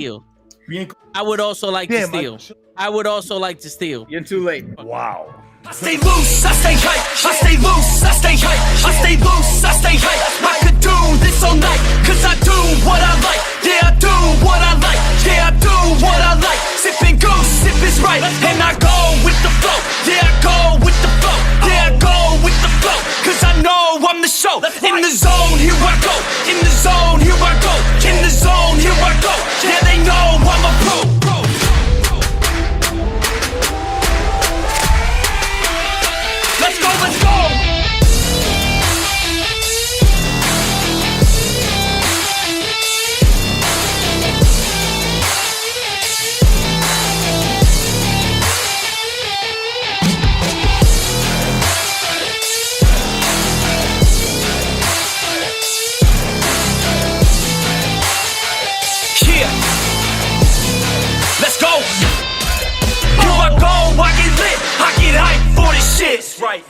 steal. I would also like to steal. I would also like to steal. You're too late. Wow. I stay loose, I stay hype, I stay loose, I stay hype, I stay loose, I stay hype. I could do this all night, cause I do what I like. Yeah, I do what I like, yeah, I do what I like. Sipping goose, sip is right, and I go with the flow. Yeah, I go with the flow, yeah, I go with the flow. Cause I know I'm the show. In the zone, here I go. In the zone, here I go. In the zone, here I go. Yeah, they know I'm a pro. Let's go, let's go! Yeah! Let's go! Here I go, I get lit, I get hyped for this shit! That's right.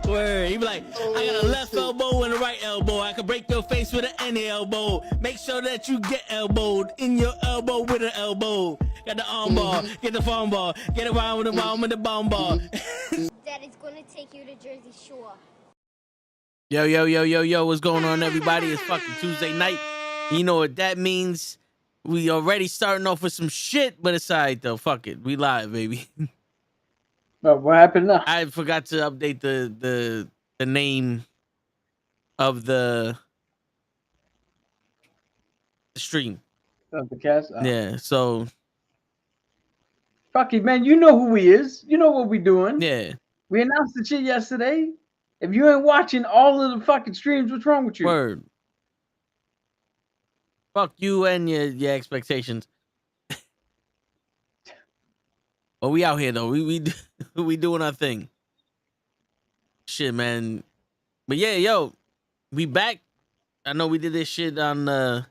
Word. He be like, I got a left elbow and a right elbow. I can break your face with an any elbow. Make sure that you get elbowed in your elbow with an elbow. Got the arm ball, get the phone ball, get around with the bomb ball. Daddy's gonna take you to Jersey Shore. Yo, what's going on, everybody? It's fucking Tuesday night. You know what that means? We already starting off with some shit, but it's all right, though. Fuck it. We live, baby. But what happened now? I forgot to update the name of the stream. Of the cast? Oh. Yeah, so... Fuck it, man. You know who he is. You know what we doing. Yeah. We announced the shit yesterday. If you ain't watching all of the fucking streams, what's wrong with you? Word. Fuck you and your expectations. But we out here though. We doing our thing. Shit, man. But yeah, yo, we back. I know we did this shit on the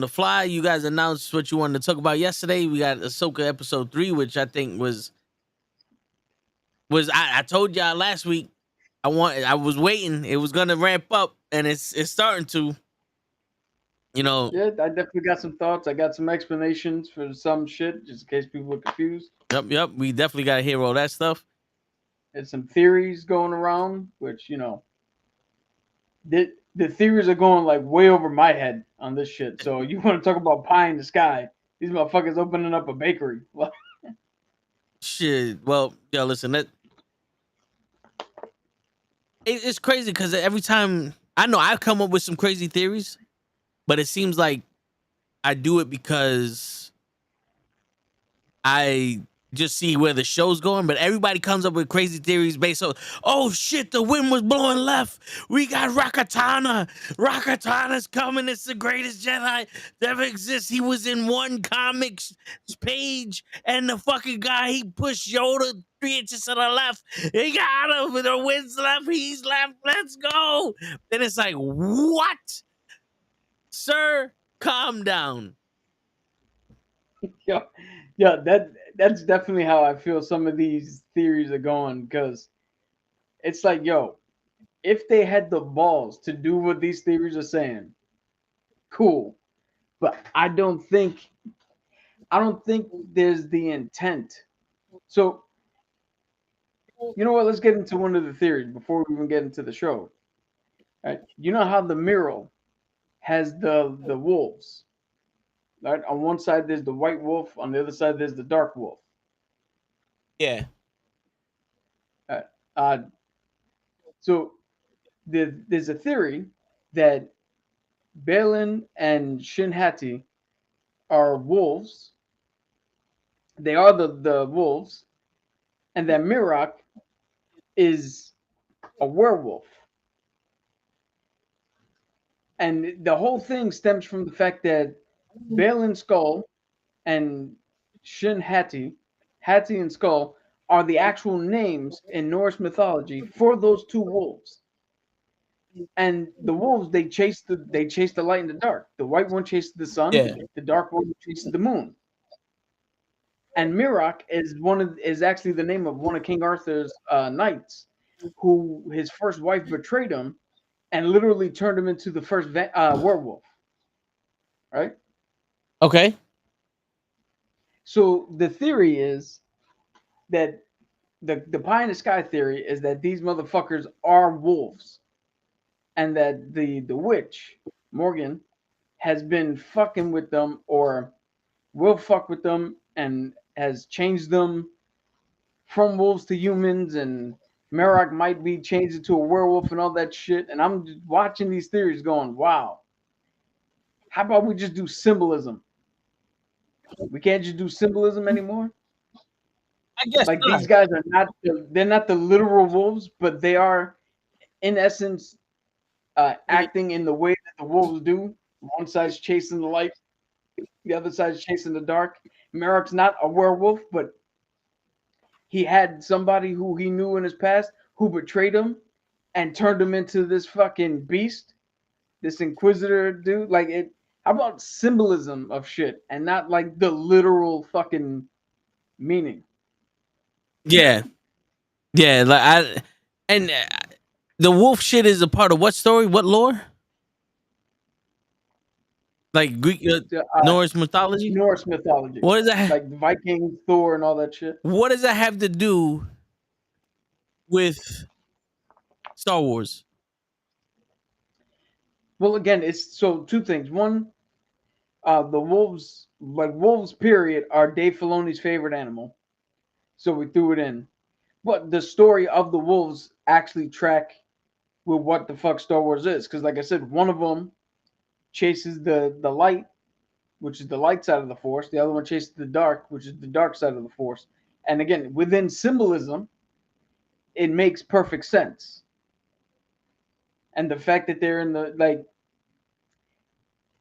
fly. You guys announced what you wanted to talk about yesterday. We got Ashoka episode 3, which I think was I told y'all last week. I was waiting. It was gonna ramp up, and it's starting to. You know. Yeah, I definitely got some thoughts. I got some explanations for some shit, just in case people are confused. Yep. We definitely got to hear all that stuff. There's some theories going around, which, you know, the theories are going like way over my head on this shit. So you want to talk about pie in the sky? These motherfuckers opening up a bakery. Shit. Well, yo, listen, it's crazy because every time I know I've come up with some crazy theories. But it seems like I do it because I just see where the show's going. But everybody comes up with crazy theories based on, oh shit, the wind was blowing left. We got Rakatana. Rakatana's coming. It's the greatest Jedi that ever exists. He was in one comics page, and the fucking guy, he pushed Yoda 3 inches to the left. He got him. The wind's left. He's left. Let's go. Then it's like, what? Sir, calm down. Yeah, that's definitely how I feel some of these theories are going, because it's like, yo, if they had the balls to do what these theories are saying, cool. But I don't think there's the intent. So, you know what? Let's get into one of the theories before we even get into the show. All right. You know how the mural has the wolves, right? On one side there's the white wolf, on the other side there's the dark wolf. Yeah. So there's a theory that Balin and Shin Hati are wolves. They are the wolves, and that Mirak is a werewolf. And the whole thing stems from the fact that Balin Skull and Shin Hati and Skull are the actual names in Norse mythology for those two wolves. And the wolves, they chase the light and the dark. The white one chases the sun. Yeah. The dark one chases the moon. And Mirak is actually the name of one of King Arthur's knights who his first wife betrayed him and literally turned him into the first werewolf, right? Okay. So the theory is that the pie in the sky theory is that these motherfuckers are wolves, and that the witch Morgan has been fucking with them or will fuck with them and has changed them from wolves to humans, and Merrick might be changed into a werewolf and all that shit. And I'm just watching these theories going, wow, how about we just do symbolism? We can't just do symbolism anymore. I guess Like not. these guys are not they're not the literal wolves, but they are in essence acting in the way that the wolves do. One side's chasing the light, the other side's chasing the dark. Merrick's not a werewolf, but he had somebody who he knew in his past who betrayed him and turned him into this fucking beast, this inquisitor dude. Like it, how about symbolism of shit and not like the literal fucking meaning? Yeah. Yeah. And the wolf shit is a part of what story? What lore? Like Greek, Norse mythology? Norse mythology, What does that? like Vikings, Thor, and all that shit. What does that have to do with Star Wars? Well, again, it's so two things. One, the wolves, like wolves, period, are Dave Filoni's favorite animal, so we threw it in. But the story of the wolves actually track with what the fuck Star Wars is, because like I said, one of them chases the light, which is the light side of the Force. The other one chases the dark, which is the dark side of the Force. And again, within symbolism, it makes perfect sense. And the fact that they're in the like,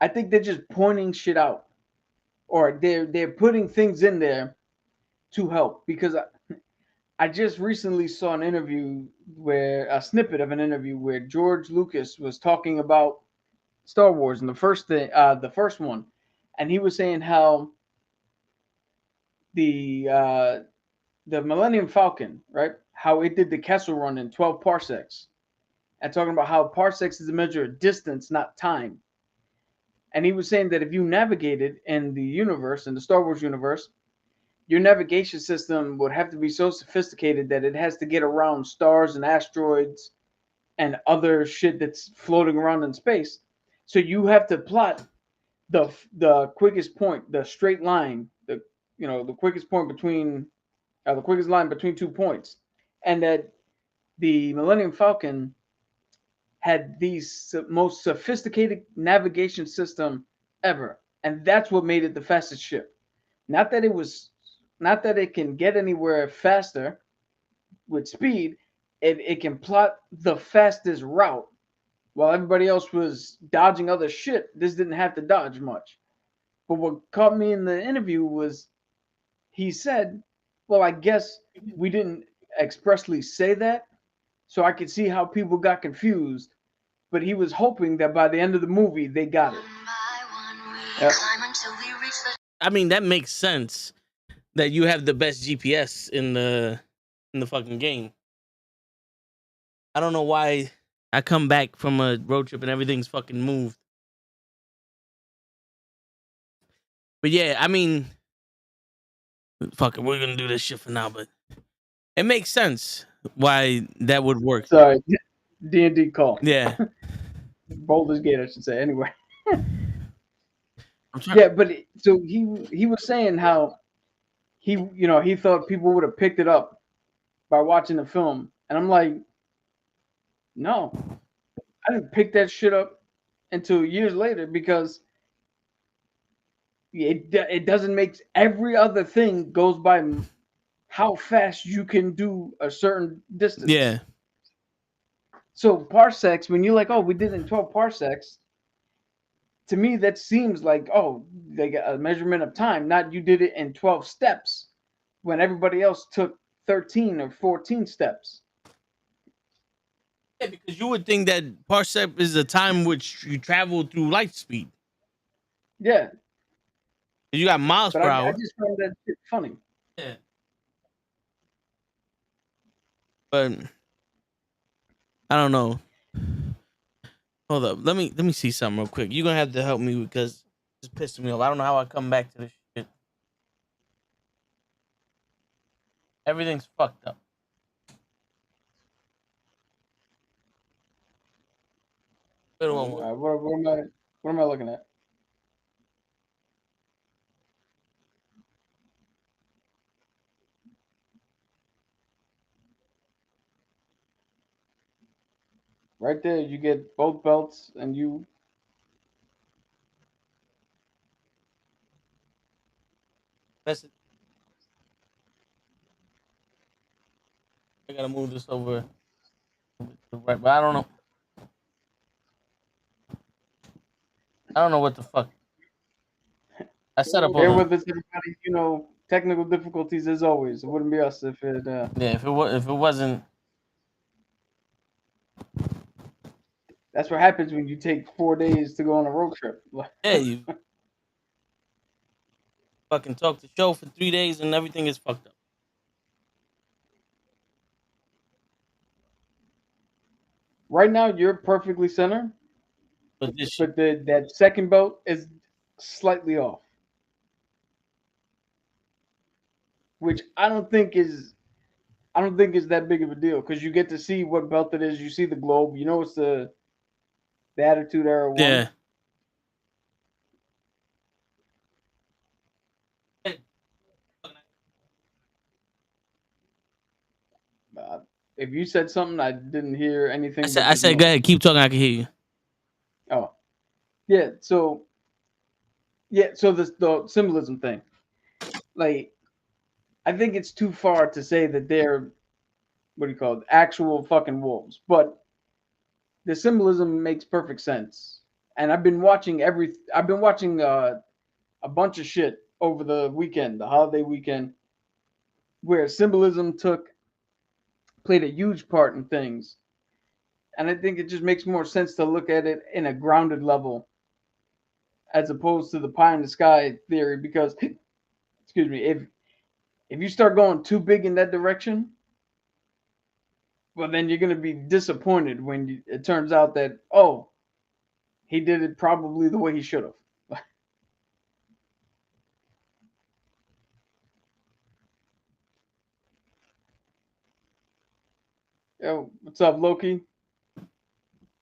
I think they're just pointing shit out, or they're putting things in there to help. Because I just recently saw an interview where a snippet of an interview where George Lucas was talking about Star Wars and the first one, and he was saying how the Millennium Falcon, right? How it did the Kessel Run in 12 parsecs, and talking about how parsecs is a measure of distance, not time. And he was saying that if you navigated in the universe, in the Star Wars universe, your navigation system would have to be so sophisticated that it has to get around stars and asteroids and other shit that's floating around in space. So you have to plot the quickest point, the straight line, the quickest point between the quickest line between 2 points, and that the Millennium Falcon had the most sophisticated navigation system ever, and that's what made it the fastest ship. Not that it was, not that it can get anywhere faster with speed. It can plot the fastest route while everybody else was dodging other shit. This didn't have to dodge much. But what caught me in the interview was he said, "Well, I guess we didn't expressly say that, so I could see how people got confused." But he was hoping that by the end of the movie they got it. Yep. I mean, that makes sense that you have the best GPS in the fucking game. I don't know why I come back from a road trip and everything's fucking moved. But yeah, I mean, fuck it, we're gonna do this shit for now, but it makes sense why that would work. Sorry, D&D call. Yeah. Boulder's Gate, I should say. Anyway. I'm trying. Yeah, but so he was saying how he thought people would have picked it up by watching the film, and I'm like, no, I didn't pick that shit up until years later, because it doesn't make, every other thing goes by how fast you can do a certain distance. Yeah. So parsecs, when you're like, oh, we did it in 12 parsecs, to me that seems like, oh, they got a measurement of time, not you did it in 12 steps when everybody else took 13 or 14 steps. Yeah, because you would think that parsec is the time which you travel through light speed. Yeah. You got miles But per I hour. just find that shit funny. Yeah. But I don't know. Hold up. Let me see something real quick. You're gonna have to help me because it's pissing me off. I don't know how I come back to this shit. Everything's fucked up. Wait one more. What am I looking at? Right there, you get both belts, and you. That's it. I gotta move this over to the right, but I don't know. I don't know what the fuck. I set up Bear on with us, everybody. You know, technical difficulties as always. It wouldn't be us if it. yeah. If it wasn't That's what happens when you take 4 days to go on a road trip. yeah, you fucking talk the show for 3 days and everything is fucked up. Right now, you're perfectly center, But this shit, but that second belt is slightly off, which I don't think is that big of a deal because you get to see what belt it is. You see the globe. You know it's the Attitude Era one. yeah. If you said something, I didn't hear anything. I said, go ahead, keep talking. I can hear you. Oh, yeah. So the symbolism thing, like, I think it's too far to say that they're what do you call it, actual fucking wolves, but the symbolism makes perfect sense. And I've been watching a bunch of shit over the weekend, the holiday weekend, where symbolism played a huge part in things. And I think it just makes more sense to look at it in a grounded level as opposed to the pie in the sky theory because excuse me, if you start going too big in that direction, well then you're going to be disappointed when it turns out that he did it probably the way he should have. Yo, what's up, Loki?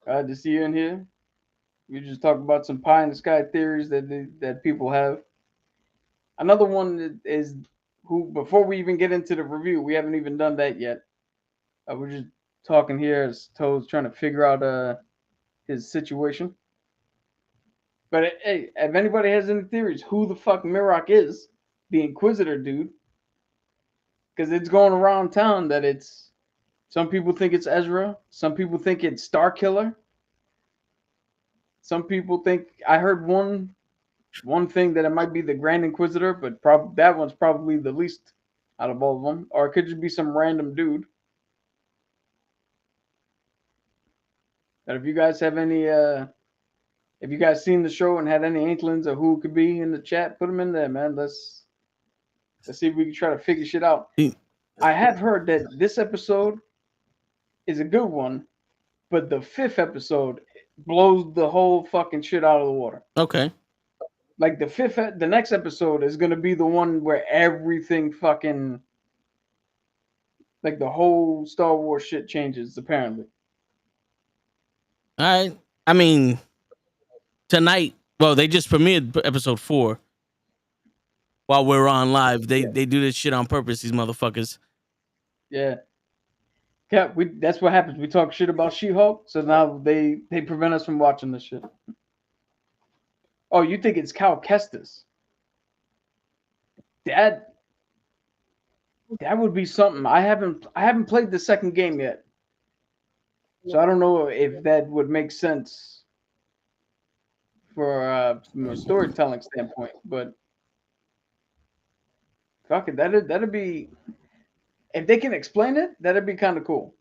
Glad to see you in here. We just talked about some pie in the sky theories that people have. Another one is who before we even get into the review, we haven't even done that yet. We're just talking here as Toad's trying to figure out his situation. But hey, if anybody has any theories, who the fuck Mirok is, the Inquisitor dude, because it's going around town that it's some people think it's Ezra, some people think it's Starkiller, some people think I heard one thing that it might be the Grand Inquisitor, but that one's probably the least out of all of them, or it could just be some random dude. But if you guys have any, if you guys seen the show and had any inklings of who it could be in the chat, put them in there, man. Let's see if we can try to figure shit out. I have heard that this episode is a good one, but the 5th episode blows the whole fucking shit out of the water. Okay. Like the next episode is gonna be the one where everything fucking, like the whole Star Wars shit changes apparently. All right. I mean, tonight, well, they just premiered episode 4 while we're on live. They do this shit on purpose, these motherfuckers. Yeah. Yeah, that's what happens. We talk shit about She-Hulk, so now they prevent us from watching this shit. Oh, you think it's Cal Kestis? That would be something. I haven't played the second game yet, so I don't know if that would make sense for from a storytelling standpoint. But fuck it, that'd be, if they can explain it, that'd be kind of cool.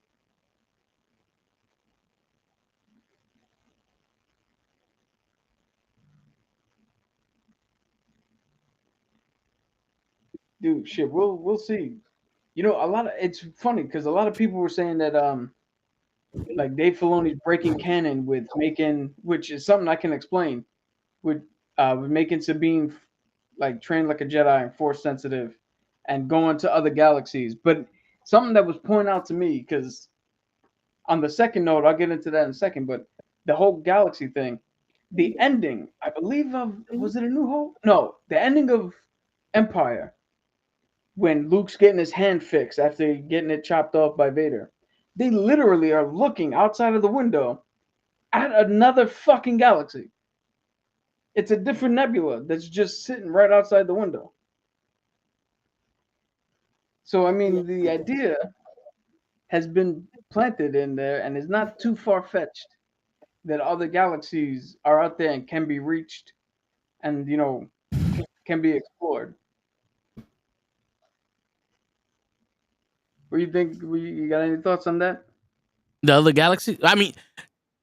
Dude, shit, we'll see. You know, it's funny because a lot of people were saying that like Dave Filoni's breaking canon with making, which is something I can explain, with making Sabine like trained like a Jedi and force sensitive, and going to other galaxies. But something that was pointed out to me, because on the second note, I'll get into that in a second, but the whole galaxy thing, the ending, I believe of, was it A New Hope? No, the ending of Empire, when Luke's getting his hand fixed after getting it chopped off by Vader. They literally are looking outside of the window at another fucking galaxy. It's a different nebula that's just sitting right outside the window. So I mean, the idea has been planted in there and is not too far fetched that other galaxies are out there and can be reached and can be explored. What do you think? You got any thoughts on that? The other galaxy. I mean,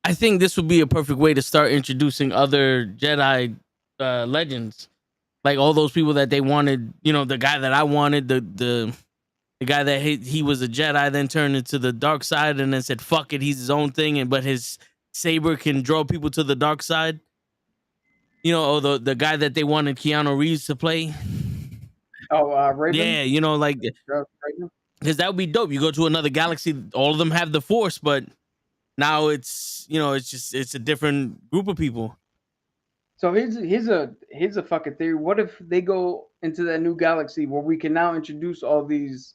I think this would be a perfect way to start introducing other Jedi legends, like all those people that they wanted. The guy that I wanted, the guy that he was a Jedi, then turned into the dark side, and then said, "Fuck it, he's his own thing." But his saber can draw people to the dark side. Or the guy that they wanted Keanu Reeves to play. Oh, Raven. Yeah, like Raven? because that would be dope. You go to another galaxy, all of them have the Force, but now it's a different group of people. So here's a fucking theory. What if they go into that new galaxy where we can now introduce all these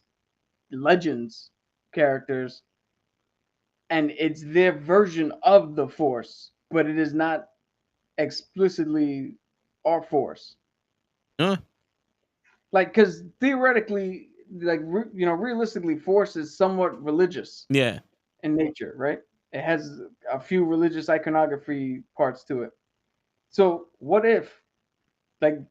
legends characters, and it's their version of the Force, but it is not explicitly our Force. Huh? Like, because theoretically, like realistically, Force is somewhat religious Yeah. in nature, right? It has a few religious iconography parts to it. So what if, like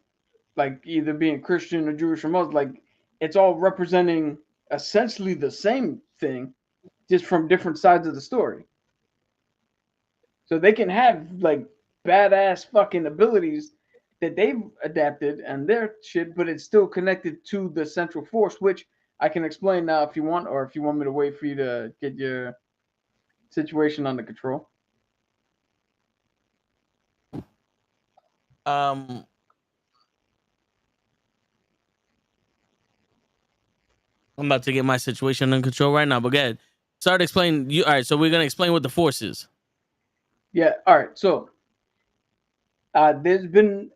either being Christian or Jewish or Muslim, like it's all representing essentially the same thing, just from different sides of the story. So they can have like badass fucking abilities that they've adapted and their shit, but it's still connected to the central force, which I can explain now if you want, or if you want me to wait for you to get your situation under control. Um. I'm about to get my situation in control right now, but go ahead. Start explaining. All right, so we're gonna explain what the Force is. Yeah. All right. So there's been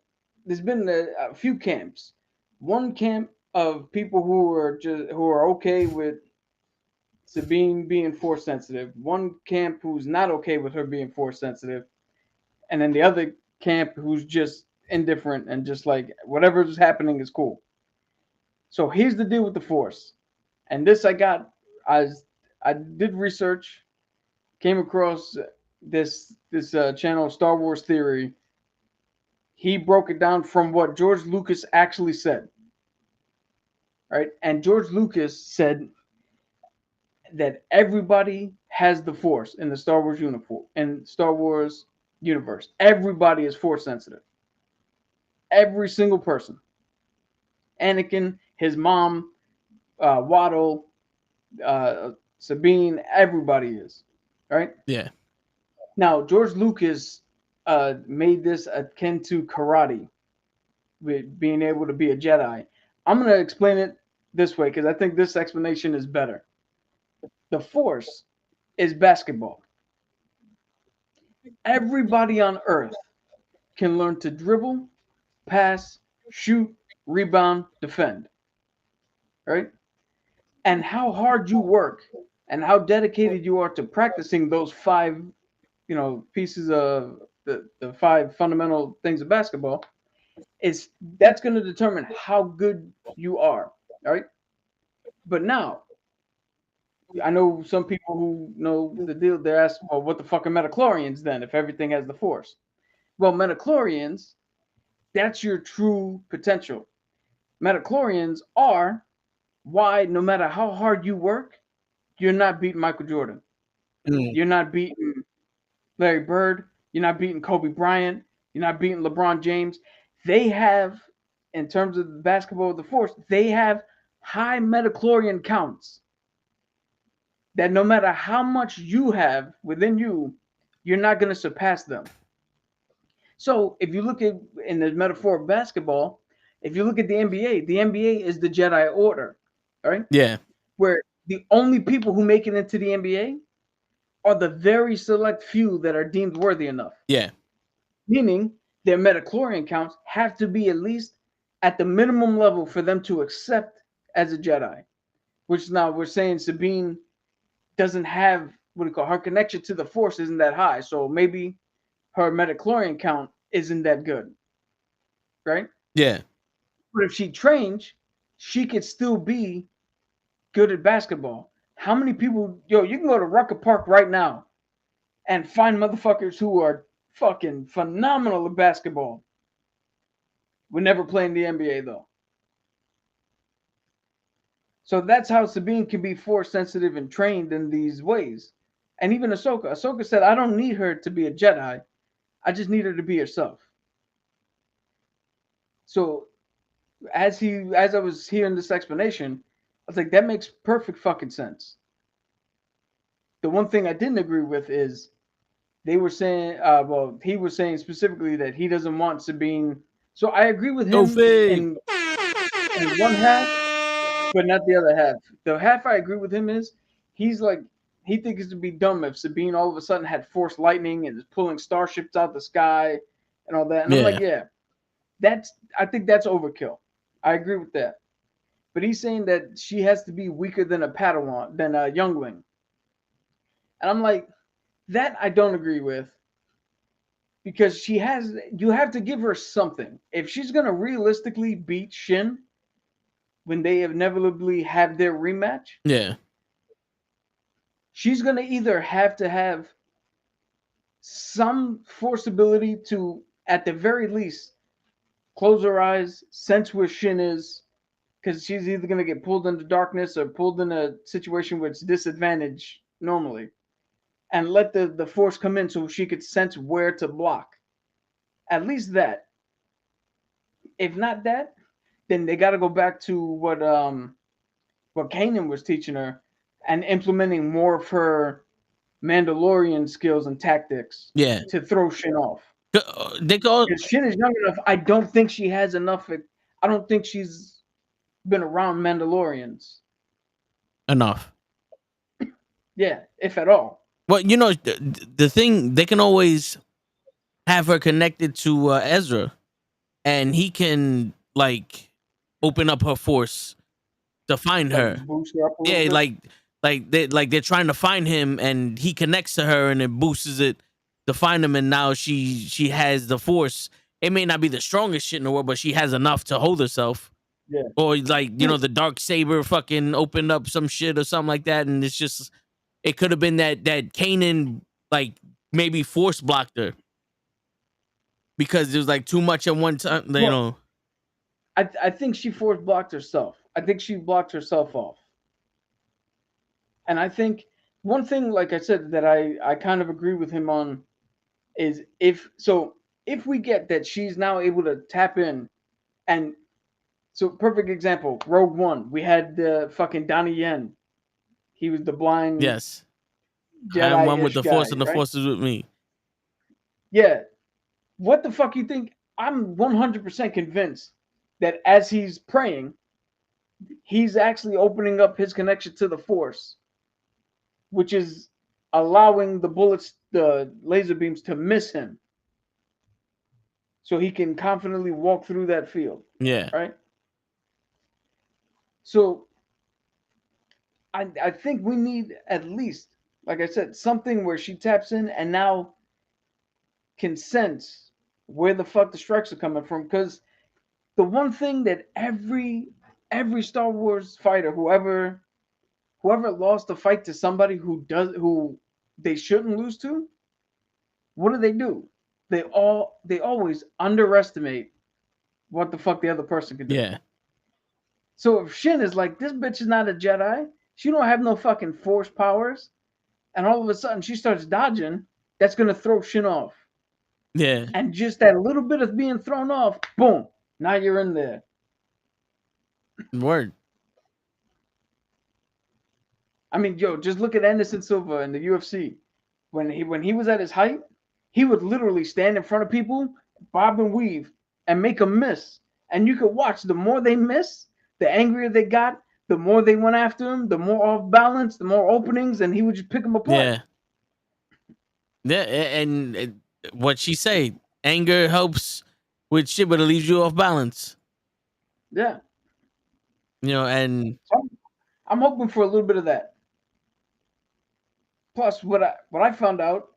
a few camps. One camp of people who are okay with Sabine being force sensitive. One camp who's not okay with her being force sensitive, and then the other camp who's just indifferent and just like whatever's happening is cool. So here's the deal with the Force, and this I did research, came across this channel Star Wars Theory. He broke it down from what George Lucas actually said. Right? And George Lucas said that everybody has the Force in the Star Wars universe. Everybody is Force sensitive. Every single person. Anakin, his mom, Waddle, Sabine, everybody is. Right? Yeah. Now, George Lucas made this akin to karate, with being able to be a Jedi. I'm going to explain it this way because I think this explanation is better. The Force is basketball. Everybody on Earth can learn to dribble, pass, shoot, rebound, defend. Right? And how hard you work and how dedicated you are to practicing those five, pieces of the five fundamental things of basketball that's going to determine how good you are. All right? But now, I know some people who know the deal. They're asking, well, what the fuck are metachlorians then if everything has the Force? Well, metachlorians, that's your true potential. Metachlorians are why no matter how hard you work, you're not beating Michael Jordan. You're not beating Larry Bird. You're not beating Kobe Bryant. You're not beating LeBron James. They have, in terms of the basketball of the Force, they have high metachlorian counts. that no matter how much you have within you, you're not going to surpass them. So if you look at in the metaphor of basketball, if you look at the NBA is the Jedi Order, right? Yeah. Where the only people who make it into the NBA are the very select few that are deemed worthy enough. Yeah. Meaning their metachlorian counts have to be at least at the minimum level for them to accept as a Jedi. Which now we're saying Sabine doesn't have what do you call her connection to the Force isn't that high, so maybe her metachlorian count isn't that good, right? Yeah. But if she trains, she could still be good at basketball. How many people, yo, you can go to Rucker Park right now and find motherfuckers who are fucking phenomenal at basketball. Would never play in the NBA though. So that's how Sabine can be force sensitive and trained in these ways. And even Ahsoka. Ahsoka said, I don't need her to be a Jedi. I just need her to be herself. So as I was hearing this explanation, I was like, that makes perfect fucking sense. The one thing I didn't agree with is they were saying, well, he was saying specifically that he doesn't want Sabine. So I agree with him in one half, but not the other half. The half I agree with him is he's like he thinks it'd be dumb if Sabine all of a sudden had force lightning and is pulling starships out the sky and all that. And I'm like, yeah, I think that's overkill. I agree with that. But he's saying that she has to be weaker than a Padawan, than a youngling. And I'm like, that I don't agree with because you have to give her something. If she's going to realistically beat Shin when they inevitably have their rematch, Yeah. she's going to either have to have some force ability to, at the very least, close her eyes, sense where Shin is, because she's either going to get pulled into darkness or pulled in a situation where it's disadvantaged normally, and let the force come in so she could sense where to block. At least that. If not that, then they got to go back to what Kanan was teaching her and implementing more of her Mandalorian skills and tactics to throw Shin off. They go. Because Shin is young enough. I don't think she has enough. I don't think she's been around Mandalorians Enough. Yeah, if at all. Well, you know, the thing, they can always have her connected to Ezra, and he can like open up her force to find her. Boost her up a little Yeah, bit. they're trying to find him, and he connects to her, and it boosts it to find him. And now she has the force. It may not be the strongest shit in the world, but she has enough to hold herself. Yeah. Or like, you know, the dark saber fucking opened up some shit or something like that, and it's just, it could have been that Kanan like maybe force blocked her because there's like too much at one time. You know, I think she force blocked herself. I think she blocked herself off. And I think one thing, like I said, that I kind of agree with him on is if we get that she's now able to tap in, and so perfect example, Rogue One, we had the fucking Donnie Yen. He was the blind yes, Jedi I am one with the guy, force, and the right? force is with me. Yeah. What the fuck you think? I'm 100% convinced that as he's praying, he's actually opening up his connection to the force, which is allowing the bullets, the laser beams, to miss him so he can confidently walk through that field. Yeah. Right? So I think we need at least, like I said, something where she taps in and now can sense where the fuck the strikes are coming from. Because the one thing that every Star Wars fighter, whoever lost a fight to somebody who they shouldn't lose to, what do? They always underestimate what the fuck the other person can do. Yeah. So if Shin is like, this bitch is not a Jedi, she don't have no fucking force powers, and all of a sudden she starts dodging, that's gonna throw Shin off. Yeah. And just that little bit of being thrown off, boom, now you're in there. Word. I mean, yo, just look at Anderson Silva in the UFC. When he was at his height, he would literally stand in front of people, bob and weave, and make them miss. And you could watch. The more they miss, the angrier they got. The more they went after him, the more off balance, the more openings, and he would just pick them apart. Yeah. Yeah, and what she say, anger helps with shit, but it leaves you off balance. Yeah. And So I'm hoping for a little bit of that. Plus, what I found out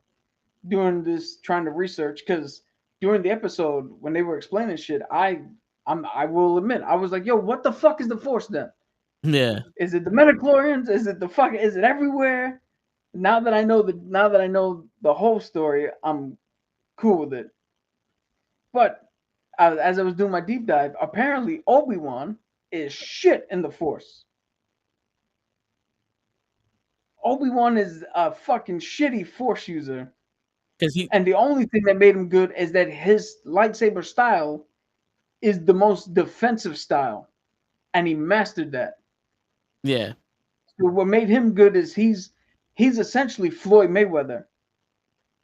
during this trying to research, because during the episode when they were explaining shit, I will admit I was like, yo, what the fuck is the Force then? yeah, Is it the midichlorians? Is it is it everywhere? Now that I know the whole story, I'm cool with it. But as I was doing my deep dive, apparently Obi-Wan is shit in the Force. Obi-Wan is a fucking shitty Force user. And the only thing that made him good is that his lightsaber style is the most defensive style. And he mastered that. Yeah. So what made him good is he's essentially Floyd Mayweather,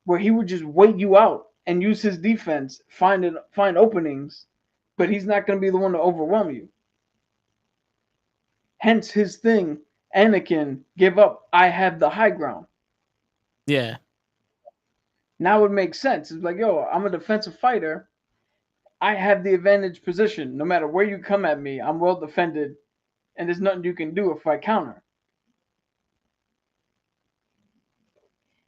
where he would just wait you out and use his defense, find openings, but he's not going to be the one to overwhelm you. Hence his thing, Anakin, give up, I have the high ground. Yeah. Now it makes sense. It's like, yo, I'm a defensive fighter. I have the advantage position. No matter where you come at me, I'm well defended, and there's nothing you can do if I counter.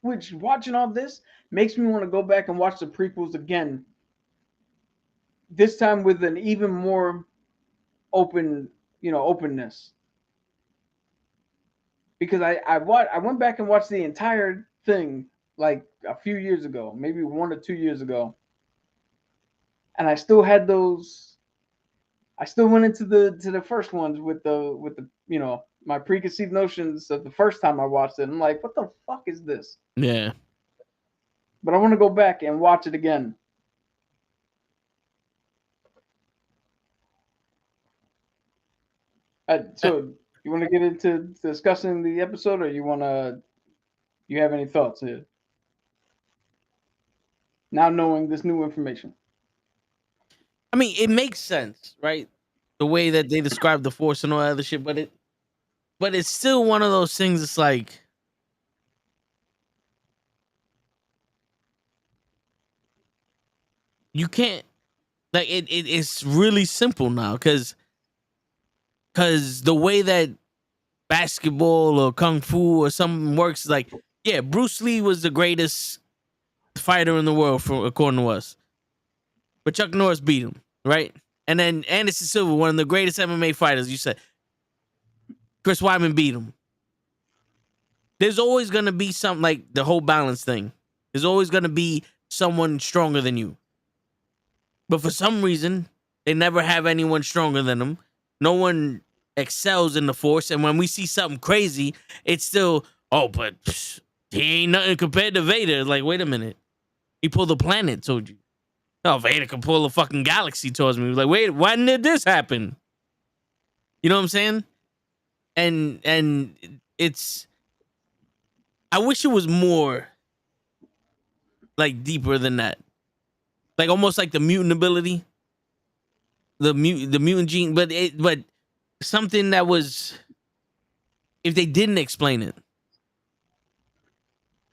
Which, watching all this, makes me want to go back and watch the prequels again. This time with an even more openness. Because I went back and watched the entire thing like a few years ago, maybe 1 or 2 years ago. And I still had those. I still went into the first ones with the my preconceived notions of the first time I watched it. I'm like, what the fuck is this? Yeah. But I want to go back and watch it again. So you want to get into discussing the episode, or you have any thoughts here? Now knowing this new information. I mean, it makes sense, right? The way that they describe the Force and all that other shit, but it's still one of those things. It's like, you can't, like, it's really simple now, because the way that basketball or kung fu or something works is like, yeah, Bruce Lee was the greatest fighter in the world according to us, but Chuck Norris beat him, right? And then Anderson Silva, one of the greatest MMA fighters, you said Chris Weidman beat him. There's always going to be something, like the whole balance thing. There's always going to be someone stronger than you. But for some reason, they never have anyone stronger than them. No one excels in the Force. And when we see something crazy, it's still, oh, but he ain't nothing compared to Vader. Like, wait a minute. He pulled a planet, told you. Oh, Vader can pull a fucking galaxy towards me. Like, wait, why did this happen? You know what I'm saying? And it's, I wish it was more like deeper than that. Like almost like the mutant ability, the mutant gene, but something that was, if they didn't explain it,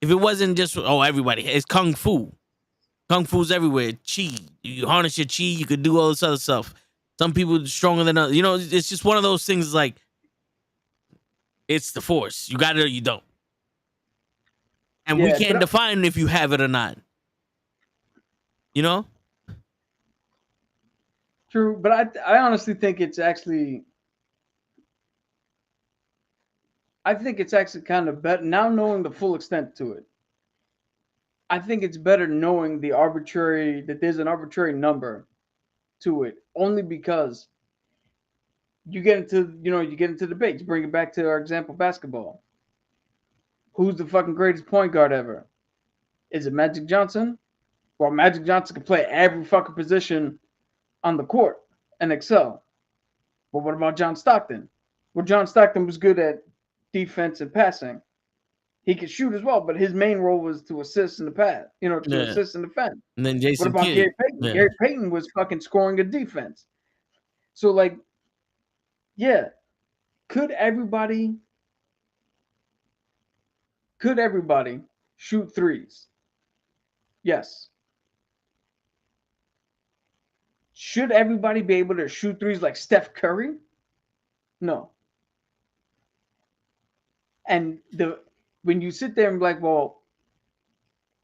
if it wasn't just, oh, everybody, it's kung fu. Kung fu's everywhere. Chi, you harness your chi, you could do all this other stuff. Some people are stronger than others. You know, it's just one of those things. Like, it's the Force. You got it or you don't. And we can't define if you have it or not. You know? True, but I honestly think it's actually, kind of better now knowing the full extent to it. I think it's better knowing that there's an arbitrary number to it, only because you get into debates. Bring it back to our example, basketball. Who's the fucking greatest point guard ever? Is it Magic Johnson? Well, Magic Johnson can play every fucking position on the court and excel. But what about John Stockton? Well, John Stockton was good at defense and passing. He could shoot as well, but his main role was to assist in the pass, to assist and defend. And then What Jason about Kidd. Gary Payton? Yeah. Gary Payton was fucking scoring a defense. So, like, yeah, could everybody shoot threes? Yes. Should everybody be able to shoot threes like Steph Curry? No. And when you sit there and be like, well,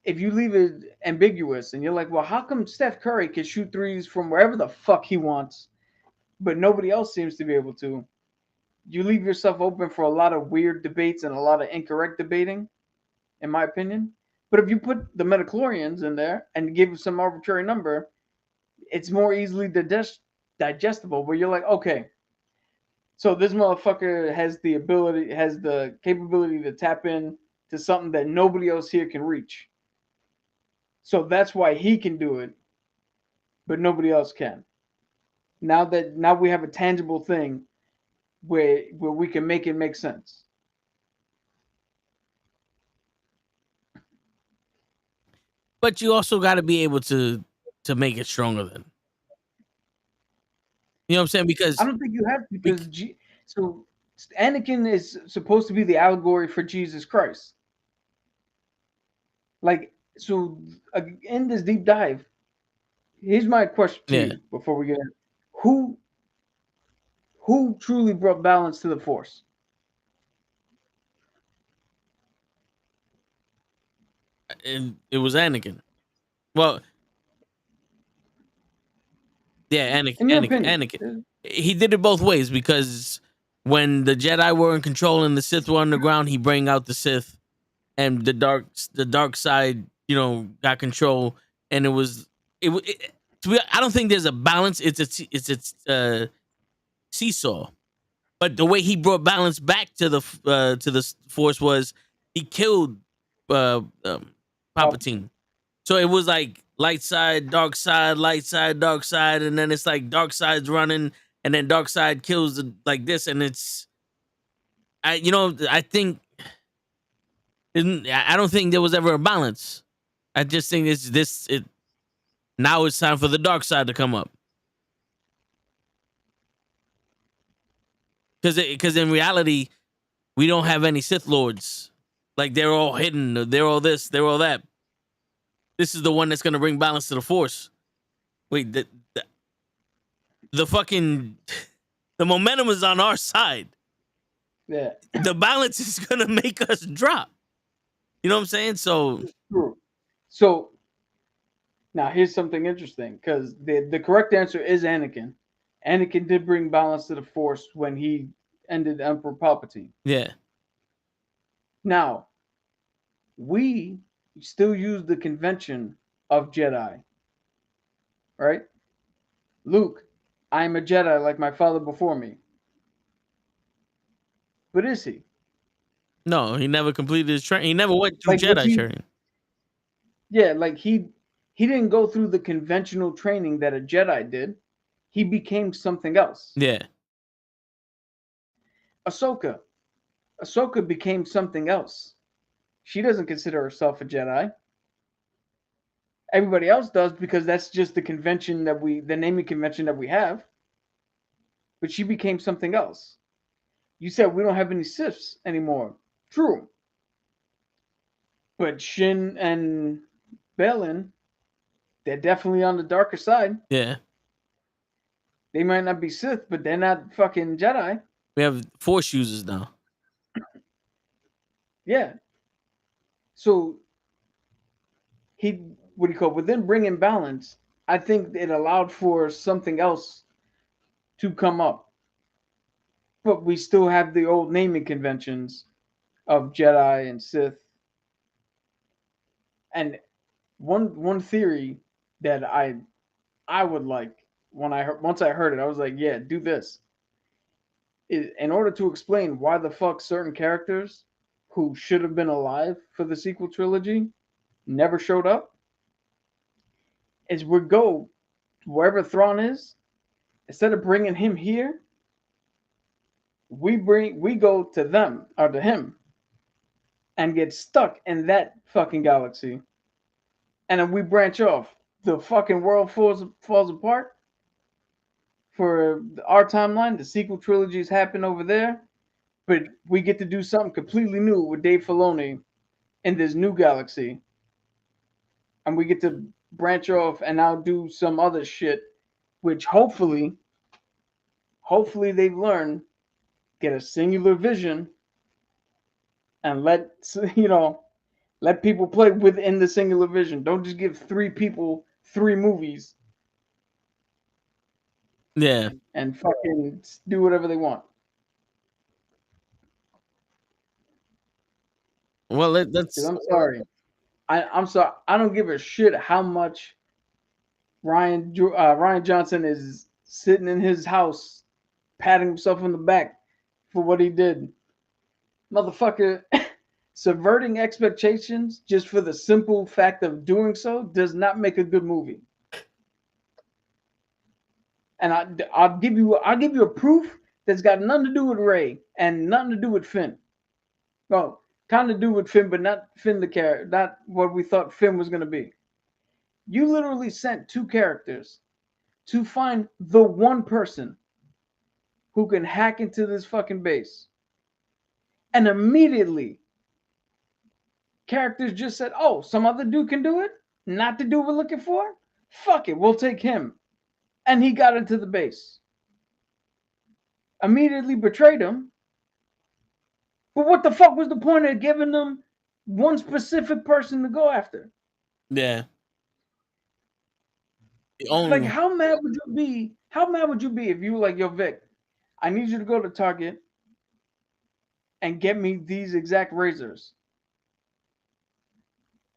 if you leave it ambiguous and you're like, well, how come Steph Curry can shoot threes from wherever the fuck he wants, but nobody else seems to be able to? You leave yourself open for a lot of weird debates and a lot of incorrect debating, in my opinion. But if you put the midichlorians in there and give some arbitrary number, it's more easily digestible. Where you're like, okay, so this motherfucker has the capability to tap in to something that nobody else here can reach. So that's why he can do it, but nobody else can. Now we have a tangible thing where we can make it make sense. But you also got to be able to make it stronger than. You know what I'm saying? Because I don't think you have to, because so Anakin is supposed to be the allegory for Jesus Christ. Like, so in this deep dive, here's my question to you before we get in. Who truly brought balance to the Force? it was Anakin. Well, yeah, In your opinion. Anakin. He did it both ways, because when the Jedi were in control and the Sith were underground, he bring out the Sith, and the dark side, got control, and I don't think there's a balance. It's a seesaw. But the way he brought balance back to the Force was he killed Palpatine. So it was like light side, dark side, light side, dark side, and then it's like dark side's running, and then dark side kills like this, and it's I think I don't think there was ever a balance. I just think now it's time for the dark side to come up. Because in reality, we don't have any Sith Lords. Like, they're all hidden. They're all this. They're all that. This is the one that's going to bring balance to the Force. Wait, the fucking... The momentum is on our side. Yeah. The balance is going to make us drop. You know what I'm saying? So, now here's something interesting, because the correct answer is Anakin. Anakin did bring balance to the Force when he ended Emperor Palpatine. Yeah. Now, we still use the convention of Jedi, right? Luke, I am a Jedi like my father before me. But is he? No, he never completed his training. He never went through Jedi training. Yeah, like he didn't go through the conventional training that a Jedi did. He became something else. Yeah. Ahsoka became something else. She doesn't consider herself a Jedi. Everybody else does, because that's just the convention the naming convention that we have. But she became something else. You said we don't have any Siths anymore. True. But Shin and Balin, they're definitely on the darker side. Yeah. They might not be Sith, but they're not fucking Jedi. We have Force users now. Yeah. So within bringing balance, I think it allowed for something else to come up. But we still have the old naming conventions of Jedi and Sith. And one theory that I would like, once I heard it, I was like, yeah, do this. In order to explain why the fuck certain characters who should have been alive for the sequel trilogy never showed up, is we go wherever Thrawn is, instead of bringing him here, We go to them or to him and get stuck in that fucking galaxy, and then we branch off. The fucking world falls apart for our timeline. The sequel trilogies happen over there, but we get to do something completely new with Dave Filoni in this new galaxy, and we get to branch off and now do some other shit, which hopefully they've learned, get a singular vision, and let let people play within the singular vision. Don't just give 3 people 3 movies Yeah. and fucking do whatever they want. Well, Because that's I'm sorry. I'm sorry. I don't give a shit how much Ryan Johnson is sitting in his house patting himself on the back for what he did. Motherfucker, subverting expectations just for the simple fact of doing so does not make a good movie. And I'll give you a proof that's got nothing to do with Ray and nothing to do with Finn. Well, kind of do with Finn, but not Finn the character, not what we thought Finn was gonna be. You literally sent 2 characters to find the one person who can hack into this fucking base. And immediately, characters just said, oh, some other dude can do it? Not the dude we're looking for? Fuck it, we'll take him. And he got into the base. Immediately betrayed him. But what the fuck was the point of giving them one specific person to go after? yeah. The Like, only how mad would you be? How mad would you be if you were like, yo, Vic, I need you to go to Target and get me these exact razors.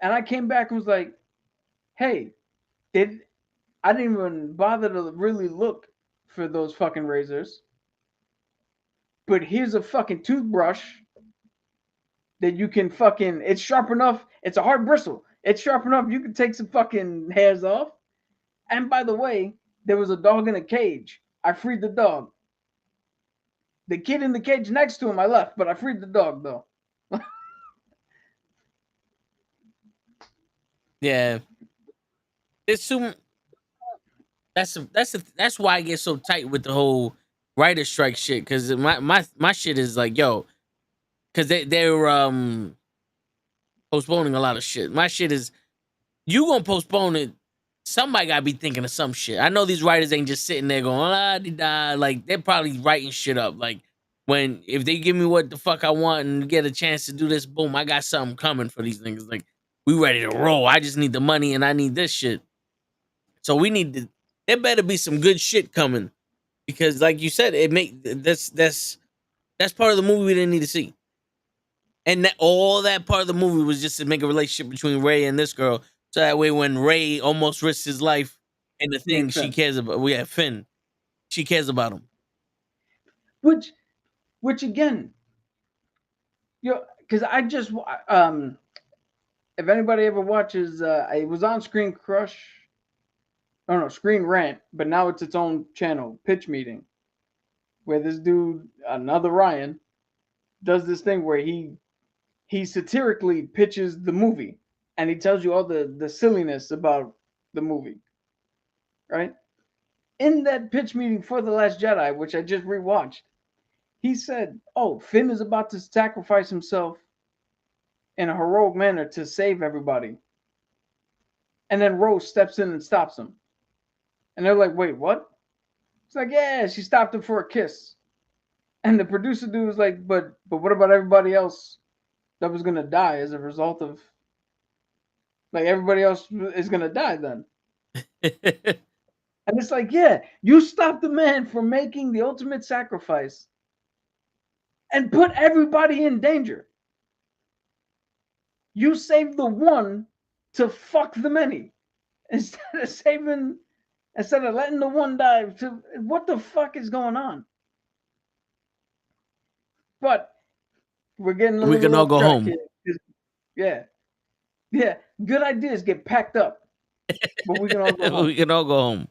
And I came back and was like, hey, I didn't even bother to really look for those fucking razors. But here's a fucking toothbrush that you can fucking, it's sharp enough. It's a hard bristle. It's sharp enough. You can take some fucking hairs off. And by the way, there was a dog in a cage. I freed the dog. The kid in the cage next to him, I left, but I freed the dog though. yeah. It's too. That's why I get so tight with the whole writer strike shit. Because my shit is like, yo, because they're postponing a lot of shit. My shit is, you gonna postpone it. Somebody gotta be thinking of some shit. I know these writers ain't just sitting there going la di da. Like, they're probably writing shit up. Like, if they give me what the fuck I want and get a chance to do this, boom, I got something coming for these niggas. Like, we ready to roll. I just need the money and I need this shit. So we need to. There better be some good shit coming, because, like you said, that's part of the movie we didn't need to see. And all that part of the movie was just to make a relationship between Ray and this girl. So that way, when Ray almost risks his life in the thing, Makes she sense. cares about. We have Finn. She cares about him. Which again, because I just if anybody ever watches, it was on Screen Crush. Oh no, Screen Rant, but now it's its own channel, Pitch Meeting, where this dude, another Ryan, does this thing where he satirically pitches the movie and he tells you all the silliness about the movie, right? In that pitch meeting for The Last Jedi, which I just rewatched, he said, oh, Finn is about to sacrifice himself in a heroic manner to save everybody. And then Rose steps in and stops him. And they're like, wait, what? It's like, yeah, she stopped him for a kiss. And the producer dude was like, but what about everybody else that was gonna die as a result of, like, everybody else is gonna die then? And it's like, yeah, you stopped the man from making the ultimate sacrifice and put everybody in danger. You saved the one to fuck the many instead of letting the one die. What the fuck is going on? But we're getting a We can little all off go track home. here. Yeah. Good ideas get packed up, but we can all go home. We can all go home.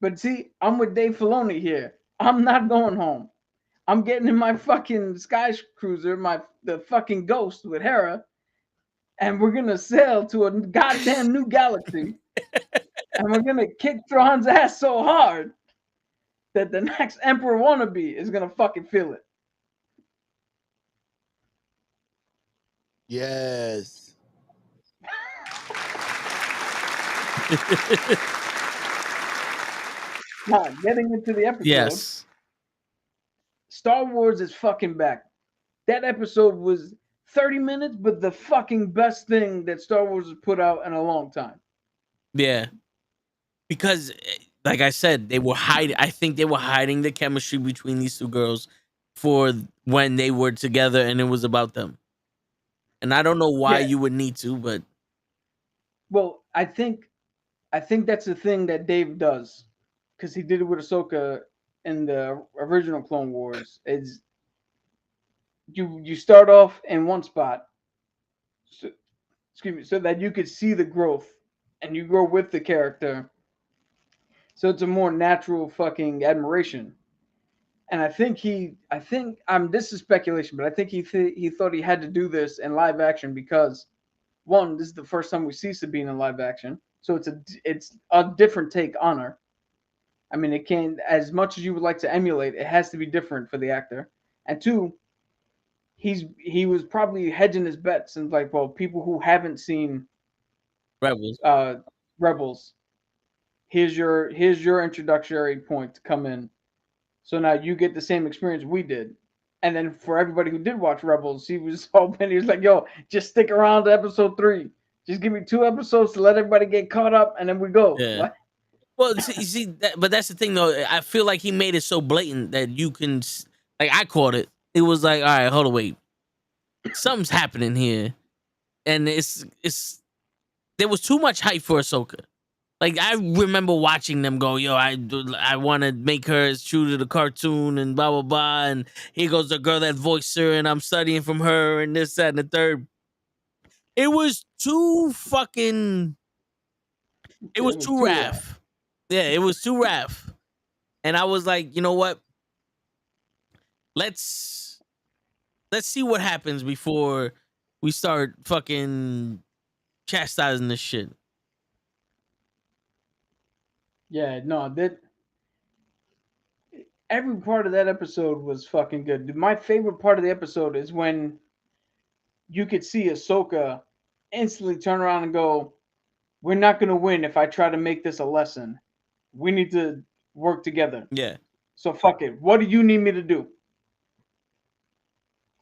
But see, I'm with Dave Filoni here. I'm not going home. I'm getting in my fucking sky cruiser, the fucking Ghost with Hera, and we're gonna sail to a goddamn new galaxy, and we're gonna kick Thrawn's ass so hard that the next Emperor wannabe is gonna fucking feel it. Yes. Now, getting into the episode, Yes. Star Wars is fucking back. That episode was 30 minutes, but the fucking best thing that Star Wars has put out in a long time. Yeah. Because, like I said, they were hiding. I think they were hiding the chemistry between these two girls for when they were together, and it was about them. And I don't know why Yeah. you would need to, but Well, I think that's the thing that Dave does, because he did it with Ahsoka in the original Clone Wars. Is you start off in one spot, so, excuse me, so that you could see the growth and you grow with the character. So it's a more natural fucking admiration. And I think this is speculation, but I think he thought he had to do this in live action because one, this is the first time we see Sabine in live action, so it's a different take on her. I mean, it can, as much as you would like to emulate, it has to be different for the actor. And two, he was probably hedging his bets and like, well, people who haven't seen Rebels. Rebels, here's your introductory point to come in. So now you get the same experience we did. And then for everybody who did watch Rebels, he was hoping, he was like, yo, just stick around to episode 3. Just give me 2 episodes to let everybody get caught up, and then we go. Yeah. What? Well, but that's the thing, though. I feel like he made it so blatant that you can, like, I caught it. It was like, all right, hold on, wait, something's happening here, and it's there was too much hype for Ahsoka. Like, I remember watching them go, yo, I want to make her as true to the cartoon and blah blah blah, and here goes the girl that voiced her, and I'm studying from her, and this, that, and the third. It was too fucking. It was too raff. Yeah, it was too raff. And I was like, you know what? Let's see what happens before we start fucking chastising this shit. Yeah, no, that every part of that episode was fucking good. My favorite part of the episode is when you could see Ahsoka instantly turn around and go, we're not going to win if I try to make this a lesson. We need to work together. Yeah. So fuck it. What do you need me to do?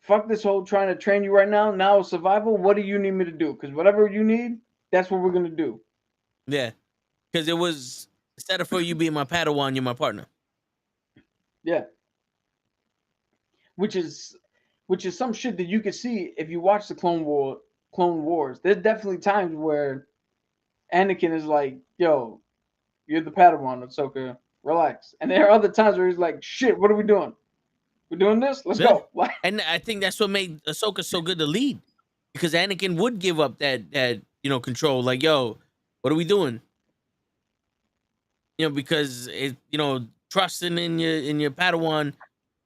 Fuck this whole trying to train you right now. Now it's survival. What do you need me to do? Because whatever you need, that's what we're going to do. Yeah. Because it was, instead of for you being my Padawan, you're my partner. Yeah. Which is some shit that you could see if you watch the Clone Wars. There's definitely times where Anakin is like, yo, you're the Padawan, Ahsoka. Relax. And there are other times where he's like, shit, what are we doing? We're doing this? Let's go. And I think that's what made Ahsoka so good to lead. Because Anakin would give up that control. Like, yo, what are we doing? Because trusting in your Padawan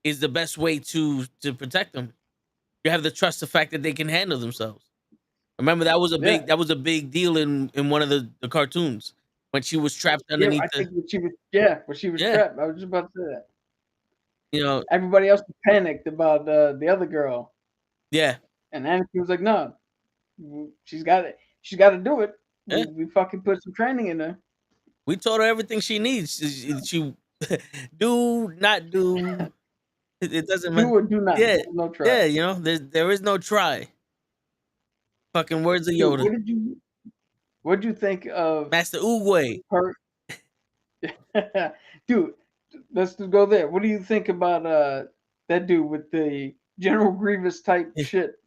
is the best way to protect them. You have to trust the fact that they can handle themselves. Remember, that was a big deal in one of the cartoons when she was trapped underneath. I think when she was trapped. I was just about to say that. Everybody else was panicked about the other girl. Yeah. And Anakin was like, no, she's got it. She's got to do it. Yeah. We fucking put some training in her. We told her everything she needs. She do not do. It doesn't matter. Do or do not. Yeah, no try. Yeah, there is no try. Fucking words of Yoda. What did you think of Master Oogway? Dude, let's just go there. What do you think about that dude with the General Grievous type shit?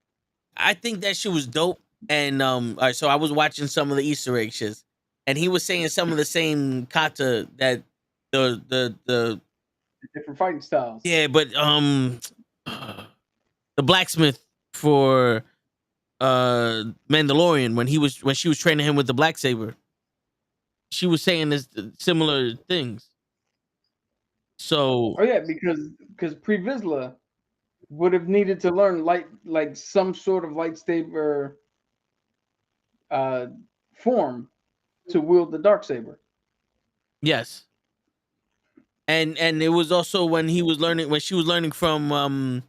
I think that shit was dope. And all right, so I was watching some of the Easter egg shits, and he was saying some of the same kata that the different fighting styles. Yeah, but the blacksmith for Mandalorian when she was training him with the black saber, she was saying this similar things. So Oh yeah, because Pre Vizsla would have needed to learn like some sort of lightsaber uh, form to wield the dark saber. yes, and it was also when she was learning from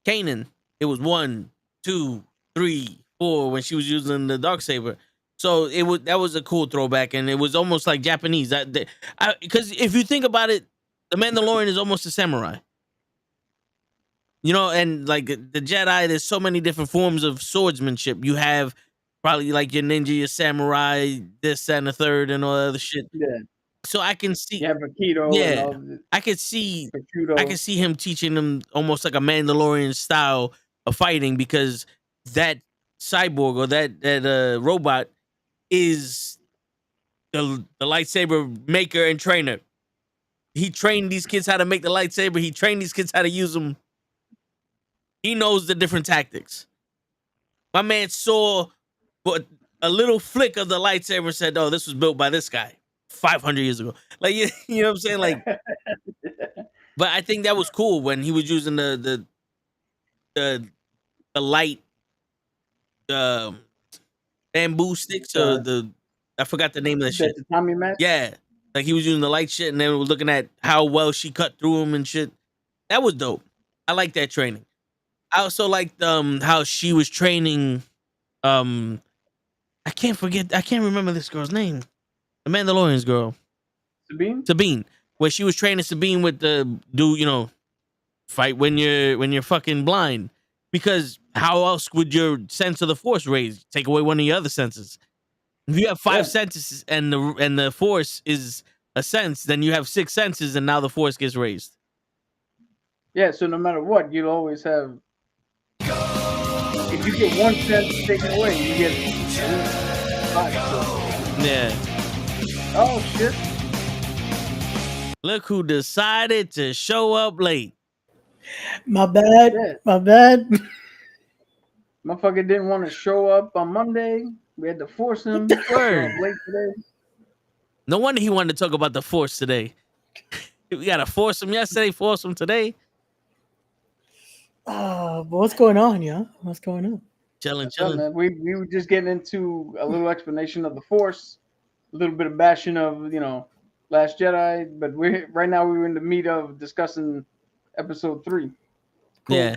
Kanan. It was 1, 2, 3, 4 when she was using the dark saber. So that was a cool throwback, and it was almost like Japanese. Because if you think about it, the Mandalorian is almost a samurai. You know, and like the Jedi, there's so many different forms of swordsmanship. You have probably like your ninja, your samurai, this, that, and the third, and all that other shit. Yeah, So I can see, you have Aikido and yeah, all the I could see, I Prosciutto. can see him teaching them almost like a Mandalorian style of fighting because that cyborg or that robot is the lightsaber maker and trainer. He trained these kids how to make the lightsaber. He trained these kids how to use them. He knows the different tactics. My man saw but a little flick of the lightsaber and said, "Oh, this was built by this guy 500 years ago." Like you know what I'm saying? Like, but I think that was cool when he was using the the light um bamboo sticks or I forgot the name of that shit. That's a Tommy match. Yeah, like he was using the light shit, and then we were looking at how well she cut through him and shit. That was dope. I like that training. I also liked how she was training. I can't remember this girl's name. The Mandalorian's girl, Sabine. Where she was training Sabine with the dude, fight when you're fucking blind. Because how else would your sense of the force raise? Take away one of your other senses. If you have 5 Yeah. senses and the force is a sense, then you have 6 senses, and now the force gets raised. Yeah, so no matter what, you'll always have. If you get one sense taken away, you get 5. So. Yeah. Oh shit! Look who decided to show up late. My bad. Yeah. My bad. Motherfucker didn't want to show up on Monday. We had to force him. to show Word. up late today. No wonder he wanted to talk about the force today. We gotta force him yesterday, force him today. But what's going on, yeah? What's going on? Chilling. Man, we were just getting into a little explanation of the Force, a little bit of bashing of Last Jedi, but right now we're in the meat of discussing episode 3. Cool. Yeah.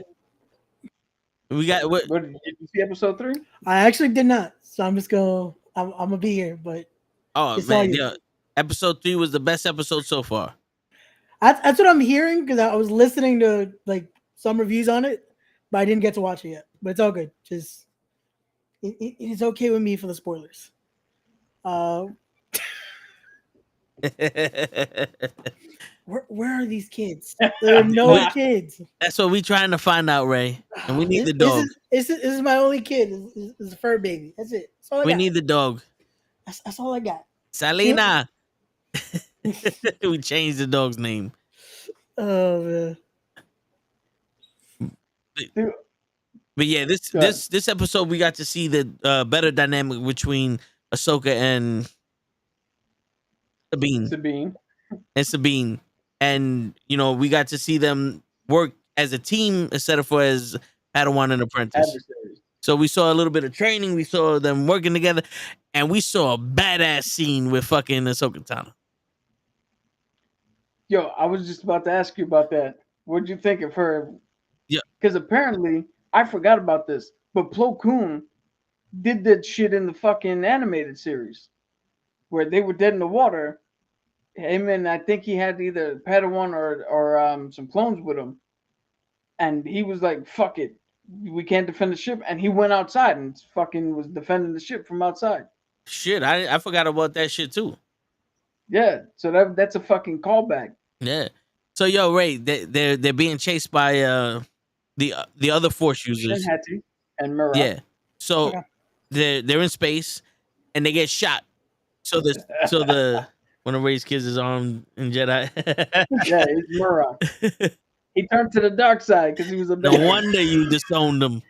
We got what? What did you see episode 3? I actually did not, so I'm gonna be here. But Oh it's all man, you. yeah. Episode 3 was the best episode so far. That's what I'm hearing because I was listening to like some reviews on it, but I didn't get to watch it yet. But it's all good. Just it's okay with me for the spoilers. Where are these kids? There are no kids. That's what we trying to find out, Ray. And we need the dog. This is my only kid. This is a fur baby. That's it. That's all I We got. need the dog. That's all I got. Salina. We changed the dog's name. Oh man. But yeah, this episode we got to see the better dynamic between Ahsoka and Sabine. And we got to see them work as a team instead of as Padawan and apprentice. Adversaries. So we saw a little bit of training, we saw them working together, and we saw a badass scene with fucking Ahsoka Tano. Yo, I was just about to ask you about that. What'd you think of her? Yeah. Because apparently, I forgot about this, but Plo Koon did that shit in the fucking animated series where they were dead in the water. Him and I think he had either Padawan or some clones with him. And he was like, fuck it. We can't defend the ship. And he went outside and fucking was defending the ship from outside. Shit, I forgot about that shit too. Yeah, so that's a fucking callback. Yeah. So yo, Ray, they're being chased by the other Force users. Hattie and Murrah. Yeah. So Okay. they're in space and they get shot. So the one of Ray's kids is armed in Jedi. Yeah, it's Murrah. He turned to the dark side because he was a No bad. wonder you disowned them.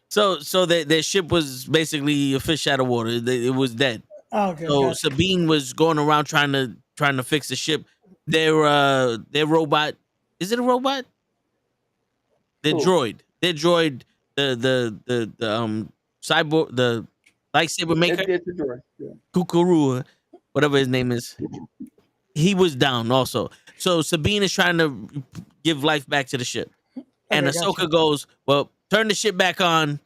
So their ship was basically a fish out of water. It was dead. Oh, okay. So Gotcha. Sabine was going around trying to fix the ship, their robot. Is it a robot? Their Who? droid. Their droid. The cyborg. The lightsaber maker. It's a droid. Yeah. Kukuru, whatever his name is. He was down also. So Sabine is trying to give life back to the ship. And Okay, Ahsoka gotcha. goes, well, turn the ship back on.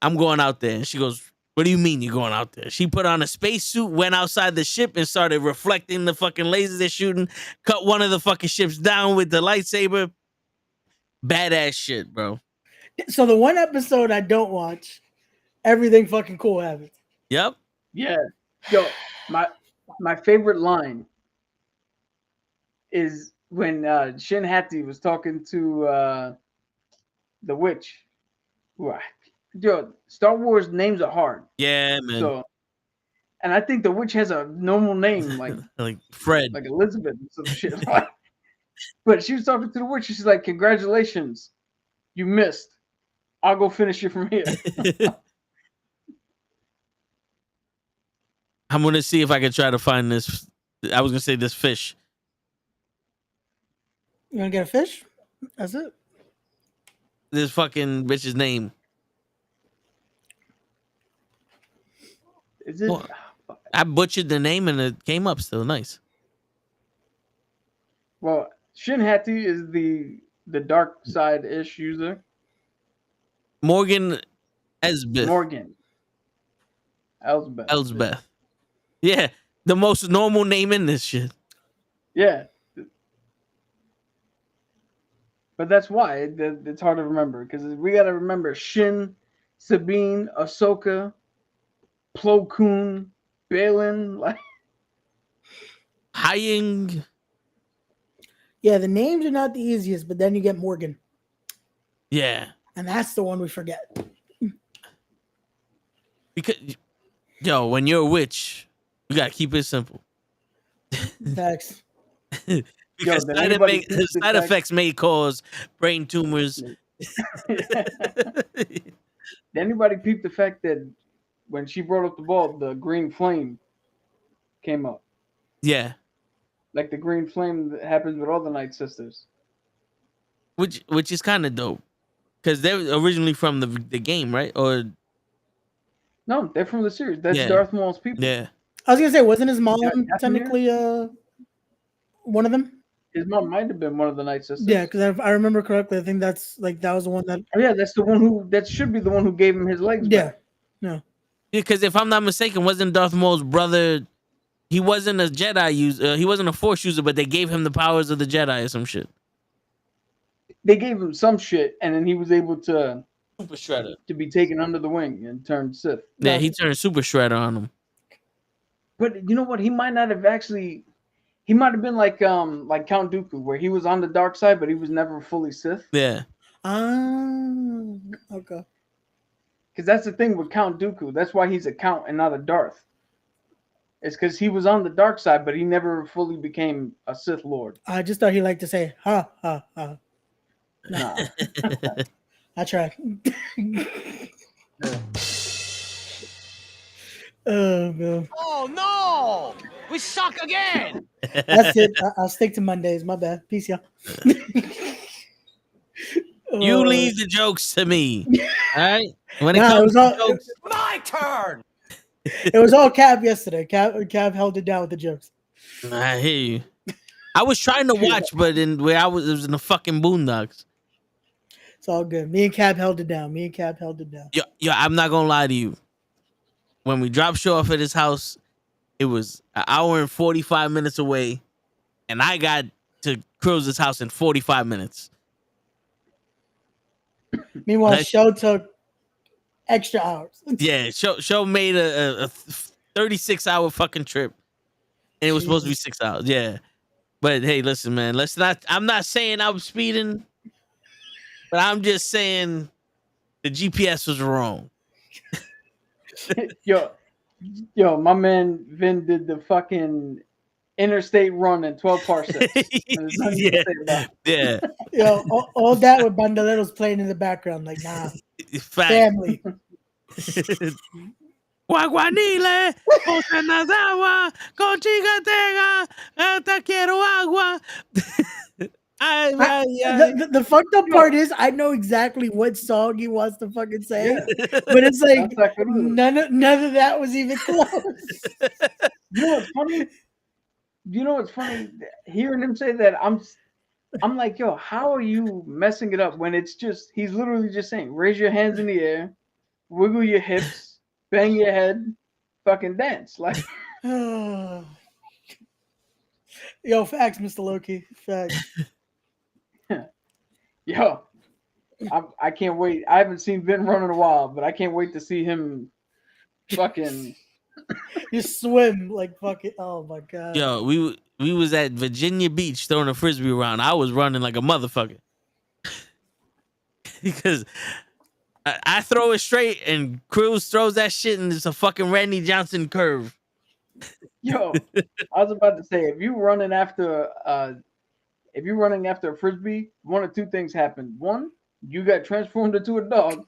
I'm going out there. And she goes, what do you mean you're going out there? She put on a spacesuit, went outside the ship, and started reflecting the fucking lasers they're shooting. Cut one of the fucking ships down with the lightsaber. Badass shit, bro. So the one episode I don't watch, everything fucking cool happens. Yep. Yeah. Yo, my favorite line is when Shin Hati was talking to the witch. Yo, Star Wars names are hard. Yeah, man. So, and I think the witch has a normal name like like Fred. like Elizabeth and some shit. Like, but she was talking to the witch. She's like, "Congratulations, you missed. I'll go finish it from here." I'm gonna see if I can try to find this. I was gonna say this fish. You want to get a fish? That's it. This fucking bitch's name. Is it? Well, I butchered the name and it came up still nice. Well, Shin Hati is the dark side ish user. Morgan Elsbeth. Morgan. Elsbeth. Elsbeth. Yeah, the most normal name in this shit. Yeah. But that's why it's hard to remember because we got to remember Shin, Sabine, Ahsoka, Plo Koon, Balin. Like, Hying. Yeah, the names are not the easiest, but then you get Morgan, Yeah. and that's the one we forget. Because, yo, when you're a witch, you gotta keep it simple. Facts. Because did side, anybody keep the side fact- effects may cause brain tumors. Did anybody peep the fact that when she brought up the ball, the green flame came up? Yeah. Like the green flame that happens with all the Night Sisters. Which is kind of dope. Because they're originally from the game, right? Or No, they're from the series. That's Yeah. Darth Maul's people. yeah. I was gonna say, wasn't his mom Yeah, Dathomir? technically one of them? His mom might have been one of the Night Sisters. Yeah, because I remember correctly. I think that's like that was the one that. Oh, yeah, that's the one that should be the one who gave him his legs Yeah. back. No. Because if I'm not mistaken, wasn't Darth Maul's brother? He wasn't a Jedi user. He wasn't a Force user, but they gave him the powers of the Jedi or some shit. They gave him some shit, and then he was able to Super Shredder. be taken under the wing and turned Sith. Yeah, he turned Super Shredder on him. But you know what? He might not have actually. He might have been like Count Dooku, where he was on the dark side, but he was never fully Sith. Yeah. Okay. Because that's the thing with Count Dooku. That's why he's a Count and not a Darth. It's because he was on the dark side, but he never fully became a Sith Lord. I just thought he liked to say ha ha ha. Nah. I tried. Oh man. Oh no! We suck again! That's it. I'll stick to Mondays. My bad. Peace, y'all. You leave the jokes to me. All right? When it Nah, comes to all, jokes, My turn! it was all Cab yesterday. Cab held it down with the jokes. I hear you. I was trying to watch, but it was in the fucking boondocks. It's all good. Me and Cab held it down. Yo, I'm not gonna lie to you. When we dropped Shaw off at his house, it was an hour and 45 minutes away, and I got to Cruz's house in 45 minutes. Meanwhile, Nice. show took extra hours. Yeah, show made a 36-hour fucking trip, and it was supposed to be 6 hours. Yeah, but hey, listen, man, let's not. I'm not saying I'm speeding, but I'm just saying the GPS was wrong. Yo, my man Vin did the fucking interstate run in 12 parsecs. There's nothing to Yeah, say about it. yeah. Yo, all that with bandoleros playing in the background. Like, nah, Fact. family. Guaguanile, Osanazawa, con Chigatega, te quiero agua. Ay, ay, ay. The fucked up part is I know exactly what song he wants to fucking say, Yeah, but it's like that's like none of that was even close. you know what's funny? You know what's funny? Hearing him say that, I'm like, yo, how are you messing it up when it's just he's literally just saying, raise your hands in the air, wiggle your hips, bang your head, fucking dance. Like, Yo, facts, Mr. Loki. Facts. yo, I can't wait. I haven't seen Vin run in a while, but I can't wait to see him fucking. You swim like fucking. Oh my god. Yo, we was at Virginia Beach throwing a frisbee around. I was running like a motherfucker because I throw it straight and Cruz throws that shit and it's a fucking Randy Johnson curve. Yo, I was about to say if you're running after a frisbee, one of two things happen. One, you got transformed into a dog,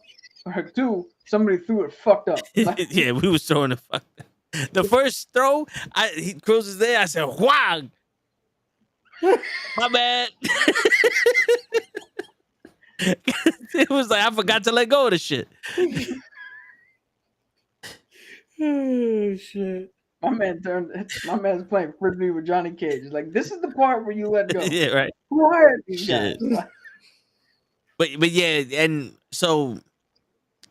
or two, somebody threw it fucked up. Like, Yeah, we was throwing the fuck. The first throw, Cruz is there. I said, "Wow, my bad." It was like I forgot to let go of the shit. Oh shit. my man's playing frisbee with Johnny Cage. It's like this is the part where you let go. Yeah, right. Who hired these Shit. guys? But yeah, and so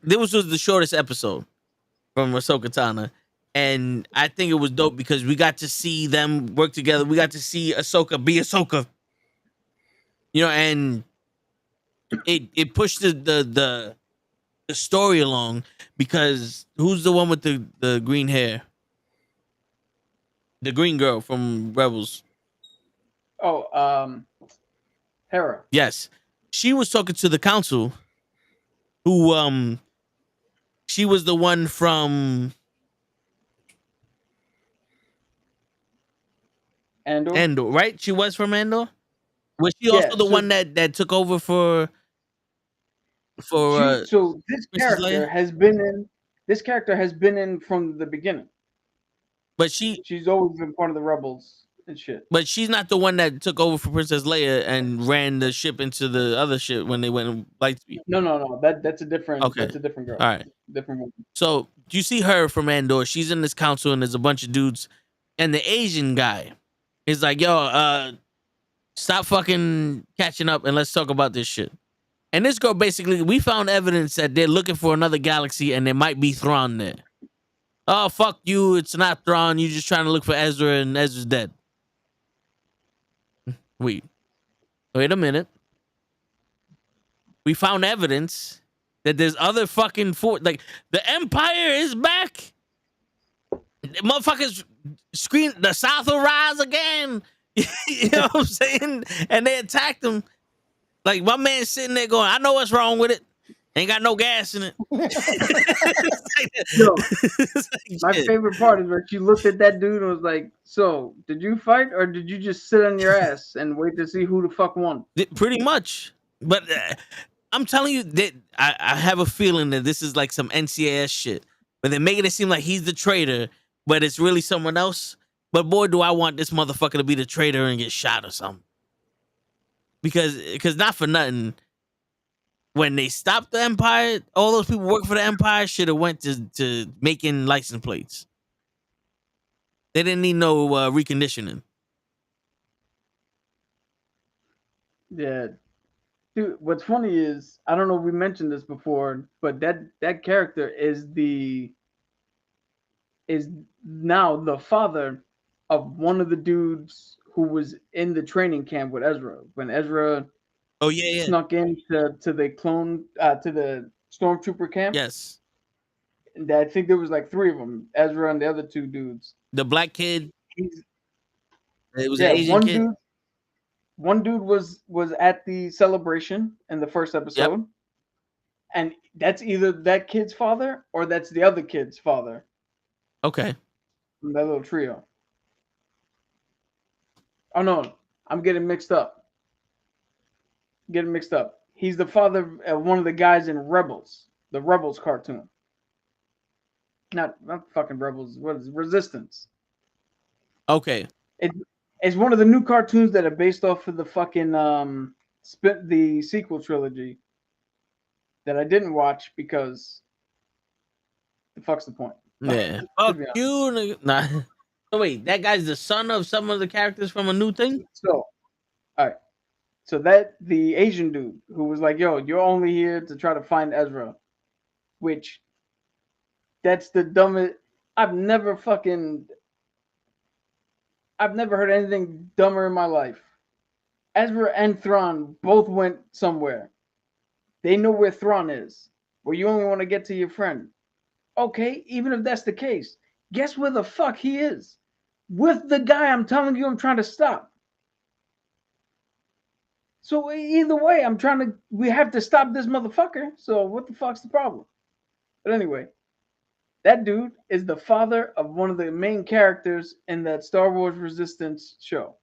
this was the shortest episode from Ahsoka Tano. And I think it was dope because we got to see them work together. We got to see Ahsoka be Ahsoka. You know, and it pushed the story along because who's the one with the green hair? The green girl from Rebels. Oh, Hera. Yes. She was talking to the council who she was the one from Andor, right? She was from Andor. Was she also the one that took over for? So this Princess character Leia? has been in. This character has been in from the beginning. But She's always been part of the rebels and shit. But she's not the one that took over for Princess Leia and ran the ship into the other ship when they went in light speed. No. That's a different. Okay. That's a different girl. All right. Different woman. So you see her from Andor. She's in this council and there's a bunch of dudes, and the Asian guy is like, "Yo, stop fucking catching up and let's talk about this shit." And this girl basically, we found evidence that they're looking for another galaxy and there might be Thrawn there. Oh, fuck you. It's not Thrawn. You're just trying to look for Ezra and Ezra's dead. Wait a minute. We found evidence that there's other fucking like the Empire is back. The motherfuckers scream, the South will rise again. You know what I'm saying? And they attacked him. Like my man's sitting there going, I know what's wrong with it. Ain't got no gas in it. Yo, my favorite part is when she looked at that dude and was like, "So, did you fight or did you just sit on your ass and wait to see who the fuck won?" Pretty much. But I'm telling you that I have a feeling that this is like some NCIS shit. But they're making it seem like he's the traitor, but it's really someone else. But boy, do I want this motherfucker to be the traitor and get shot or something. Because not for nothing, when they stopped the Empire, all those people working for the Empire should have went to making license plates. They didn't need no reconditioning. Yeah. Dude, what's funny is I don't know if we mentioned this before, but that character is now the father of one of the dudes who was in the training camp with Ezra when Ezra snuck into the clone to the stormtrooper camp. Yes. And I think there was like three of them, Ezra and the other two dudes. The black kid. It was an Asian kid. One dude was at the celebration in the first episode. Yep. And that's either that kid's father or that's the other kid's father. Okay. From that little trio. Oh no, I'm getting mixed up. He's the father of one of the guys in Rebels, the Rebels cartoon. not fucking Rebels. What is it? Resistance? Okay. It's one of the new cartoons that are based off of the fucking the sequel trilogy that I didn't watch because the fuck's the point? Yeah. To Fuck be honest. you. Nigga. Nah. So wait, that guy's the son of some of the characters from a new thing? So, all right. So that the Asian dude who was like, "Yo, you're only here to try to find Ezra," which that's the dumbest. I've never heard anything dumber in my life. Ezra and Thrawn both went somewhere. They know where Thrawn is, where you only want to get to your friend. Okay, even if that's the case, guess where the fuck he is? With the guy I'm telling you I'm trying to stop. So either way, we have to stop this motherfucker. So what the fuck's the problem? But anyway, that dude is the father of one of the main characters in that Star Wars Resistance show.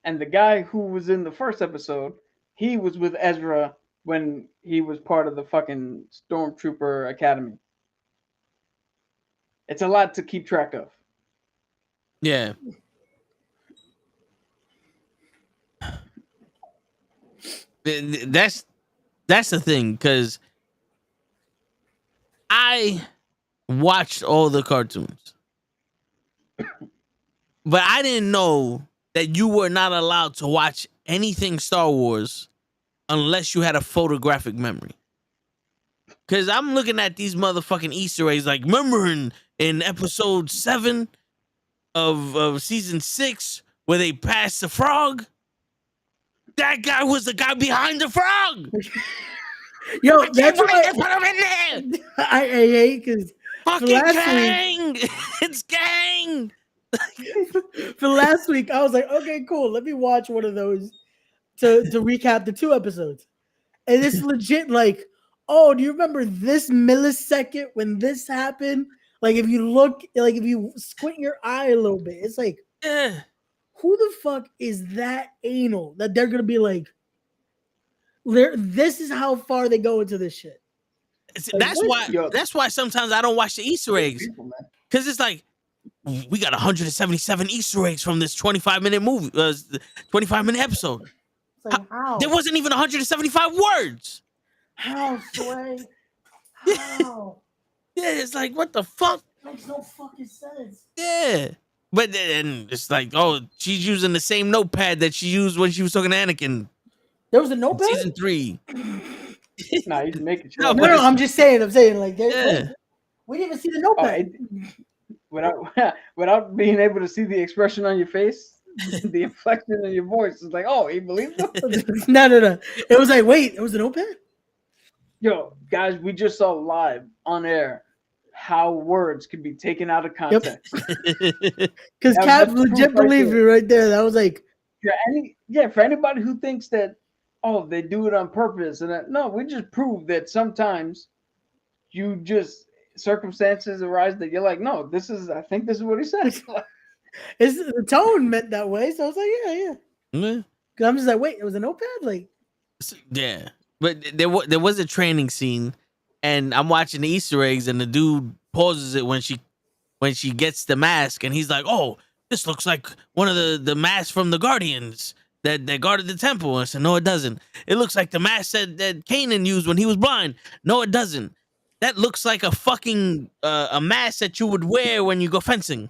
And the guy who was in the first episode, he was with Ezra when he was part of the fucking Stormtrooper Academy. It's a lot to keep track of. Yeah. That's the thing, because I watched all the cartoons, but I didn't know that you were not allowed to watch anything Star Wars unless you had a photographic memory. Because I'm looking at these motherfucking Easter eggs, like, remember in episode 7 of season 6 where they passed the frog? That guy was the guy behind the frog. Yo, I can't that's wait why to put him in there. I hate because Fucking last gang. It's gang. for last week I was like, okay, cool. Let me watch one of those to recap the 2 episodes, and it's legit like, oh, do you remember this millisecond when this happened? Like if you look, like if you squint your eye a little bit, it's like, Yeah. who the fuck is that anal that they're gonna be like, this is how far they go into this shit. That's what? why. Yo. That's why sometimes I don't watch the Easter eggs, People, man. because it's like we got 177 Easter eggs from this 25-minute movie, 25-minute episode. It's like, how? There wasn't even 175 words. How, Sway? How? Yeah, it's like, what the fuck? Makes no fucking sense. Yeah. But then it's like, oh, she's using the same notepad that she used when she was talking to Anakin There was a in notepad? season 3. Nah, he's making sure. No, No, no, I'm just saying. Like, Yeah. we didn't even see the Oh, notepad. without being able to see the expression on your face, the inflection in your voice is like, oh, he believed him. No. It was like, wait, it was a notepad? Yo, guys, we just saw live on air how words could be taken out of context. Because That- Cap that's legit proof right believed me there. right there. That was like, For anybody who thinks that, oh, they do it on purpose, and that, no, we just prove that sometimes circumstances arise that you're like, no, I think this is what he said. it's the tone meant that way. So I was like, yeah. Yeah. Because I'm just like, wait, it was a notepad? Like, Yeah. But there was a training scene, and I'm watching the Easter eggs, and the dude pauses it when she gets the mask, and he's like, "Oh, this looks like one of the masks from the Guardians that guarded the temple." And I said, "No, it doesn't. It looks like the mask that Kanan used when he was blind." No, it doesn't. That looks like a fucking a mask that you would wear when you go fencing.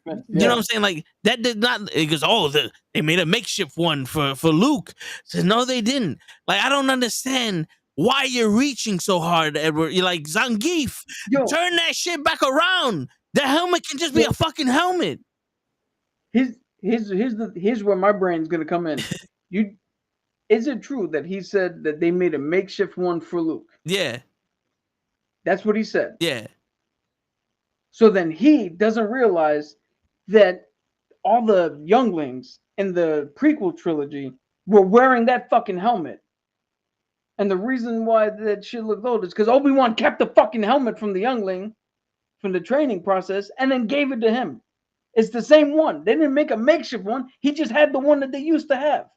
You know what I'm saying? Like, that did not. It goes, oh, they made a makeshift one for Luke. Says, no, they didn't. Like, I don't understand why you're reaching so hard, Edward. You're like, Zangief, Yo. turn that shit back around. The helmet can just be a fucking helmet. Here's where my brain's gonna come in. Is it true that he said that they made a makeshift one for Luke? Yeah, That's what he said. yeah. So then he doesn't realize that all the younglings in the prequel trilogy were wearing that fucking helmet. And the reason why that shit looked old is because Obi-Wan kept the fucking helmet from the youngling from the training process and then gave it to him. It's the same one. They didn't make a makeshift one. He just had the one that they used to have.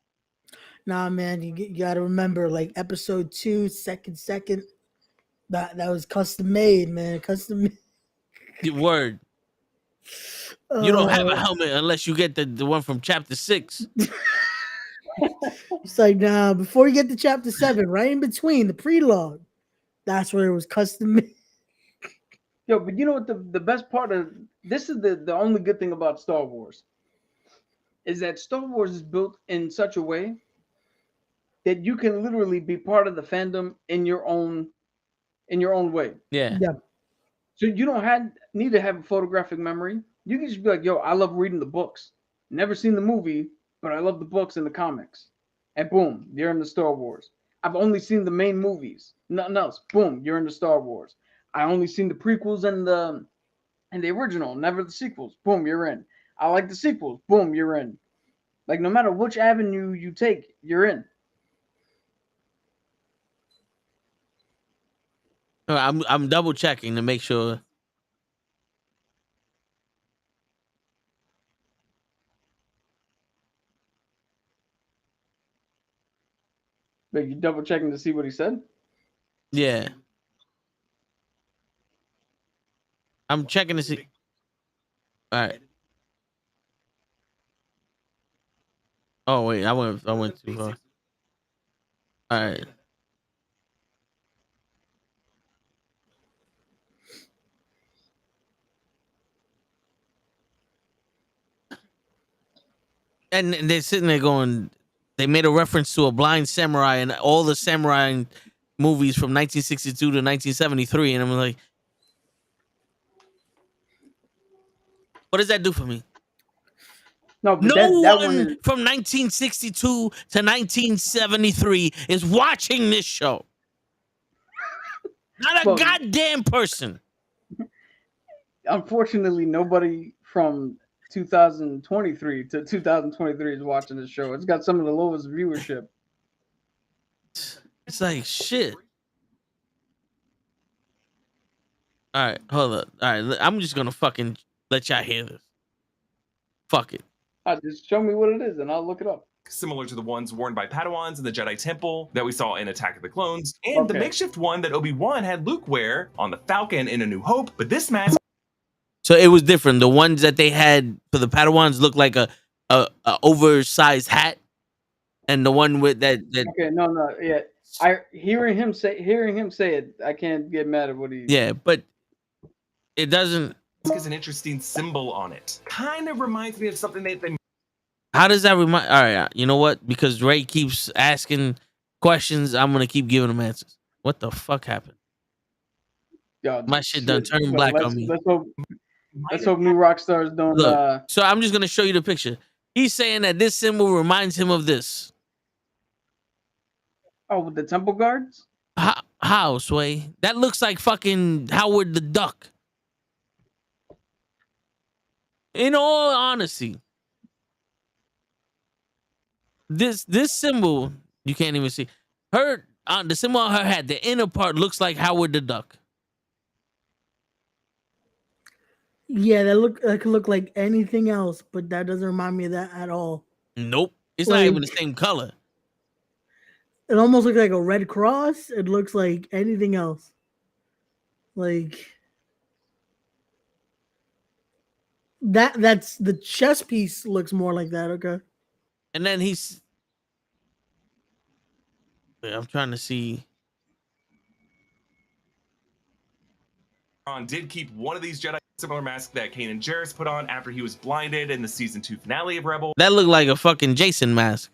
nah, man, you got to remember, like, episode 2, second, That was custom made, man. Custom made. Word. You don't have a helmet unless you get the one from chapter 6. It's like, nah, before you get to chapter 7, right in between the prelogue, that's where it was custom made. Yo, but you know what the best part of this is the only good thing about Star Wars is that Star Wars is built in such a way that you can literally be part of the fandom in your own way. Yeah. Yeah. So you don't need to have a photographic memory. You can just be like, yo, I love reading the books. Never seen the movie, but I love the books and the comics. And boom, you're in the Star Wars. I've only seen the main movies, nothing else. Boom, you're in the Star Wars. I only seen the prequels and the original, never the sequels. Boom, you're in. I like the sequels. Boom, you're in. Like no matter which avenue you take, you're in. I'm double checking to make sure. Like you double checking to see what he said. Yeah. I'm checking to see. All right. Oh wait, I went too far. All right. And they're sitting there going, they made a reference to a blind samurai and all the samurai movies from 1962 to 1973, and I'm like, what does that do for me? No, but No that one one is, from 1962 to 1973 is watching this show. Not a Well- goddamn person. unfortunately nobody from 2023 to 2023 is watching this show. It's got some of the lowest viewership. It's like shit. All right, hold up. All right, I'm just gonna fucking let y'all hear this. Fuck it. Just show me what it is and I'll look it up. Similar to the ones worn by Padawans in the Jedi Temple that we saw in Attack of the Clones, and the Okay. makeshift one that Obi-Wan had Luke wear on the Falcon in A New Hope, but this mask So it was different. The ones that they had for the Padawans looked like a oversized hat, and the one with that Okay, no, yeah. Hearing him say it, I can't get mad at what he. yeah, but it doesn't. is an interesting symbol on it. Kind of reminds me of something they How does that remind? All right, you know what? Because Ray keeps asking questions, I'm gonna keep giving him answers. What the fuck happened? Yo, My shit done turned Well, black let's- on me. Let's hope new rock stars don't. Look, so I'm just gonna show you the picture. He's saying that this symbol reminds him of this. Oh, with the temple guards. How, Sway? That looks like fucking Howard the Duck. In all honesty, this symbol you can't even see. Her the symbol on her hat, the inner part looks like Howard the Duck. Yeah, that could look like anything else, but that doesn't remind me of that at all. Nope, it's not Like- even the same color. It almost looks like a red cross. It looks like anything else. Like that's the chess piece looks more like that, okay? And then he's. Wait, I'm trying to see. did keep one of these Jedi similar masks that Kanan Jarrus put on after he was blinded in the season 2 finale of Rebel. That looked like a fucking Jason mask.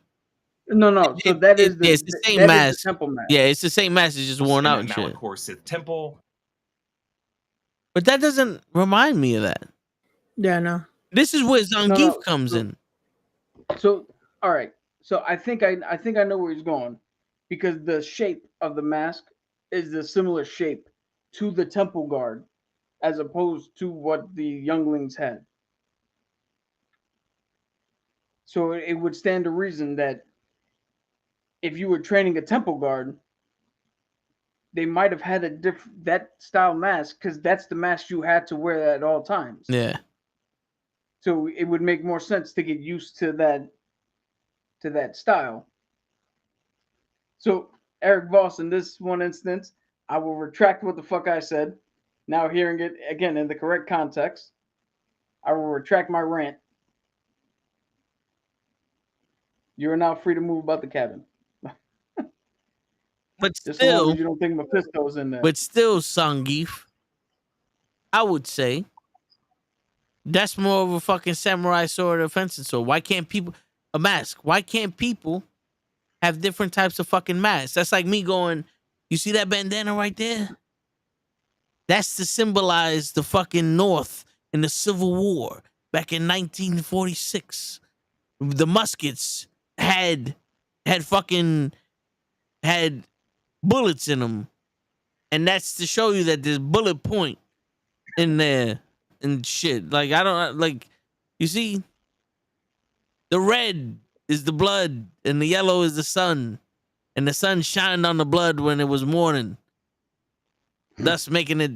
No. So that is it's the same that is mask. the temple mask. Yeah, it's the same mask. It's just worn in out that and shit. Malachor Sith Temple. But that doesn't remind me of that. Yeah, no. This is where Zangief No, comes in. So all right. So I think I know where he's going, because the shape of the mask is the similar shape to the temple guard, as opposed to what the younglings had. So it would stand to reason that if you were training a temple guard, they might have had that style mask, because that's the mask you had to wear at all times. Yeah. So it would make more sense to get used to that style. So Eric Voss, in this one instance, I will retract what the fuck I said. Now hearing it again in the correct context, I will retract my rant. You are now free to move about the cabin. But Just so long still, as you don't think Mephisto's in there. Zangief, I would say that's more of a fucking samurai sword or fencing sword. Why can't people a mask? Why can't people have different types of fucking masks? That's like me going, you see that bandana right there? That's to symbolize the fucking North in the Civil War back in 1946. The muskets had fucking had bullets in them, and that's to show you that there's bullet point in there and shit. Like I don't like. You see, the red is the blood, and the yellow is the sun, and the sun shined on the blood when it was morning, thus making it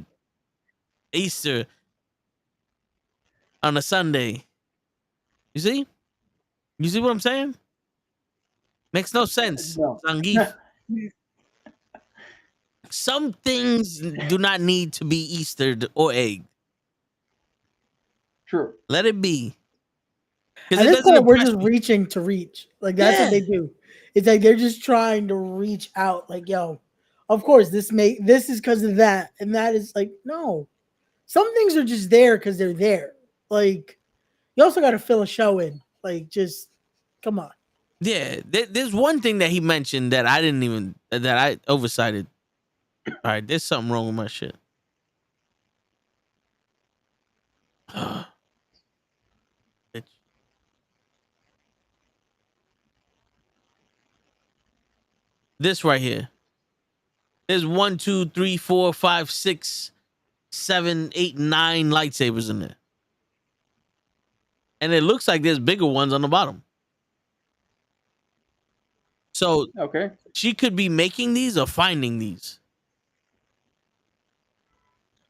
Easter on a Sunday. You see? You see what I'm saying? Makes no sense. No. Zangief. Some things do not need to be Eastered or egged. True. Let it be. At Because it this doesn't point, we're impress just me. reaching to reach. Like that's what Yeah. they do. It's like they're just trying to reach out. Like, yo, of course this is because of that, and that is like no. Some things are just there because they're there. Like you also got to fill a show in. Like just come on. Yeah. There's one thing that he mentioned that I didn't even, that I oversighted. All right, there's something wrong with my shit. Bitch. This right here. There's 1, 2, 3, 4, 5, 6, 7, 8, 9 lightsabers in there. And it looks like there's bigger ones on the bottom. So Okay. she could be making these or finding these.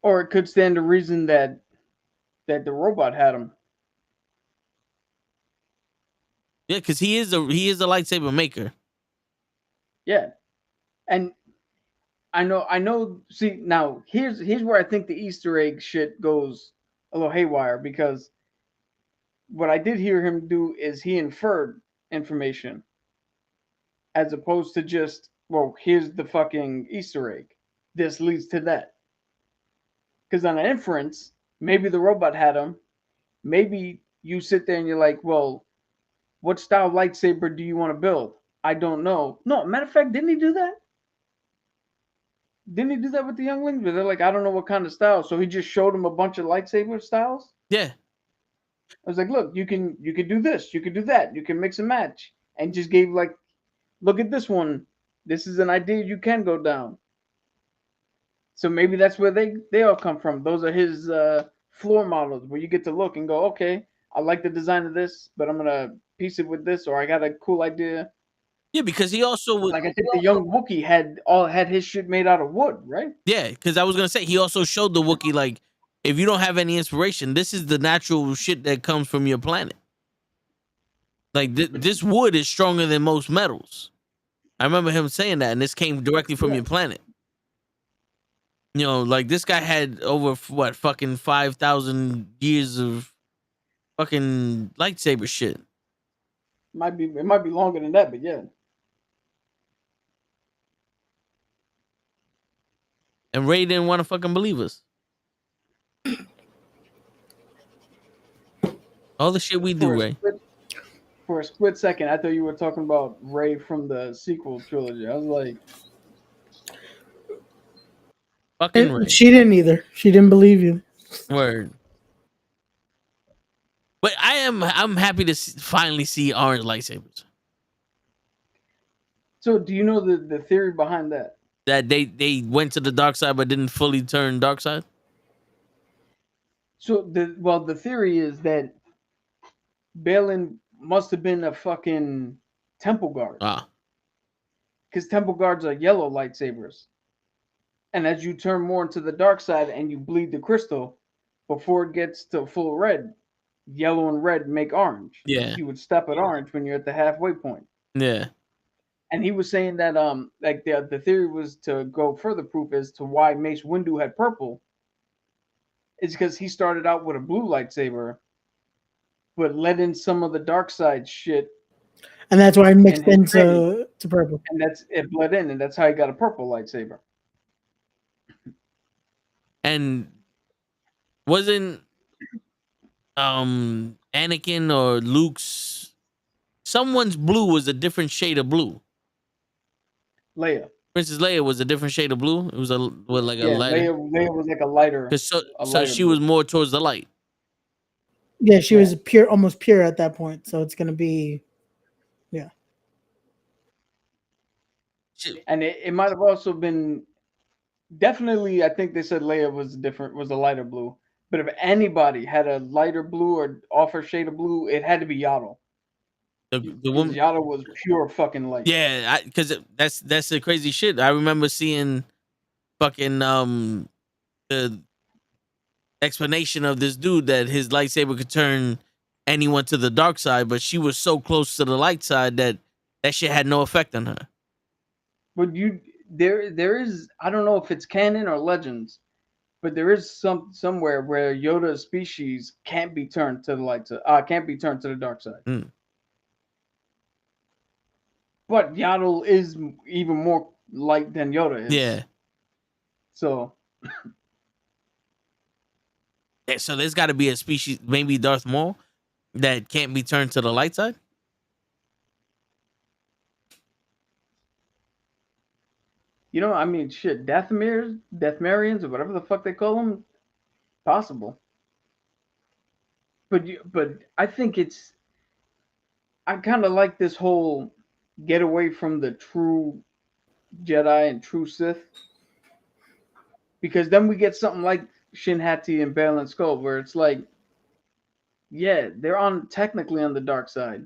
Or it could stand to reason that the robot had them. Yeah, because he is a lightsaber maker. Yeah. And I know. See, now here's where I think the Easter egg shit goes a little haywire because what I did hear him do is he inferred information as opposed to just, well, here's the fucking Easter egg. This leads to that. Because on an inference, maybe the robot had them. Maybe you sit there and you're like, well, what style lightsaber do you want to build? I don't know. No, matter of fact, didn't he do that? Didn't he do that with the younglings? Where they're like, I don't know what kind of style. So he just showed them a bunch of lightsaber styles. Yeah. I was like, look, you can do this, you can do that, you can mix and match, and just gave like, look at this one. This is an idea you can go down. So maybe that's where they all come from. Those are his floor models where you get to look and go, okay, I like the design of this, but I'm gonna piece it with this, or I got a cool idea. Yeah, because he also would. Like I think the young Wookiee had his shit made out of wood, right? Yeah, because I was gonna say he also showed the Wookiee like, if you don't have any inspiration, this is the natural shit that comes from your planet. Like this wood is stronger than most metals. I remember him saying that, and this came directly from your planet. You know, like this guy had over what fucking 5,000 years of fucking lightsaber shit. It might be longer than that, but yeah. And Ray didn't want to fucking believe us. All the shit we do, Ray. For a split second, I thought you were talking about Ray from the sequel trilogy. I was like, Fucking Ray. She didn't either. She didn't believe you. Word. But I'm happy to finally see orange lightsabers. so do you know the theory behind that? That they went to the dark side but didn't fully turn dark side. So the theory is that Balin must have been a fucking temple guard. Ah. Because temple guards are yellow lightsabers. And as you turn more into the dark side and you bleed the crystal, before it gets to full red, yellow and red make orange. Yeah. You would stop at orange when you're at the halfway point. Yeah. And he was saying that like the theory was to go further proof as to why Mace Windu had purple. It's because he started out with a blue lightsaber, but let in some of the dark side shit, And that's why I mixed his training. into purple. and that's it bled in, and that's how he got a purple lightsaber. And wasn't Anakin or Luke's someone's blue was a different shade of blue. Leia, Princess Leia was a different shade of blue. It was a like a yeah, lighter. Leia was like a lighter. Cause so lighter she blue. was more towards the light. Yeah, she Yeah. was pure, almost pure at that point. So it's gonna be, yeah. And it might have also been definitely. I think they said Leia was a lighter blue. But if anybody had a lighter blue or off her shade of blue, it had to be Yaddle. The Because woman, Yaddle was pure fucking light. yeah, because that's the crazy shit. I remember seeing fucking the explanation of this dude that his lightsaber could turn anyone to the dark side, but she was so close to the light side that shit had no effect on her. But there is, I don't know if it's canon or legends, but there is somewhere where Yoda's species can't be turned to the light side, can't be turned to the dark side. Mm. But Yaddle is even more light than Yoda is. Yeah. So Yeah, so there's got to be a species, maybe Darth Maul, that can't be turned to the light side. I mean, shit, Deathmarians, or whatever the fuck they call them, possible. But I think I kind of like this whole get away from the true Jedi and true Sith, because then we get something like Shin Hati and Balin Skull, where it's like, yeah, they're technically on the dark side,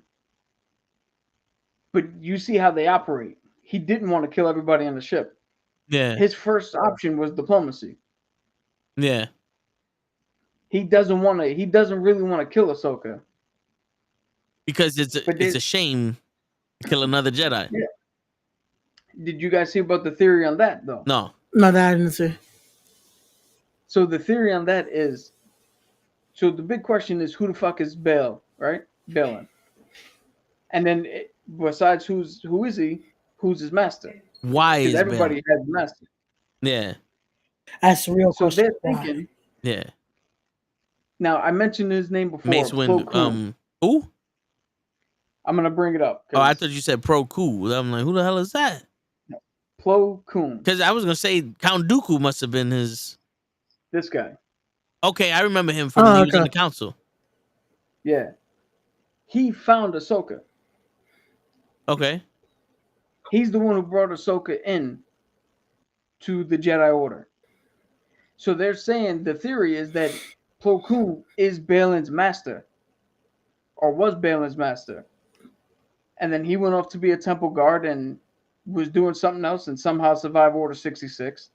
but you see how they operate. He didn't want to kill everybody on the ship. Yeah. His first option was diplomacy. Yeah. He doesn't really want to kill Ahsoka. Because it's a shame to kill another Jedi. Yeah. Did you guys see about the theory on that though? No. No, that I didn't see. So the theory on that is, so the big question is, who the fuck is Bail, right? Balin. And then besides who is he? Who's his master? Why is Because everybody Bail? has a master. Yeah. That's the real So question. they're Why? thinking. Yeah. Now I mentioned his name before. Mace Plo Windu. Koon. Who? I'm gonna bring it up. Oh, I thought you said Pro Cool. I'm like, who the hell is that? Plo Koon. Because I was gonna say Count Dooku must have been his. This guy. Okay, I remember him from when he was in the council. Yeah. He found Ahsoka. Okay. He's the one who brought Ahsoka in to the Jedi Order. So they're saying the theory is that Plo Koon is Balin's master, or was Balin's master, and then he went off to be a temple guard and was doing something else and somehow survived Order 66.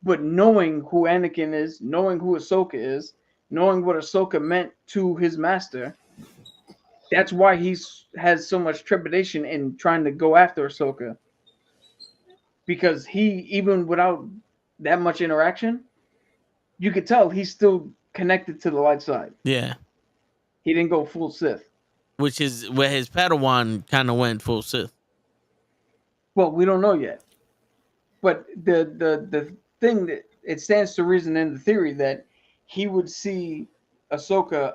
But knowing who Anakin is, knowing who Ahsoka is, knowing what Ahsoka meant to his master, that's why he has so much trepidation in trying to go after Ahsoka. Because he, even without that much interaction, you could tell he's still connected to the light side. Yeah. He didn't go full Sith. Which is where his Padawan kind of went full Sith. Well, we don't know yet. But the thing that it stands to reason in the theory that he would see Ahsoka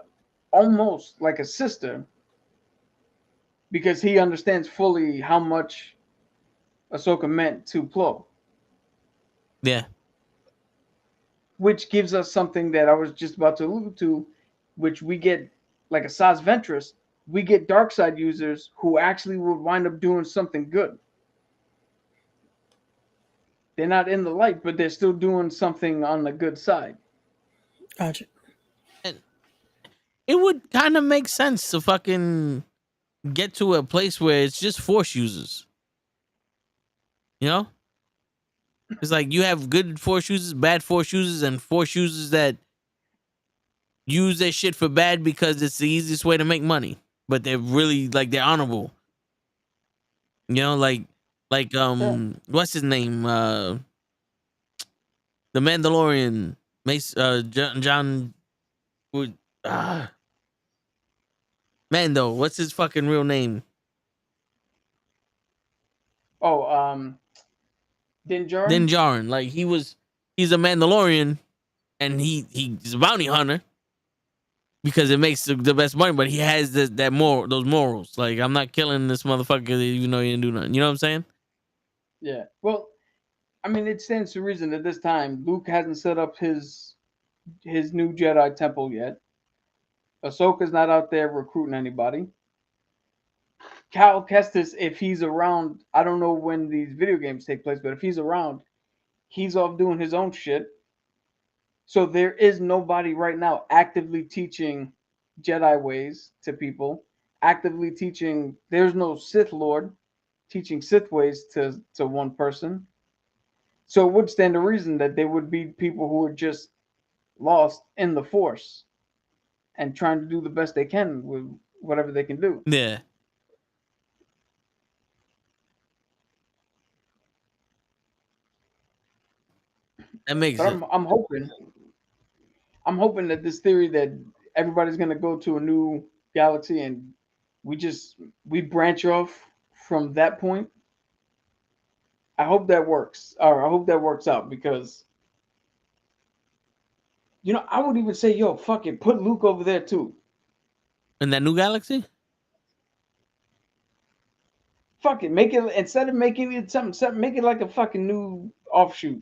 almost like a sister, because he understands fully how much Ahsoka meant to Plo. Yeah. Which gives us something that I was just about to allude to, which we get like a Saz Ventress, we get dark side users who actually would wind up doing something good. They're not in the light, but they're still doing something on the good side. Gotcha. And it would kind of make sense to fucking get to a place where it's just Force users. You know? It's like you have good Force users, bad Force users, and Force users that use their shit for bad because it's the easiest way to make money. But they're really, like, they're honorable. You know, like, Like what's his name? The Mandalorian, Mace, John, ah, Mando. What's his fucking real name? Oh, Din Djarin? Din Djarin. Like he's a Mandalorian, and he's a bounty hunter because it makes the best money. But he has those morals. Like, I'm not killing this motherfucker even though he didn't do nothing. You know what I'm saying? Yeah. Well, I mean, it stands to reason at this time Luke hasn't set up his new Jedi temple yet. Ahsoka's not out there recruiting anybody. Cal Kestis, if he's around, I don't know when these video games take place, but if he's around, he's off doing his own shit. So there is nobody right now actively teaching Jedi ways to people, actively teaching. There's no Sith Lord teaching Sith ways to one person. So it would stand to reason that there would be people who are just lost in the Force and trying to do the best they can with whatever they can do. Yeah. That makes But it. I'm hoping that this theory that everybody's gonna go to a new galaxy and we branch off from that point. I hope that works, or I hope that works out because I would even say, yo, fuck it, put Luke over there too. In that new galaxy? Fuck it, make it instead of making it something, make it like a fucking new offshoot.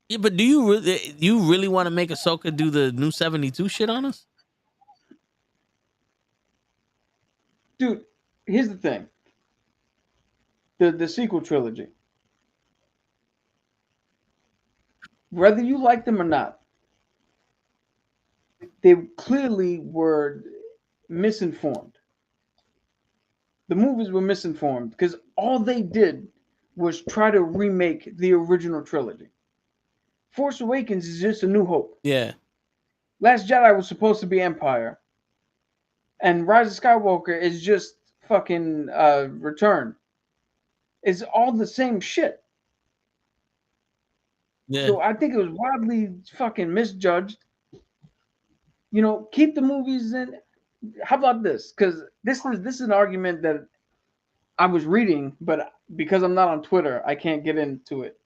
Yeah, but do you really want to make Ahsoka do the new 72 shit on us? Dude, here's the thing. The sequel trilogy. Whether you like them or not, they clearly were misinformed. The movies were misinformed because all they did was try to remake the original trilogy. Force Awakens is just a New Hope. Yeah. Last Jedi was supposed to be Empire. And Rise of Skywalker is just fucking Return. It's all the same shit. Yeah. So I think it was wildly fucking misjudged. Keep the movies in. How about this? Because this is an argument that I was reading, but because I'm not on Twitter, I can't get into it.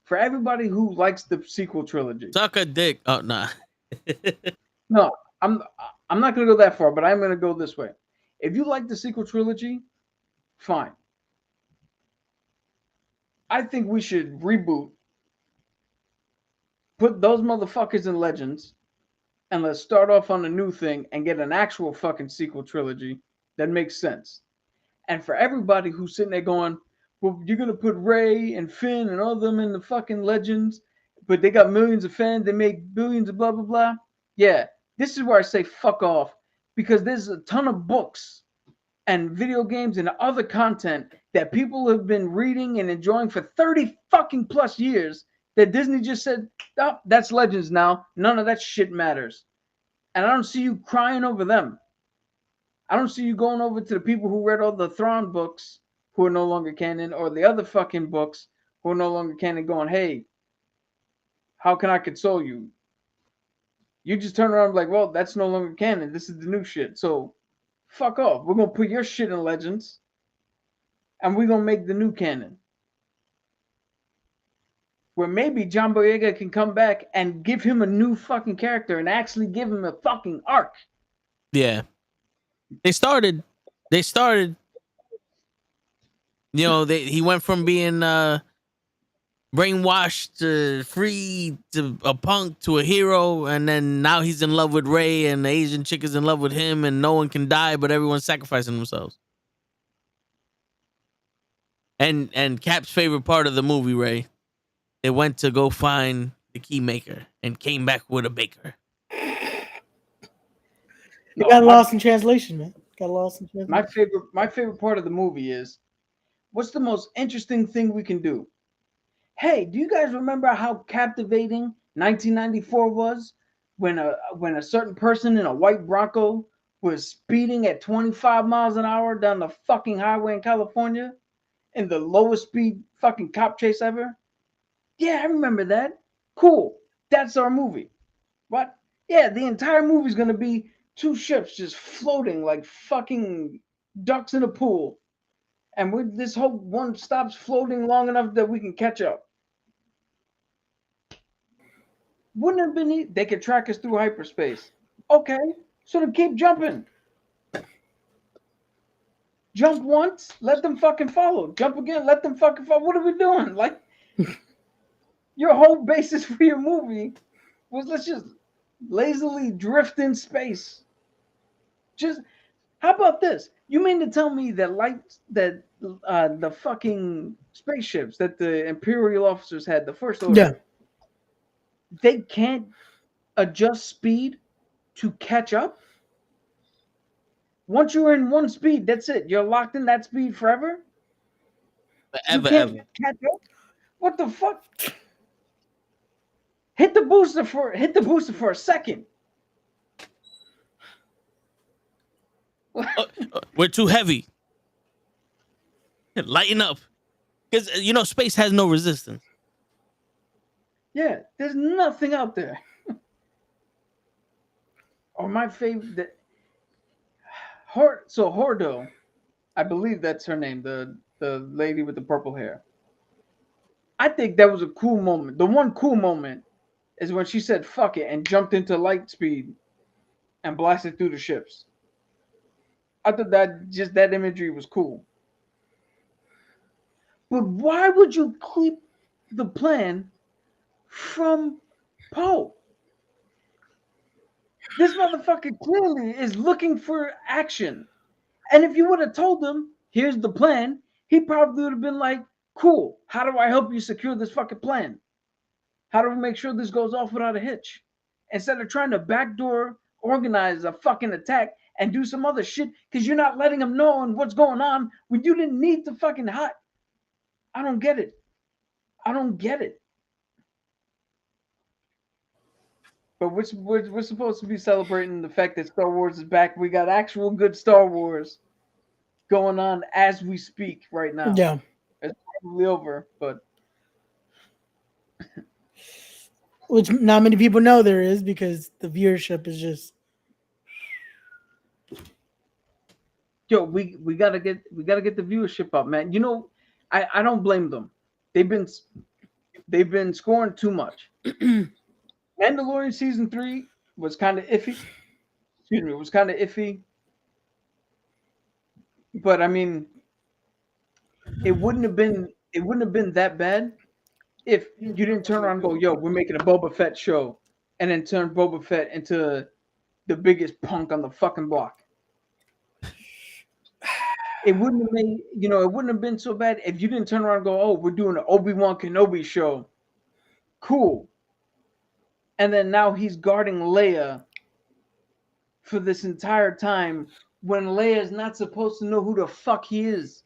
For everybody who likes the sequel trilogy, Suck a dick. Oh, nah. no, I'm not gonna go that far, but I'm gonna go this way. If you like the sequel trilogy, fine. I think we should reboot, put those motherfuckers in Legends, and let's start off on a new thing and get an actual fucking sequel trilogy that makes sense. And for everybody who's sitting there going, well, you're gonna put Rey and Finn and all of them in the fucking Legends, but they got millions of fans, they make billions of blah blah blah. Yeah, this is where I say fuck off, because there's a ton of books and video games and other content that people have been reading and enjoying for 30 fucking plus years that Disney just said, oh, that's Legends now. None of that shit matters. And I don't see you crying over them. I don't see you going over to the people who read all the Thrawn books who are no longer canon, or the other fucking books who are no longer canon, going, hey, how can I console you? You just turn around and be like, well, that's no longer canon. This is the new shit. So fuck off. We're going to put your shit in Legends, and we're going to make the new canon. Where maybe John Boyega can come back and give him a new fucking character and actually give him a fucking arc. Yeah. They started. He went from being brainwashed to free to a punk to a hero, and then now he's in love with Rey, and the Asian chick is in love with him, and no one can die, but everyone's sacrificing themselves. And Cap's favorite part of the movie, Rey, they went to go find the key maker and came back with a baker. You got lost in translation, man. Got lost in translation. My favorite part of the movie is, what's the most interesting thing we can do? Hey, do you guys remember how captivating 1994 was when a certain person in a white Bronco was speeding at 25 miles an hour down the fucking highway in California in the lowest speed fucking cop chase ever? Yeah, I remember that. Cool. That's our movie. What? Yeah, the entire movie's gonna be two ships just floating like fucking ducks in a pool. And this whole one stops floating long enough that we can catch up. Wouldn't have been neat. They could track us through hyperspace. Okay, so then keep jumping. Jump once, let them fucking follow. Jump again, let them fucking follow. What are we doing? Like, your whole basis for your movie was let's just lazily drift in space. Just how about this? You mean to tell me that the fucking spaceships that the Imperial officers had, the First Order, Yeah. they can't adjust speed to catch up? Once you're in one speed, that's it. You're locked in that speed forever? You can't catch up? What the fuck? Hit the booster for a second. We're too heavy. Lighten up. Because, space has no resistance. Yeah, there's nothing out there. Or my favorite, Hordo, I believe that's her name, the lady with the purple hair. I think that was a cool moment. The one cool moment is when she said fuck it and jumped into light speed and blasted through the ships. I thought that imagery was cool. But why would you keep the plan from Poe? This motherfucker clearly is looking for action. And if you would have told him, here's the plan, he probably would have been like, cool, how do I help you secure this fucking plan? How do we make sure this goes off without a hitch? Instead of trying to backdoor organize a fucking attack and do some other shit because you're not letting them know what's going on when you didn't need to fucking hide. I don't get it. I don't get it. But we're supposed to be celebrating the fact that Star Wars is back. We got actual good Star Wars going on as we speak right now. Yeah. It's probably over, but Which not many people know there is because the viewership is just yo, we gotta get the viewership up, man. I don't blame them. They've been scoring too much. Mandalorian season 3 was kind of iffy. Excuse me, it was kind of iffy. But I mean, it wouldn't have been that bad if you didn't turn around and go, yo, we're making a Boba Fett show, and then turn Boba Fett into the biggest punk on the fucking block. It wouldn't have been so bad if you didn't turn around and go, oh, we're doing an Obi-Wan Kenobi show. Cool. And then now he's guarding Leia for this entire time when Leia's not supposed to know who the fuck he is.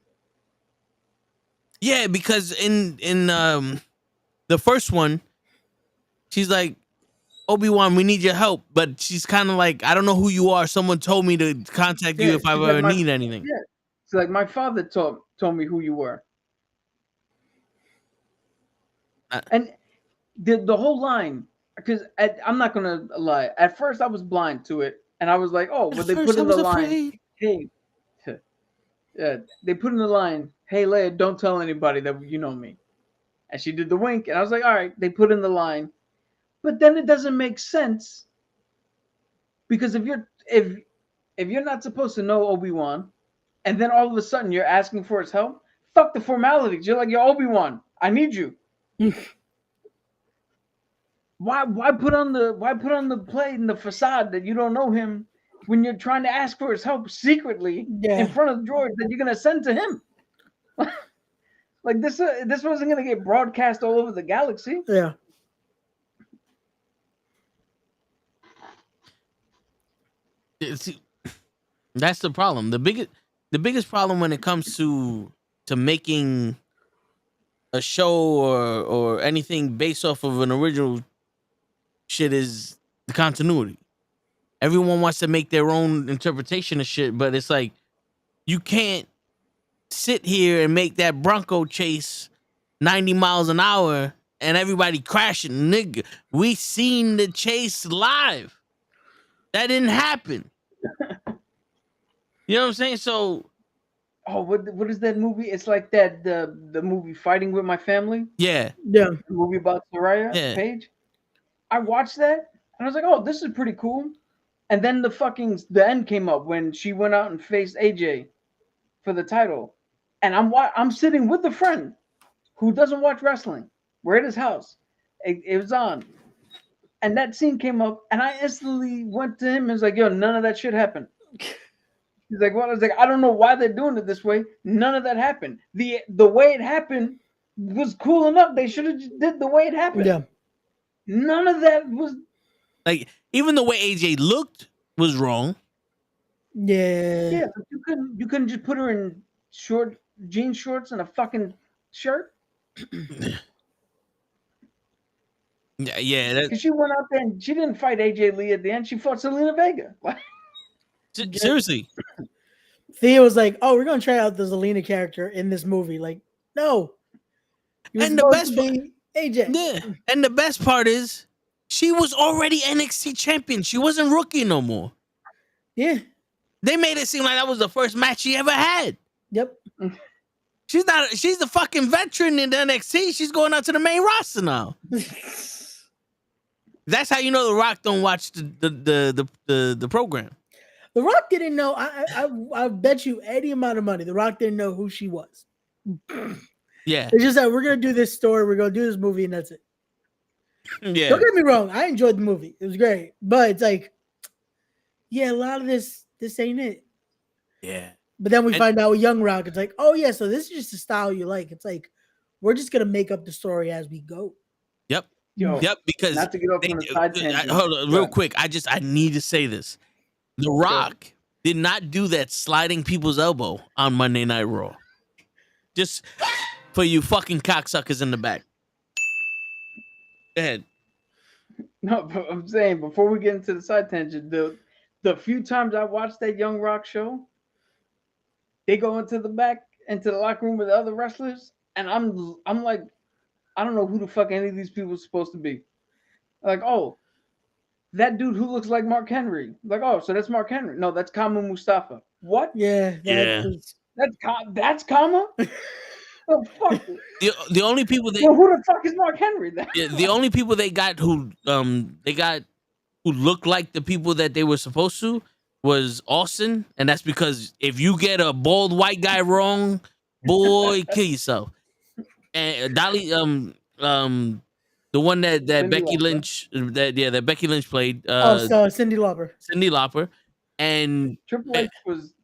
Yeah, because in the first one, she's like, Obi-Wan, we need your help. But she's kind of like, I don't know who you are. Someone told me to contact you if I ever need anything. Yeah. It's like my father told me who you were. And the whole line, because I'm not going to lie. At first, I was blind to it. And I was like, oh, well, they put in the line, hey, they put in the line, hey, Leia, don't tell anybody that you know me. And she did the wink. And I was like, all right, they put in the line. But then it doesn't make sense. Because if you're not supposed to know Obi-Wan, and then all of a sudden you're asking for his help, fuck the formalities. You're like, yo, Obi-Wan, I need you. Why put on the plate and the facade that you don't know him when you're trying to ask for his help secretly in front of the droids that you're gonna send to him? Like this wasn't gonna get broadcast all over the galaxy. Yeah. See, that's the problem. The biggest problem when it comes to making a show or anything based off of an original shit is the continuity. everyone wants to make their own interpretation of shit, but it's like you can't sit here and make that Bronco chase 90 miles an hour and everybody crashing. Nigga, we seen the chase live. That didn't happen. You know what I'm saying? So Oh, what is that movie? It's like that the movie Fighting with My Family. yeah. Yeah. The movie about Soraya Yeah. Page. I watched that and I was like, oh, this is pretty cool. And then the end came up when she went out and faced AJ for the title. And I'm sitting with a friend who doesn't watch wrestling. We're at his house. It was on. And that scene came up and I instantly went to him and was like, yo, none of that shit happened. He's like, well, I was like, I don't know why they're doing it this way. None of that happened. The way it happened was cool enough. They should have just did the way it happened. Yeah. None of that was Like even the way AJ looked was wrong. Yeah. but you couldn't just put her in jean shorts and a fucking shirt. Yeah. Because she went out there and she didn't fight AJ Lee at the end. She fought Selena Vega. Seriously. Thea was like, "Oh, we're gonna try out the Zelina character in this movie." Like, no. He was And the supposed best to be AJ. Yeah. And the best part is she was already NXT champion. She wasn't rookie no more. Yeah. They made it seem like that was the first match she ever had. Yep. She's the fucking veteran in the NXT. She's going out to the main roster now. That's how you know The Rock don't watch the program. The Rock didn't know. I bet you any amount of money. The Rock didn't know who she was. Yeah. It's just that we're gonna do this story. We're gonna do this movie, and that's it. Yeah. Don't get me wrong. I enjoyed the movie. It was great, but it's like, yeah, a lot of this ain't it. Yeah. But then we find out with Young Rock, it's like, oh yeah, so this is just the style you like. It's like we're just gonna make up the story as we go. Yep. Yo, Yep. Because not to get off on a side tangent. hold on, real quick. I need to say this. The Rock did not do that sliding people's elbow on Monday Night Raw. Just for you fucking cocksuckers in the back. Go ahead. No, but I'm saying before we get into the side tangent, the few times I watched that Young Rock show, they go into the locker room with the other wrestlers, and I'm like, I don't know who the fuck any of these people are supposed to be. Like, oh, that dude who looks like Mark Henry. Like, oh, so that's Mark Henry. No, that's Kama Mustafa. What? Yeah. Yeah. That's Kama? Oh, fuck. The only people Well, who the fuck is Mark Henry then? the only people they got who looked like the people that they were supposed to was Austin, and that's because if you get a bald white guy wrong, boy, kill yourself. And Dolly, the one that Becky Lauper. Lynch, that Becky Lynch played, So Cyndi Lauper. Cyndi Lauper, and Triple H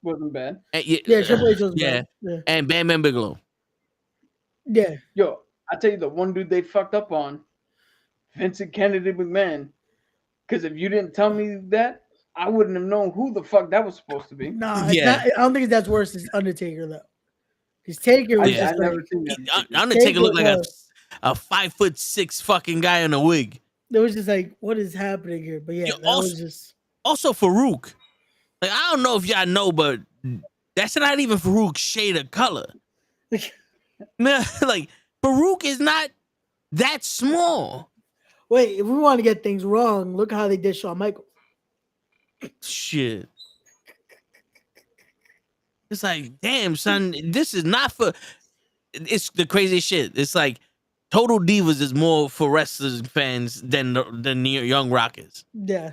wasn't bad. Yeah, Triple H was yeah, bad. and Bam Bam Bigelow. Yeah. Yo, I tell you the one dude they fucked up on, Vincent Kennedy McMahon. Because if you didn't tell me that, I wouldn't have known who the fuck that was supposed to be. Nah, Yeah. I don't think that's worse as Undertaker though. Because Taker was I just like, never seen that. Undertaker looked like was- a 5'6" fucking guy in a wig. it was just like, what is happening here? But yeah, Yo, that also- was just Also Farouk, like I don't know if y'all know, but that's not even Farouk's shade of color. Like Farouk is not that small. wait. If we want to get things wrong, look how they did Shawn Michaels. Shit. It's like, damn, son, this is not for. It's the craziest shit. It's like Total Divas is more for wrestlers fans than the Young Rock is. Yeah.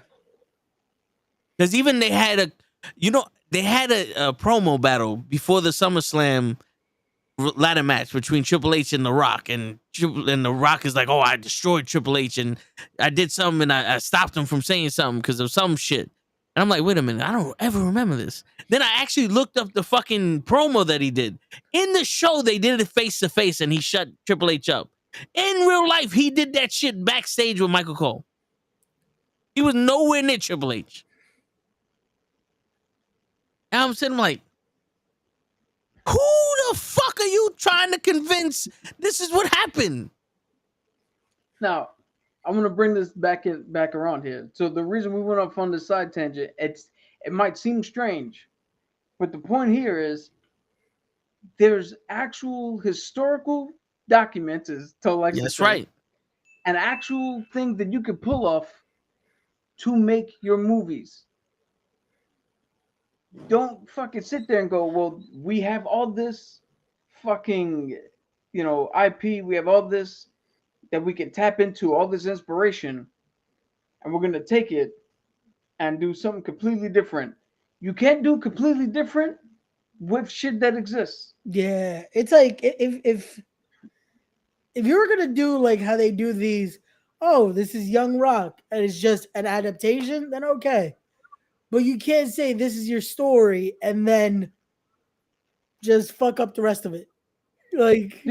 Because even they had a promo battle before the SummerSlam ladder match between Triple H and The Rock, and The Rock is like, oh, I destroyed Triple H and I did something and I stopped him from saying something because of some shit. And I'm like, wait a minute, I don't ever remember this. Then I actually looked up the fucking promo that he did. In the show, they did it face to face and he shut Triple H up. In real life, he did that shit backstage with Michael Cole. He was nowhere near Triple H. And I'm sitting like, who the fuck are you trying to convince this is what happened? Now, I'm gonna bring this back around here. So the reason we went off on this side tangent, it might seem strange, but the point here is there's actual historical documents, as Toe likes to That's say, right. an actual thing that you could pull off to make your movies. Don't fucking sit there and go, well, we have all this fucking, IP, we have all this that we can tap into, all this inspiration, and we're gonna take it and do something completely different. You can't do completely different with shit that exists. Yeah, it's like if you were gonna do like how they do these, oh, this is Young Rock and it's just an adaptation, then okay. But you can't say this is your story and then just fuck up the rest of it. Like,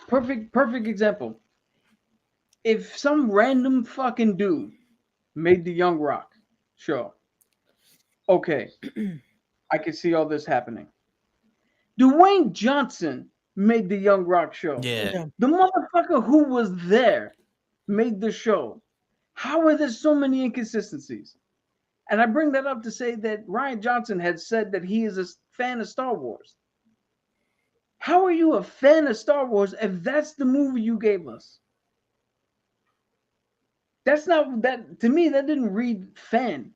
Perfect example. If some random fucking dude made the Young Rock show, okay, I can see all this happening. Dwayne Johnson made the Young Rock show. Yeah. yeah. The motherfucker who was there made the show. How are there so many inconsistencies? And I bring that up to say that Ryan Johnson had said that he is a fan of Star Wars. How are you a fan of Star Wars if that's the movie you gave us? That's not that to me, that didn't read fan.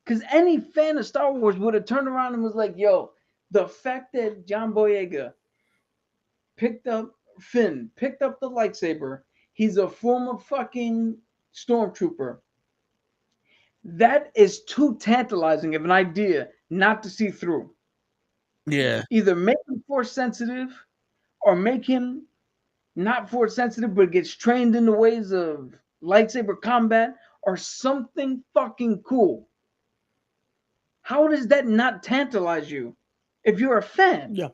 Because any fan of Star Wars would have turned around and was like, yo, the fact that John Boyega picked up Finn, picked up the lightsaber, he's a former fucking stormtrooper. That is too tantalizing of an idea not to see through. Yeah. Either make him force sensitive or make him not force sensitive but gets trained in the ways of lightsaber combat or something fucking cool. How does that not tantalize you if you're a fan? Yeah.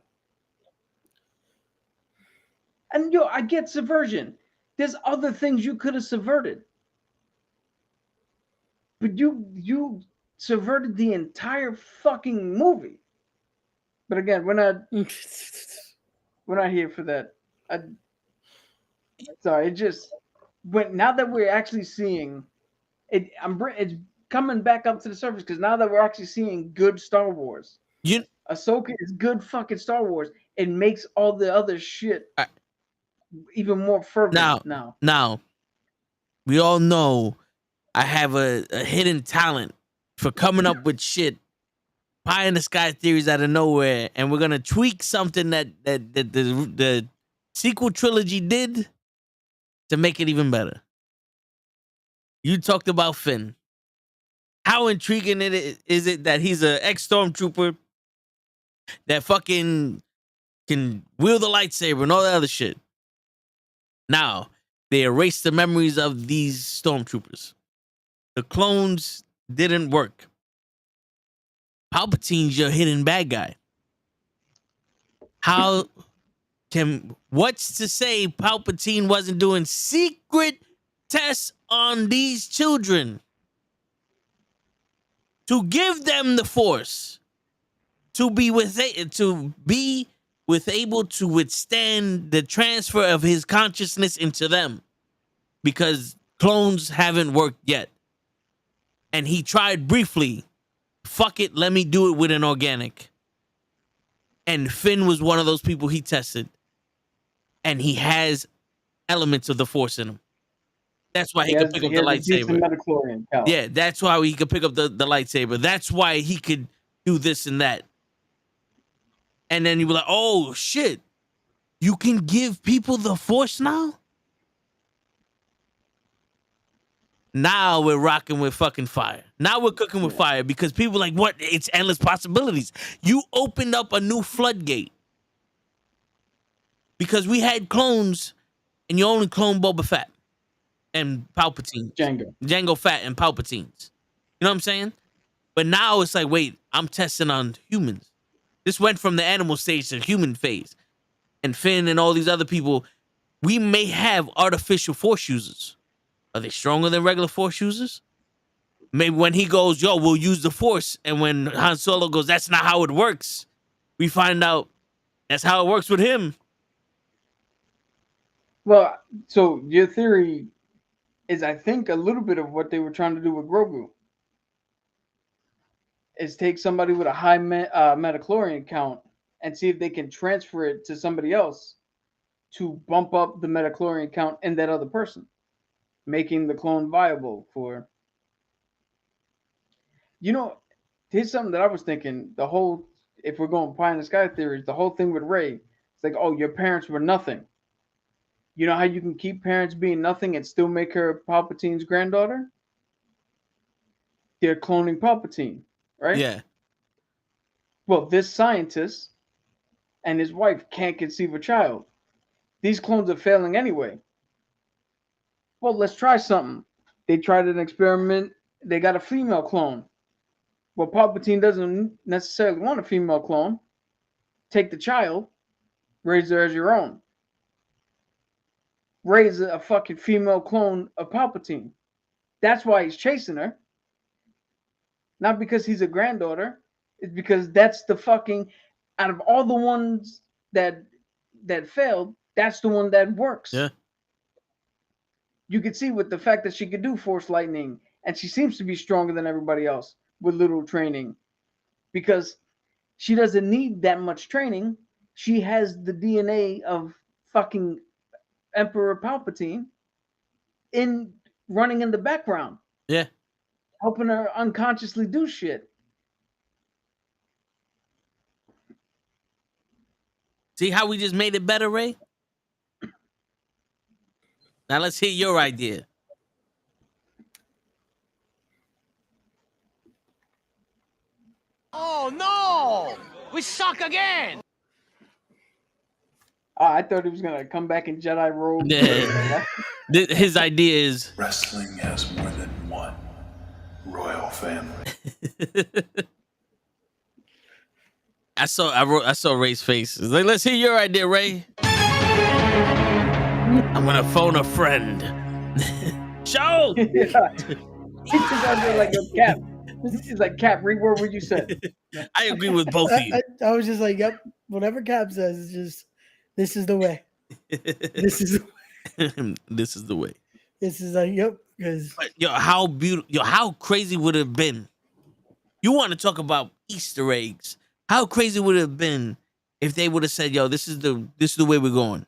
And I get subversion. There's other things you could have subverted. But you subverted the entire fucking movie. But again, we're not here for that. Sorry, it just now that we're actually seeing it, it's coming back up to the surface because now that we're actually seeing good Star Wars, Ahsoka is good fucking Star Wars. It makes all the other shit even more fervent now. Now, we all know I have a hidden talent for coming up with shit, pie in the sky theories out of nowhere, and we're gonna tweak something that the sequel trilogy did to make it even better. You talked about Finn. How intriguing is it that he's an ex-stormtrooper that fucking can wield the lightsaber and all that other shit? Now, they erased the memories of these stormtroopers. The clones didn't work. Palpatine's your hidden bad guy. What's to say Palpatine wasn't doing secret tests on these children to give them the Force, to be able to withstand the transfer of his consciousness into them, because clones haven't worked yet. And he tried briefly. Fuck it, let me do it with an organic. And Finn was one of those people he tested. And he has elements of the Force in him. That's why he could pick up the lightsaber. Yeah, that's why he could pick up the lightsaber. That's why he could do this and that. And then you were like, oh shit, you can give people the Force now? Now we're rocking with fucking fire. Now we're cooking with fire because people are like, what? It's endless possibilities. You opened up a new floodgate. Because we had clones and you only clone Boba Fett and Palpatine. Jango Fett and Palpatines. You know what I'm saying? But now it's like, wait, I'm testing on humans. This went from the animal stage to human phase. And Finn and all these other people, we may have artificial Force users. Are they stronger than regular Force users? Maybe when he goes, yo, we'll use the Force. And when Han Solo goes, that's not how it works. We find out that's how it works with him. Well, so your theory is I think a little bit of what they were trying to do with Grogu. Is take somebody with a high metachlorian count and see if they can transfer it to somebody else to bump up the metachlorian count in that other person, making the clone viable for. You know, here's something that I was thinking. The whole, if we're going pie in the sky theories, the whole thing with Rey, it's like, oh, your parents were nothing. You know how you can keep parents being nothing and still make her Palpatine's granddaughter? They're cloning Palpatine, right? Yeah. Well, this scientist and his wife can't conceive a child. These clones are failing anyway. Well, let's try something. They tried an experiment. They got a female clone. Well, Palpatine doesn't necessarily want a female clone. Take the child, raise her as your own. Raise a fucking female clone of Palpatine. That's why he's chasing her. Not because he's a granddaughter. It's because that's the fucking, out of all the ones that failed, that's the one that works. Yeah. You could see with the fact that she could do Force Lightning, and she seems to be stronger than everybody else with little training, because she doesn't need that much training. She has the DNA of fucking Emperor Palpatine in running in the background. Yeah. Helping her unconsciously do shit. See how we just made it better, Ray? Now let's hear your idea. Oh no! We suck again! I thought he was gonna come back in Jedi robe. Yeah. His idea is wrestling has more than one royal family. I saw Ray's face. It's like, let's hear your idea, Ray. I'm gonna phone a friend. Show. Yeah. He's just out there like, yo, Cap. He's like, Cap, reword what you said. I agree with both of you. I was just like, yep, whatever Cap says is just, this is the way. This is This is the way. this is like, yep, because Yo, how beautiful! Yo, how crazy would it have been? You want to talk about Easter eggs? How crazy would it have been if they would have said, "Yo, this is the way we're going.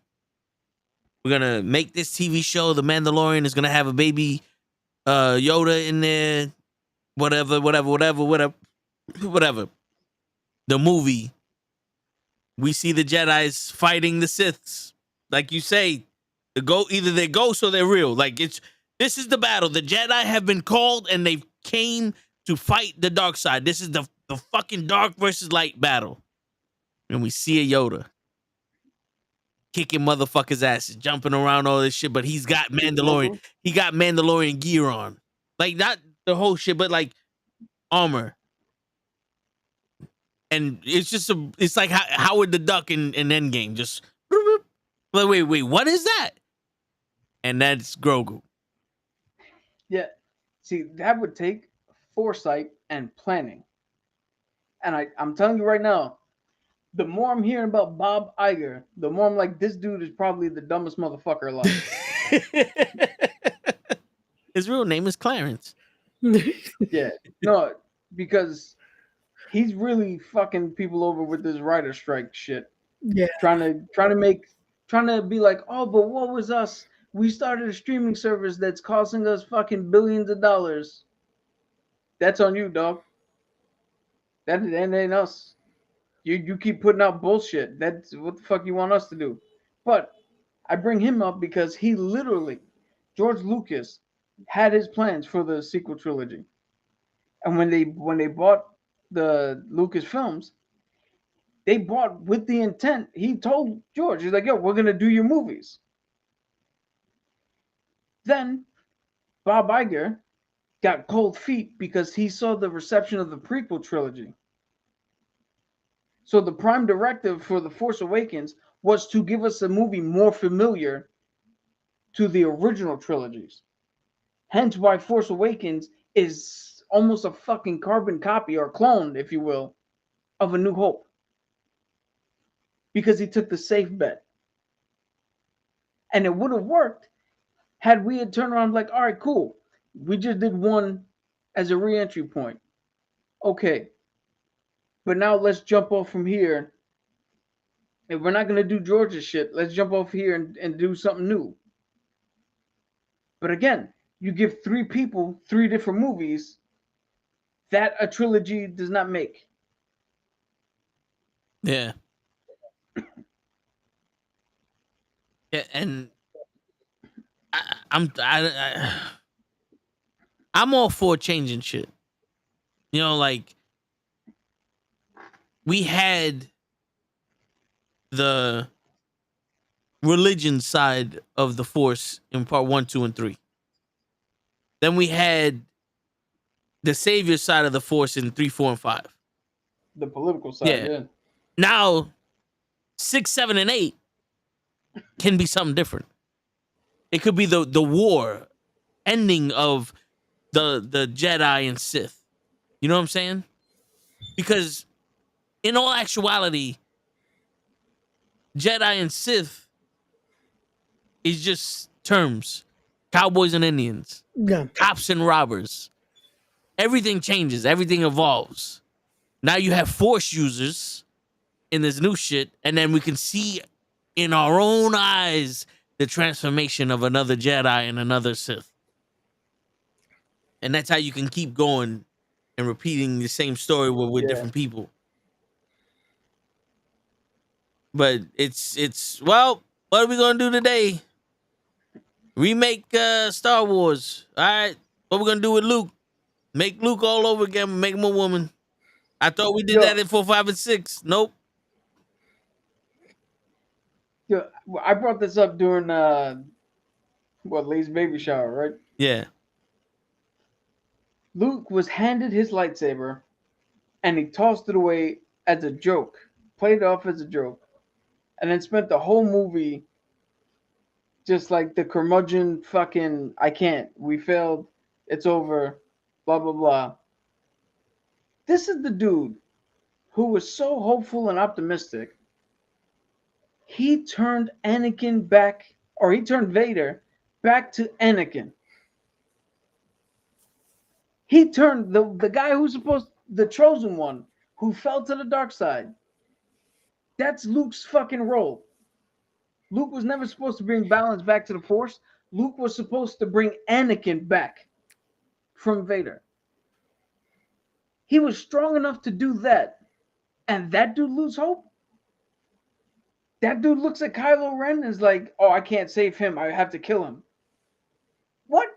We're gonna make this TV show. The Mandalorian is gonna have a baby Yoda in there. Whatever. The movie, we see the Jedis fighting the Siths, like you say. Either they're ghosts or they're real. Like this is the battle. The Jedi have been called and they came to fight the dark side. This is the fucking dark versus light battle. And we see a Yoda kicking motherfuckers' asses, jumping around all this shit, but he's got Mandalorian. He got Mandalorian gear on. Like, not the whole shit, but like armor. And it's like Howard the Duck in Endgame. Just like, wait, what is that? And that's Grogu. Yeah. See, that would take foresight and planning. And I'm telling you right now, the more I'm hearing about Bob Iger, the more I'm like, this dude is probably the dumbest motherfucker alive. His real name is Clarence. Yeah. No, because he's really fucking people over with this writer strike shit. yeah, Trying to be like, oh, but what was us? We started a streaming service that's costing us fucking billions of dollars. That's on you, dog. That ain't us. You keep putting out bullshit. That's what the fuck you want us to do. But I bring him up because he literally, George Lucas, had his plans for the sequel trilogy. And when they bought the Lucas films, they bought with the intent. He told George, he's like, yo, we're gonna do your movies. Then Bob Iger got cold feet because he saw the reception of the prequel trilogy. So the prime directive for The Force Awakens was to give us a movie more familiar to the original trilogies. Hence why Force Awakens is almost a fucking carbon copy or clone, if you will, of A New Hope. Because he took the safe bet. And it would have worked Had we had turned around like, all right, cool, we just did one as a re-entry point. Okay, but now let's jump off from here. If we're not gonna do George's shit, let's jump off here and do something new. But again, you give 3 people 3 different movies, that a trilogy does not make. Yeah. Yeah, and I'm all for changing shit. You know, like we had the religion side of the Force in part 1, 2, and 3. Then we had the savior side of the Force in 3, 4, and 5. The political side, Yeah. yeah. Now 6, 7, and 8 can be something different. It could be the war ending of the Jedi and Sith. You know what I'm saying? Because in all actuality, Jedi and Sith is just terms. Cowboys and Indians, Yeah. cops and robbers. Everything changes. Everything evolves. Now you have Force users in this new shit, and then we can see in our own eyes the transformation of another Jedi and another Sith. And that's how you can keep going and repeating the same story with different people. But it's well, what are we gonna do today? Remake Star Wars. All right. What we gonna do with Luke? Make Luke all over again, make him a woman. I thought we did that in 4, 5, and 6. Nope. Yo, I brought this up during Lay's baby shower, right? Yeah. Luke was handed his lightsaber and he tossed it away as a joke, played it off as a joke, and then spent the whole movie just like the curmudgeon fucking, I can't, we failed, it's over, blah, blah, blah. This is the dude who was so hopeful and optimistic. He turned Anakin back, or he turned Vader back to Anakin. He turned the guy who's the chosen one, who fell to the dark side. That's Luke's fucking role. Luke was never supposed to bring balance back to the Force. Luke was supposed to bring Anakin back from Vader. He was strong enough to do that. And that dude lose hope? That dude looks at Kylo Ren and is like, oh, I can't save him. I have to kill him. What?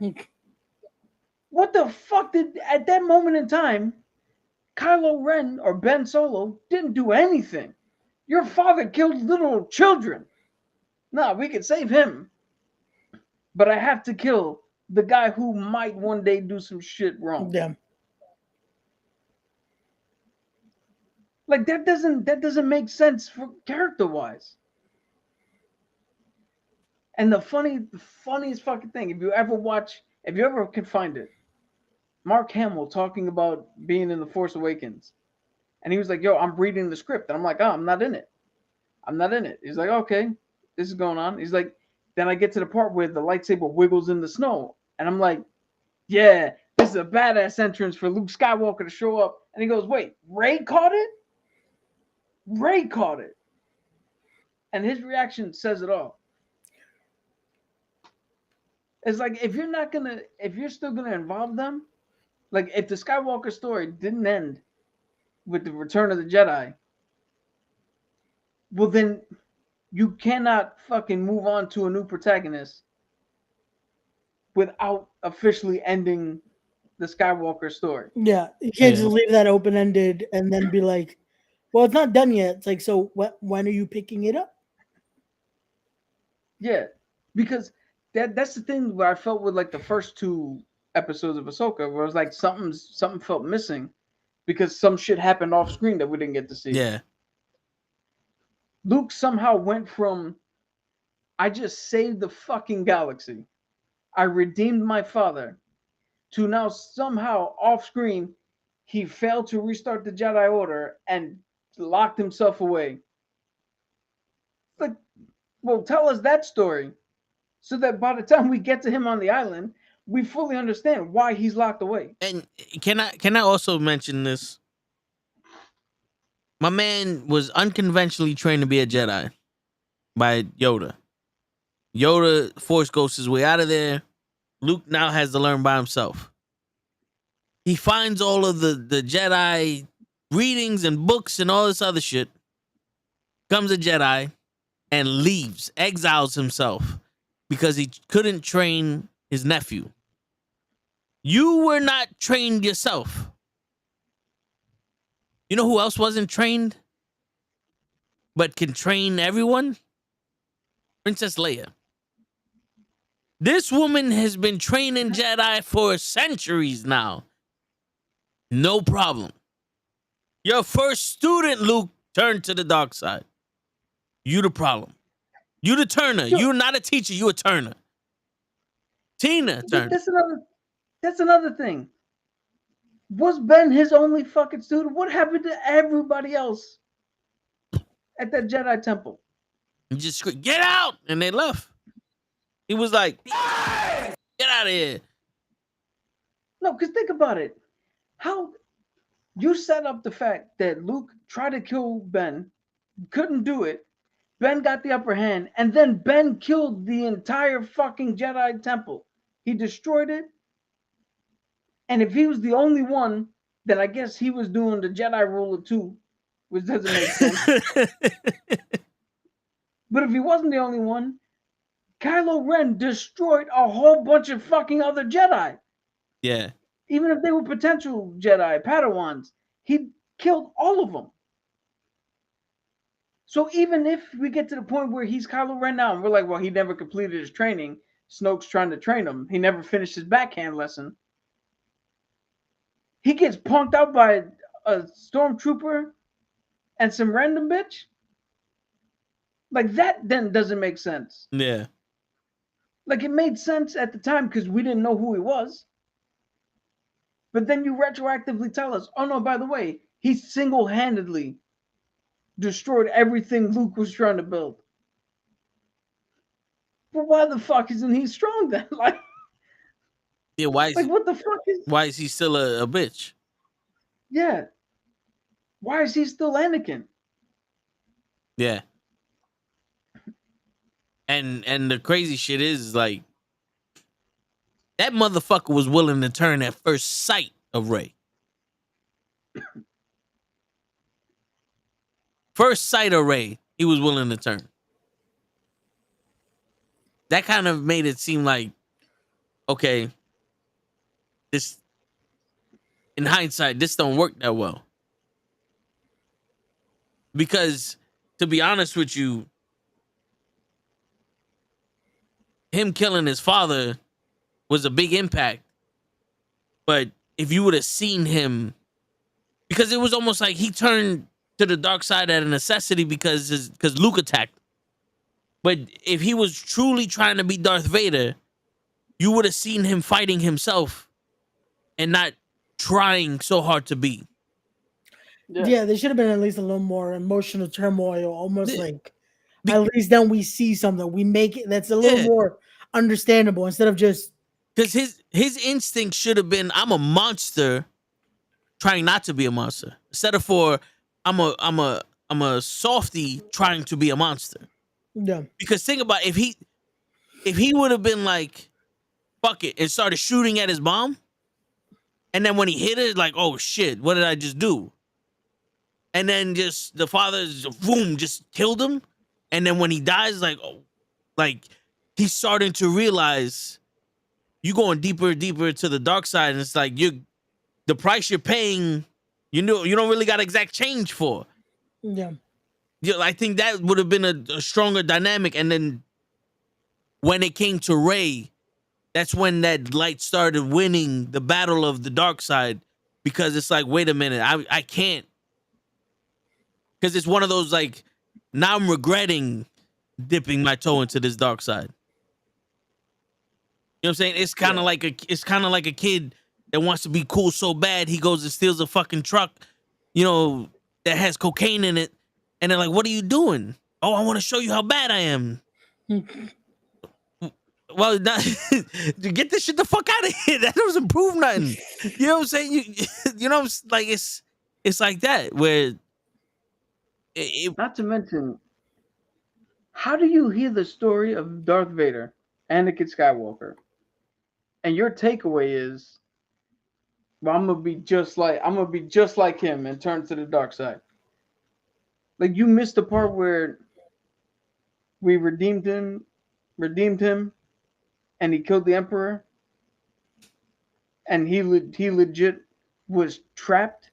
What the fuck did, at that moment in time, Kylo Ren or Ben Solo didn't do anything. Your father killed little children. Nah, we could save him. But I have to kill the guy who might one day do some shit wrong. Yeah. Like that doesn't make sense for character-wise. And the funniest fucking thing, if you ever can find it, Mark Hamill talking about being in The Force Awakens. And he was like, yo, I'm reading the script. And I'm like, oh, I'm not in it. I'm not in it. He's like, okay, this is going on. He's like, then I get to the part where the lightsaber wiggles in the snow. And I'm like, yeah, this is a badass entrance for Luke Skywalker to show up. And he goes, wait, Rey caught it? Rey caught it. And his reaction says it all. It's like, if you're still gonna involve them, like if the Skywalker story didn't end with the Return of the Jedi, well then you cannot fucking move on to a new protagonist without officially ending the Skywalker story. Yeah. You can't just leave that open-ended and then be like, well, it's not done yet. It's like, so when are you picking it up? Yeah, because that's the thing where I felt with like the first 2 episodes of Ahsoka, where it was like something felt missing because some shit happened off screen that we didn't get to see. Yeah. Luke somehow went from, I just saved the fucking galaxy, I redeemed my father, to now somehow off screen, he failed to restart the Jedi Order and locked himself away. Like, well, tell us that story so that by the time we get to him on the island, we fully understand why he's locked away. And can I also mention this? My man was unconventionally trained to be a Jedi by Yoda. Yoda force ghosts his way out of there. Luke now has to learn by himself. He finds all of the Jedi readings and books and all this other shit. Becomes a Jedi and leaves, exiles himself because he couldn't train his nephew. You were not trained yourself. You know who else wasn't trained but can train everyone? Princess Leia. This woman has been training Jedi for centuries now. No problem. Your first student, Luke, turned to the dark side. You the problem. You the Turner. You're not a teacher. You a Turner. Tina Turner. That's another thing. Was Ben his only fucking student? What happened to everybody else at that Jedi temple? You just screamed, get out! And they left. He was like, get out of here. No, because think about it. How you set up the fact that Luke tried to kill Ben, couldn't do it. Ben got the upper hand, and then Ben killed the entire fucking Jedi temple. He destroyed it. And if he was the only one, then I guess he was doing the Jedi rule of two, which doesn't make sense. But if he wasn't the only one, Kylo Ren destroyed a whole bunch of fucking other Jedi. Yeah. Even if they were potential Jedi, Padawans, he killed all of them. So even if we get to the point where he's Kylo Ren now, and we're like, well, he never completed his training. Snoke's trying to train him. He never finished his backhand lesson. He gets punked out by a stormtrooper and some random bitch. Like that then doesn't make sense. Yeah. Like it made sense at the time because we didn't know who he was. But then you retroactively tell us, oh no, by the way, he single-handedly destroyed everything Luke was trying to build. But why the fuck isn't he strong then? Like, Yeah, why is what the fuck is? why is he still a bitch? Yeah. Why is he still Anakin? Yeah. And the crazy shit is like that motherfucker was willing to turn at first sight of Rey. First sight of Rey, he was willing to turn. That kind of made it seem like, okay, this, in hindsight, this don't work that well. Because, to be honest with you, him killing his father was a big impact. But if you would have seen him, because it was almost like he turned to the dark side at a necessity because Luke attacked. But if he was truly trying to be Darth Vader, you would have seen him fighting himself and not trying so hard to be. Yeah, there should have been at least a little more emotional turmoil, almost like Be- at least then we see something. We make it that's a little more understandable instead of just because his instinct should have been, I'm a monster trying not to be a monster. Instead of I'm a softy trying to be a monster. yeah. Because think about if he would have been like, fuck it, and started shooting at his mom, and then when he hit it, like, oh shit, what did I just do? And then just the father, boom, just killed him. And then when he dies, like, oh, like he's starting to realize you going deeper to the dark side, and it's like the price you're paying, you don't really got exact change for. Yeah. Yeah, I think that would have been a stronger dynamic. And then when it came to Rey, that's when that light started winning the battle of the dark side, because it's like, wait a minute, I can't. Because it's one of those like, now I'm regretting dipping my toe into this dark side. You know what I'm saying? It's kind of like a kid that wants to be cool so bad he goes and steals a fucking truck, that has cocaine in it, and they're like, "What are you doing?" "Oh, I want to show you how bad I am." well, not, get this shit the fuck out of here. That doesn't prove nothing. You know what I'm saying? You know, like it's like that where Not to mention, how do you hear the story of Darth Vader, Anakin Skywalker, and your takeaway is, well, I'm gonna be just like him and turn to the dark side. Like you missed the part where we redeemed him, and he killed the Emperor, and he legit was trapped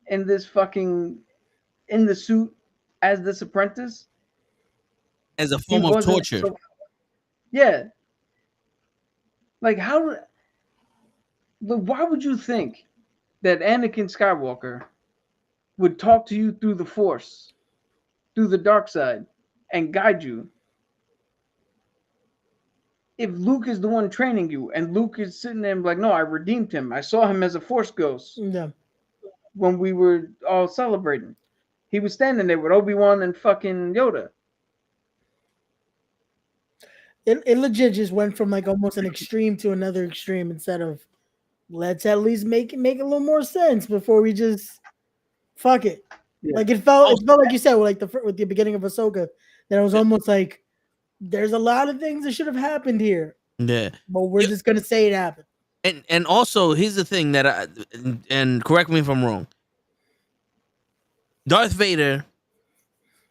in this fucking in the suit as this apprentice. as a He form of wasn't torture. yeah. Like how? Why would you think that Anakin Skywalker would talk to you through the Force, through the dark side, and guide you? If Luke is the one training you, and Luke is sitting there and like, no, I redeemed him. I saw him as a Force ghost Yeah. when we were all celebrating. He was standing there with Obi-Wan and fucking Yoda. It legit just went from like almost an extreme to another extreme instead of let's at least make a little more sense before we just fuck it. Yeah. Like it felt like you said with the beginning of Ahsoka that it was almost like there's a lot of things that should have happened here, Yeah. but we're just gonna say it happened. And also here's the thing that and correct me if I'm wrong. Darth Vader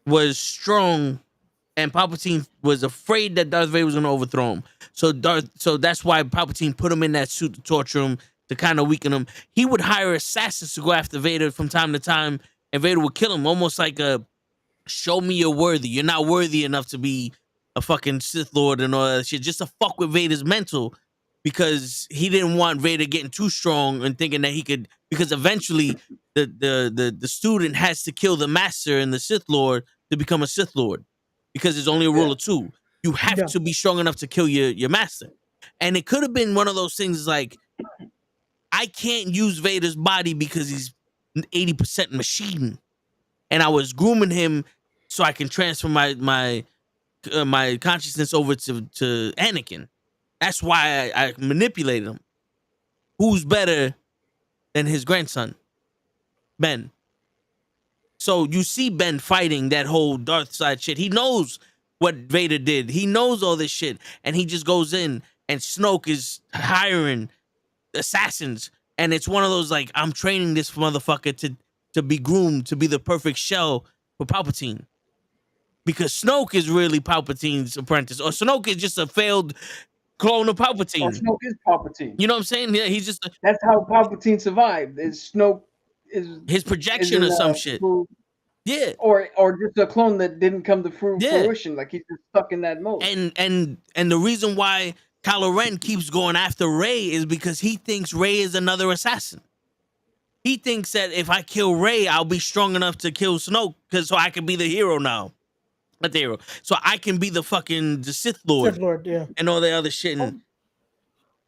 was strong, and Palpatine was afraid that Darth Vader was going to overthrow him. So that's why Palpatine put him in that suit to torture him, to kind of weaken him. He would hire assassins to go after Vader from time to time, and Vader would kill him, almost like a show me you're worthy. You're not worthy enough to be a fucking Sith Lord and all that shit, just to fuck with Vader's mental, because he didn't want Vader getting too strong and thinking that he could, because eventually the student has to kill the master and the Sith Lord to become a Sith Lord, because there's only a rule of two. You have to be strong enough to kill your master. And it could have been one of those things like, I can't use Vader's body because he's 80% machine, and I was grooming him so I can transfer my consciousness over to Anakin. That's why I manipulated him. Who's better than his grandson, Ben? So you see Ben fighting that whole Darth side shit. He knows what Vader did. He knows all this shit, and he just goes in, and Snoke is hiring assassins, and it's one of those like, I'm training this motherfucker to be groomed to be the perfect shell for Palpatine, because Snoke is really Palpatine's apprentice, or Snoke is just a failed clone of Palpatine. Or Snoke is Palpatine. You know what I'm saying? Yeah, he's just that's how Palpatine survived. Is Snoke is his projection or some shit. Yeah, or just a clone that didn't come to fruition. Like he's just stuck in that mode. And the reason why Kylo Ren keeps going after Rey is because he thinks Rey is another assassin. He thinks that if I kill Rey, I'll be strong enough to kill Snoke, so I can be the hero now. Not the hero. So I can be the Sith Lord. Sith Lord, yeah. And all the other shit. And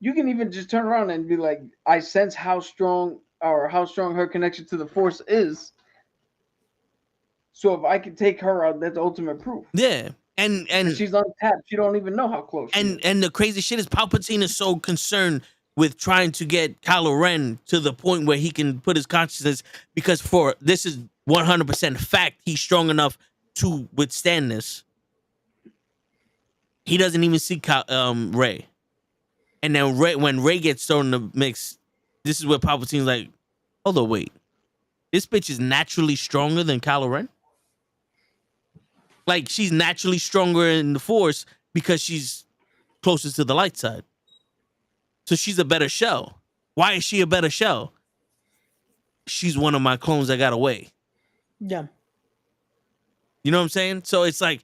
you can even just turn around and be like, I sense how strong her connection to the Force is. So if I can take her out, that's ultimate proof. Yeah. And she's untapped. She don't even know how close she is. And the crazy shit is Palpatine is so concerned with trying to get Kylo Ren to the point where he can put his consciousness, because this is 100% fact, he's strong enough to withstand this. He doesn't even see Rey. And then when Rey gets thrown in the mix, this is where Palpatine's like, hold on, wait. This bitch is naturally stronger than Kylo Ren? Like, she's naturally stronger in the Force because she's closest to the light side. So she's a better shell. Why is she a better shell? She's one of my clones that got away. Yeah. You know what I'm saying? So it's like,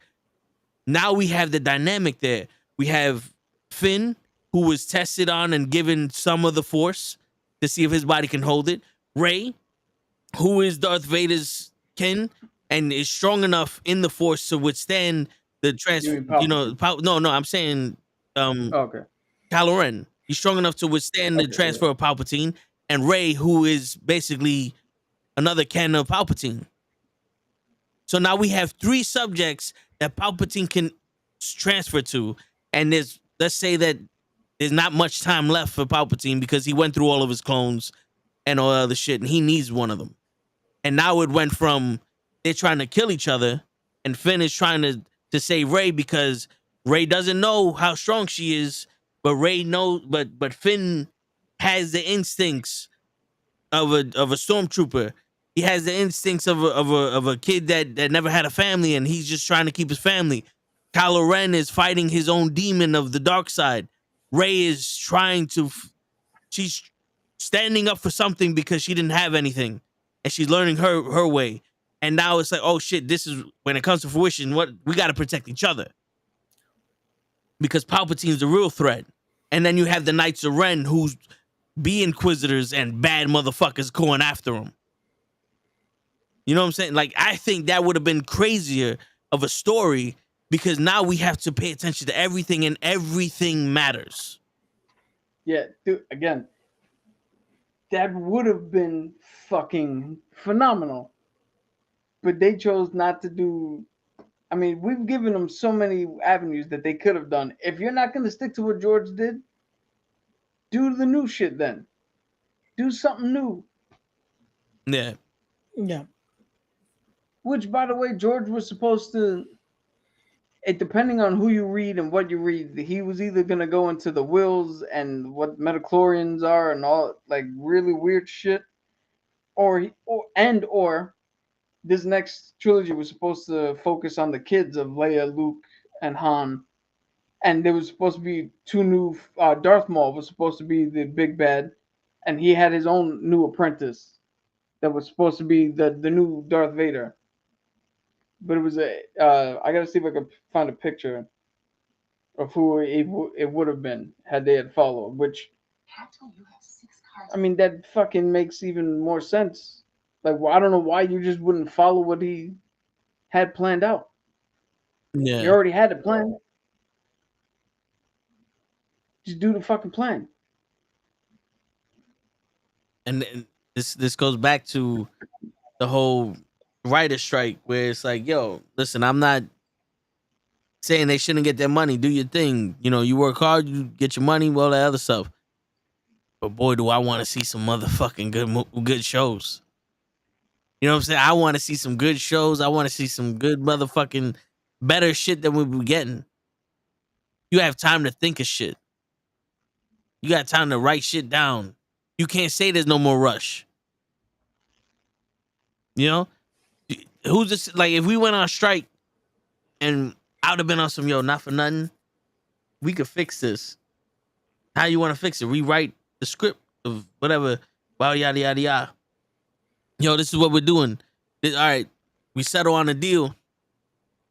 now we have the dynamic there. We have Finn, who was tested on and given some of the Force to see if his body can hold it. Rey, who is Darth Vader's kin and is strong enough in the Force to withstand the transfer. No, I'm saying okay. Kylo Ren. He's strong enough to withstand the transfer of Palpatine. And Rey, who is basically another canon of Palpatine. So now we have three subjects that Palpatine can transfer to, and there's let's say that there's not much time left for Palpatine because he went through all of his clones and all other shit, and he needs one of them. And now it went from they're trying to kill each other, and Finn is trying to save Rey because Rey doesn't know how strong she is, but Rey knows. But Finn has the instincts of a stormtrooper. He has the instincts of a kid that never had a family, and he's just trying to keep his family. Kylo Ren is fighting his own demon of the dark side. Rey is trying to. She's standing up for something because she didn't have anything, and she's learning her way. And now it's like, oh shit, this is when it comes to fruition. What we got to protect each other because Palpatine's the real threat. And then you have the Knights of Ren who's be inquisitors and bad motherfuckers going after them. You know what I'm saying? Like, I think that would have been crazier of a story because now we have to pay attention to everything and everything matters. Yeah, dude, again, that would have been fucking phenomenal. But they chose not to do. I mean, we've given them so many avenues that they could have done. If you're not going to stick to what George did, do the new shit then. Do something new. Yeah. Yeah. Which, by the way, George was supposed to. It depending on who you read and what you read, he was either going to go into the wills and what metachlorians are and all like really weird shit, or this next trilogy was supposed to focus on the kids of Leia, Luke, and Han. And there was supposed to be two new. Darth Maul was supposed to be the big bad, and he had his own new apprentice that was supposed to be the new Darth Vader. But it was I gotta see if I can find a picture of who it would have been had they had followed. Which, I mean, that fucking makes even more sense. Like, well, I don't know why you just wouldn't follow what he had planned out. Yeah. You already had it planned. Just do the fucking plan. And this goes back to the whole writer strike where it's like, yo, listen, I'm not saying they shouldn't get their money. Do your thing. You know, you work hard, you get your money, all that other stuff. But boy, do I want to see some motherfucking good shows. You know what I'm saying? I want to see some good shows. I want to see some good motherfucking better shit than we be getting. You have time to think of shit. You got time to write shit down. You can't say there's no more rush. You know? Who's this? Like, if we went on strike and I would have been on some, yo, not for nothing, we could fix this. How you want to fix it? Rewrite the script of whatever. Wow, yada, yada, yada. Yo, this is what we're doing. All right, we settle on a deal.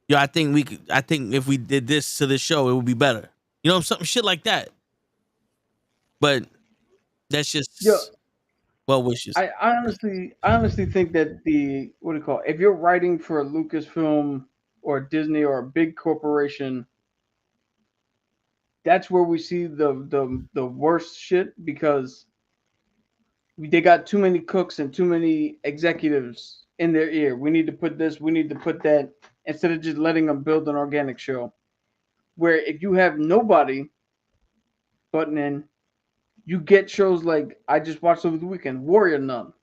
Yo, I think if we did this to this show, it would be better. You know, something shit like that. But that's just well wishes. I honestly think that if you're writing for a Lucasfilm or Disney or a big corporation, that's where we see the worst shit because they got too many cooks and too many executives in their ear. We need to put this, we need to put that, instead of just letting them build an organic show. Where if you have nobody button in, you get shows like I just watched over the weekend, Warrior Nun.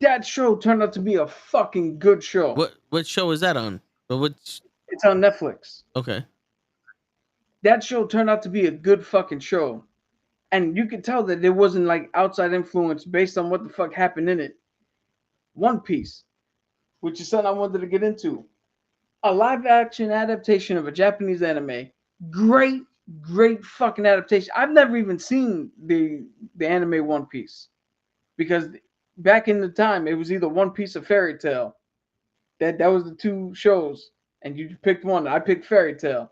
That show turned out to be a fucking good show. What show is that on? It's on Netflix. Okay. That show turned out to be a good fucking show. And you could tell that there wasn't like outside influence based on what the fuck happened in it. One Piece, which is something I wanted to get into. A live action adaptation of a Japanese anime. Great fucking adaptation. I've never even seen the anime One Piece. Because back in the time, it was either One Piece or Fairy Tail. That was the two shows. And you picked one. I picked Fairy Tail.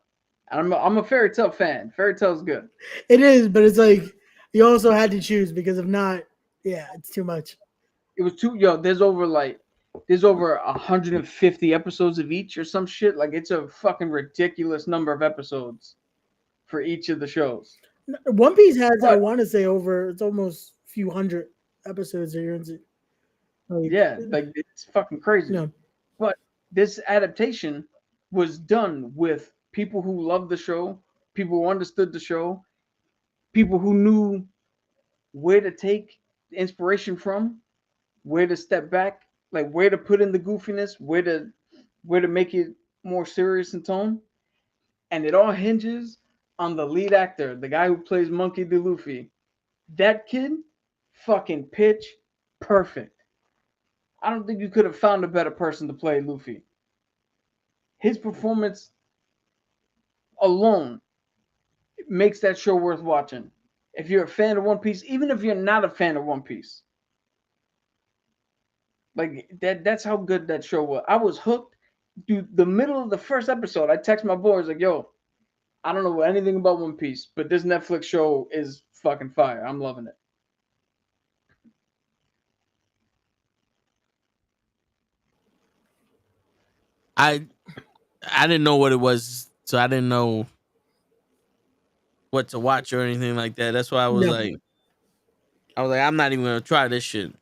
And I'm a Fairy Tail fan. Fairy Tail's good. It is, but it's like you also had to choose because if not, yeah, it's too much. It was too there's over 150 episodes of each or some shit. Like it's a fucking ridiculous number of episodes for each of the shows. One Piece has, I want to say, it's almost a few hundred episodes a year. It's fucking crazy. No. But this adaptation was done with people who love the show, people who understood the show, people who knew where to take inspiration from, where to step back, like where to put in the goofiness, where to make it more serious in tone, and it all hinges on the lead actor, the guy who plays Monkey D. Luffy. That kid, fucking pitch perfect. I don't think you could have found a better person to play Luffy. His performance alone makes that show worth watching. If you're a fan of One Piece, even if you're not a fan of One Piece, like that's how good that show was. I was hooked. Dude, the middle of the first episode, I text my boys like, "Yo, I don't know anything about One Piece, but this Netflix show is fucking fire. I'm loving it." I didn't know what it was, so I didn't know what to watch or anything like that. That's why I was No. like, I'm not even gonna try this shit.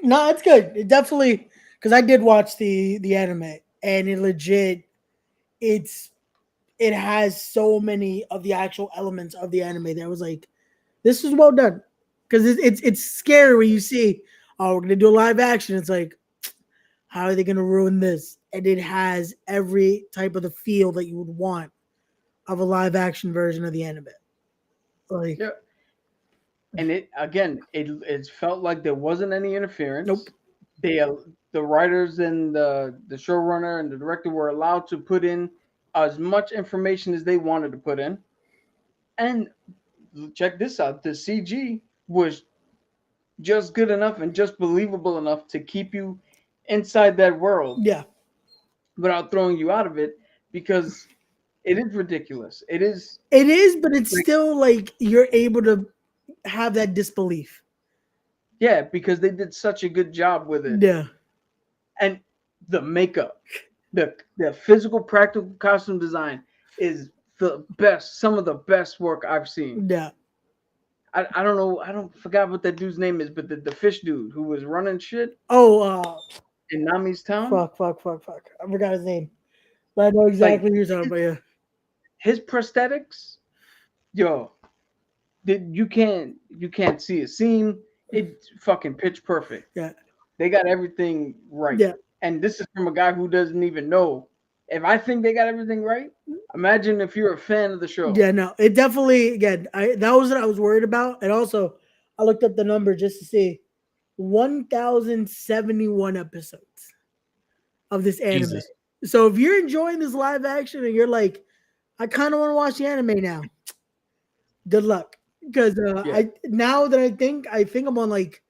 No, it's good. It definitely, because I did watch the anime, and it legit, it has so many of the actual elements of the anime that was like, this is well done. Because it's scary when you see, oh, we're gonna do a live action. It's like, how are they gonna ruin this? And it has every type of the feel that you would want of a live action version of the anime. Like, Yeah. And it felt like there wasn't any interference. Nope. The writers and the showrunner and the director were allowed to put in as much information as they wanted to put in. And check this out, the CG was just good enough and just believable enough to keep you inside that world yeah, without throwing you out of it, because it is ridiculous. It is. but it's still like you're able to have that disbelief. Yeah, because they did such a good job with it. Yeah. And the makeup, the physical practical costume design is the best, some of the best work I've seen. Yeah. I don't know, I don't forgot what that dude's name is, but the fish dude who was running shit Oh, in Nami's town. fuck. I forgot his name. But I know exactly who you're talking about, yeah. His prosthetics, yo, you can't see a scene. It's fucking pitch perfect. Yeah. They got everything right. Yeah. And this is from a guy who doesn't even know. If I think they got everything right, imagine if you're a fan of the show. Yeah, no, it definitely, again, that was what I was worried about. And also, I looked up the number just to see 1,071 episodes of this anime. Jesus. So if you're enjoying this live action and you're like, I kind of want to watch the anime now, good luck. Because now that I think I'm on like,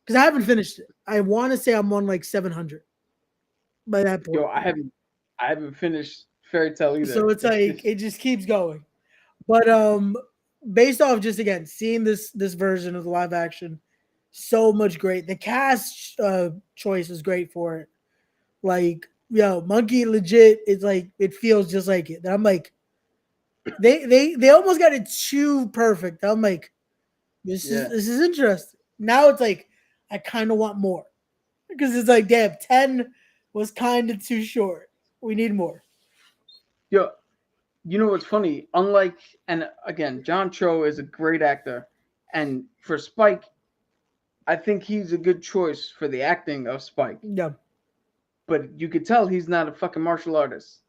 because I haven't finished it. I want to say I'm on like 700 by that point. Yo, I haven't finished Fairy Tail either. So it's like it just keeps going. But based off just again seeing this version of the live action, so much great. The cast choice is great for it. Like, yo, Monkey legit, it's like it feels just like it. And I'm like, they almost got it too perfect. I'm like, this is interesting. Now it's like I kind of want more. Because it's like, damn, 10 was kind of too short. We need more. Yo, you know what's funny? Unlike, and again, John Cho is a great actor, and for Spike, I think he's a good choice for the acting of Spike. Yeah. But you could tell he's not a fucking martial artist.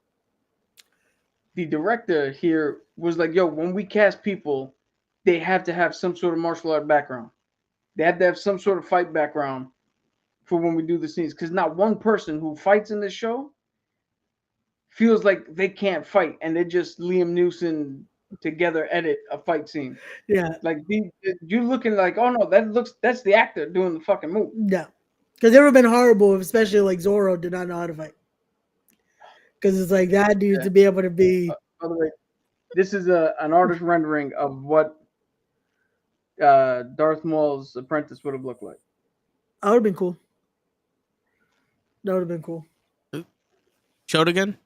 The director here was like, yo, when we cast people, they have to have some sort of martial art background. They have to have some sort of fight background for when we do the scenes. Because not one person who fights in this show feels like they can't fight, and they just Liam Neeson together edit a fight scene. Yeah. Like you're looking like, oh no, that's the actor doing the fucking move. Yeah. Because it would have been horrible if especially like Zoro did not know how to fight. Because it's like that dude to be able to be. By the way, this is an artist rendering of what Darth Maul's apprentice would have looked like. That would have been cool. That would have been cool. Show it again.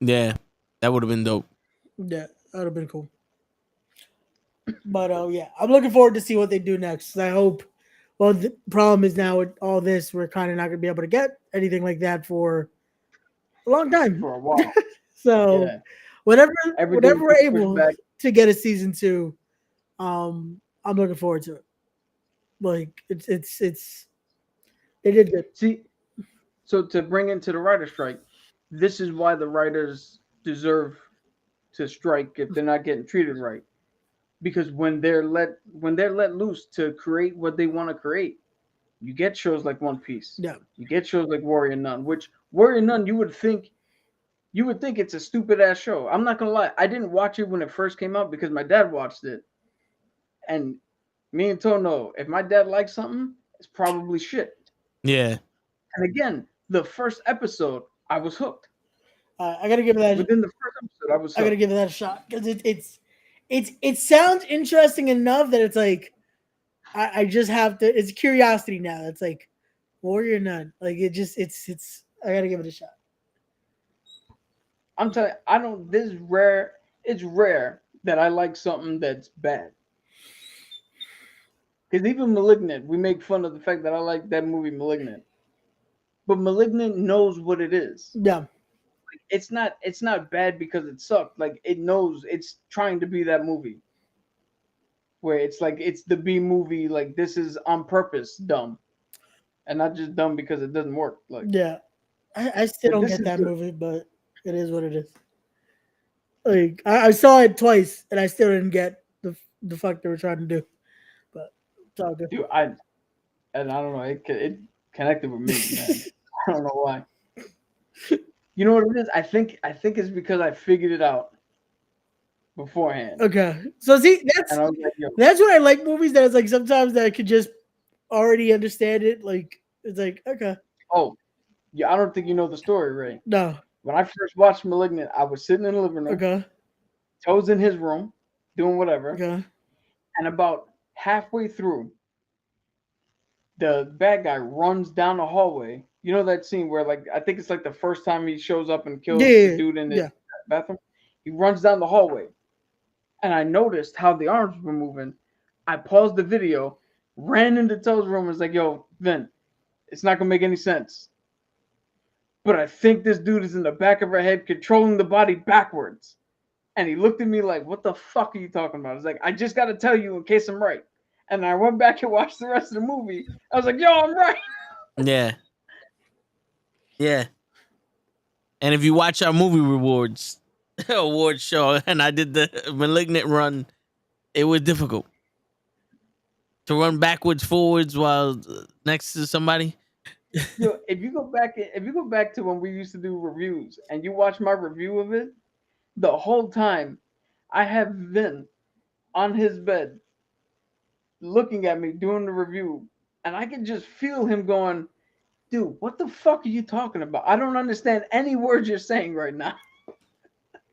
Yeah, that would have been dope. Yeah, that would have been cool. But yeah, I'm looking forward to see what they do next. I hope. Well, the problem is now with all this, we're kind of not going to be able to get anything like that for a long time. for a while. So Yeah. whenever Everything we're gets pushed able back. to get a season 2, I'm looking forward to it. Like it's they did good. See, so to bring into the writer strike, this is why the writers deserve to strike if they're not getting treated right. Because when they're let loose to create what they want to create, you get shows like One Piece. Yeah. You get shows like Warrior Nun, which Warrior Nun you would think it's a stupid ass show. I'm not gonna lie, I didn't watch it when it first came out because my dad watched it, and me and Tono, if my dad likes something, it's probably shit. Yeah. And again, the first episode, I was hooked. I gotta give it that. Within the first episode, I was I gotta hooked. give it that a shot because it sounds interesting enough that it's like I just have to. It's curiosity now. It's like Warrior Nun. Like it's. I gotta give it a shot. I'm telling you, I don't. This is rare. It's rare that I like something that's bad. Because even Malignant, we make fun of the fact that I like that movie Malignant, but Malignant knows what it is. Yeah. It's not bad because it sucked. Like it knows it's trying to be that movie. Where it's like it's the B movie, like this is on purpose dumb. And not just dumb because it doesn't work. Like Yeah. I still But don't this get is that good. movie, but it is what it is. Like I saw it twice and I still didn't get the fuck they were trying to do. But it's all good. dude, I don't know, it connected with me, man. I don't know why. You know what it is? I think it's because I figured it out beforehand. Okay. So see, And I was like, yo, that's what I like movies that it's like sometimes that I could just already understand it. Like it's like, okay. oh, yeah, I don't think you know the story, Ray. No. When I first watched Malignant, I was sitting in the living room, Okay. Toes in his room, doing whatever. Okay. And about halfway through, the bad guy runs down the hallway. You know that scene where, like, I think it's like the first time he shows up and kills Yeah. the dude in the Yeah. bathroom. He runs down the hallway, and I noticed how the arms were moving. I paused the video, ran into Toes' room, and was like, "Yo, Vin, it's not gonna make any sense." But I think this dude is in the back of her head, controlling the body backwards. And he looked at me like, "What the fuck are you talking about?" I was like, "I just got to tell you in case I'm right." And I went back and watched the rest of the movie. I was like, "Yo, I'm right." Yeah. Yeah. And if you watch our movie rewards award show, and I did the Malignant run, it was difficult to run backwards, forwards while next to somebody. Yo, if you go back to when we used to do reviews and you watch my review of it, the whole time I have Vin on his bed looking at me doing the review, and I can just feel him going, "Dude, what the fuck are you talking about? I don't understand any words you're saying right now."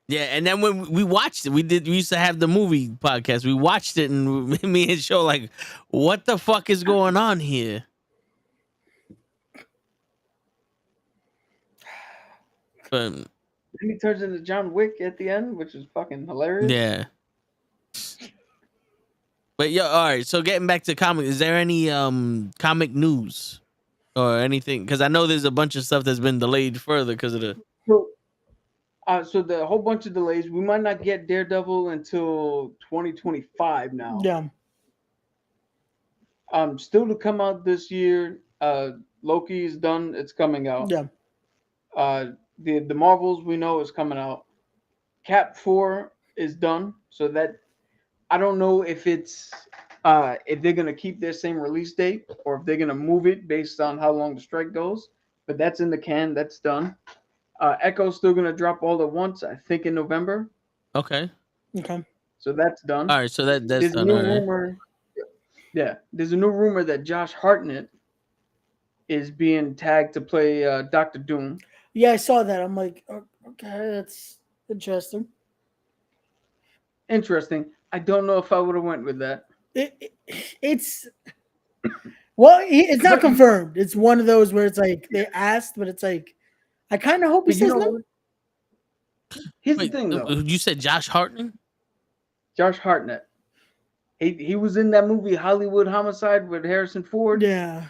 Yeah, and then when we watched it, we used to have the movie podcast. We watched it, and me and Show like, what the fuck is going on here? But And he turns into John Wick at the end, which is fucking hilarious. yeah. But yeah, all right. So getting back to comics, is there any comic news or anything? Because I know there's a bunch of stuff that's been delayed further because of the. So the whole bunch of delays. We might not get Daredevil until 2025 now. Yeah. Still to come out this year. Loki is done. It's coming out. Yeah. The Marvels we know is coming out. Cap 4 is done. So that I don't know if it's if they're gonna keep their same release date or if they're gonna move it based on how long the strike goes. But that's in the can. That's done. Echo's still gonna drop all at once. I think in November. Okay. Okay. So that's done. All right. So that's There's a done. new All right. rumor. Yeah, there's a new rumor that Josh Hartnett is being tagged to play Doctor Doom. Yeah, I saw that. I'm like, okay, that's interesting. Interesting. I don't know if I would have went with that. It's well, it's not confirmed. It's one of those where it's like they asked, but it's like I kind of hope he But you says know no. what? Here's Wait, the thing, though. you said Josh Hartnett? Josh Hartnett. He was in that movie Hollywood Homicide with Harrison Ford. Yeah.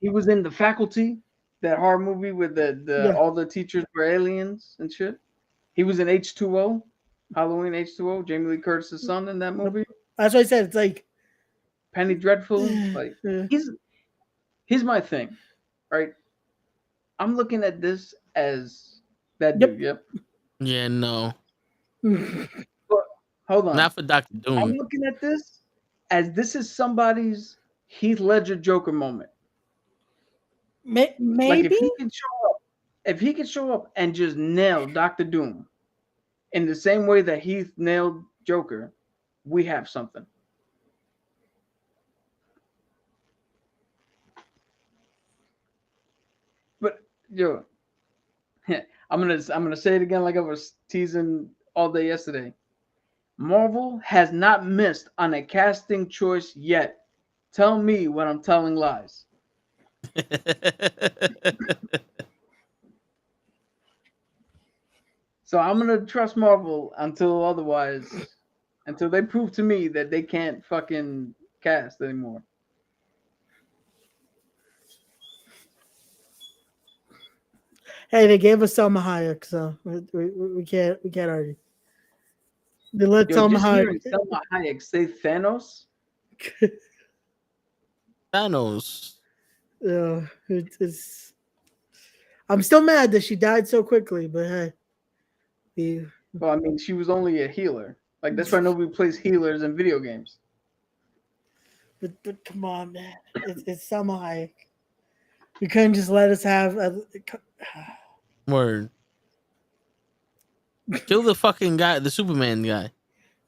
He was in The Faculty. that horror movie with the Yeah. all the teachers were aliens and shit. He was in H2O, Halloween H2O. Jamie Lee Curtis's son in that movie. That's what I said. It's like Penny Dreadful. Like here's my thing, right? I'm looking at this as that Yep. dude. Yep. Yeah, no, But hold on. not for Doctor I'm Doom. looking at this as this is somebody's Heath Ledger Joker moment. Like maybe. if he could show up and just nail Doctor Doom in the same way that Heath nailed Joker, we have something. But yo, I'm gonna say it again like I was teasing all day yesterday. Marvel has not missed on a casting choice yet. Tell me when I'm telling lies. So I'm gonna trust Marvel until they prove to me that they can't fucking cast anymore. Hey, they gave us Selma Hayek, so we can't argue. They let Yo, Selma just Hayek. hearing Selma Hayek say Thanos. Thanos. It's. I'm still mad that she died so quickly, but hey, Well, I mean, she was only a healer. Like that's why nobody plays healers in video games. but come on, man, it's Selma Hayek. You couldn't just let us have. Word. Kill the fucking guy, the Superman guy.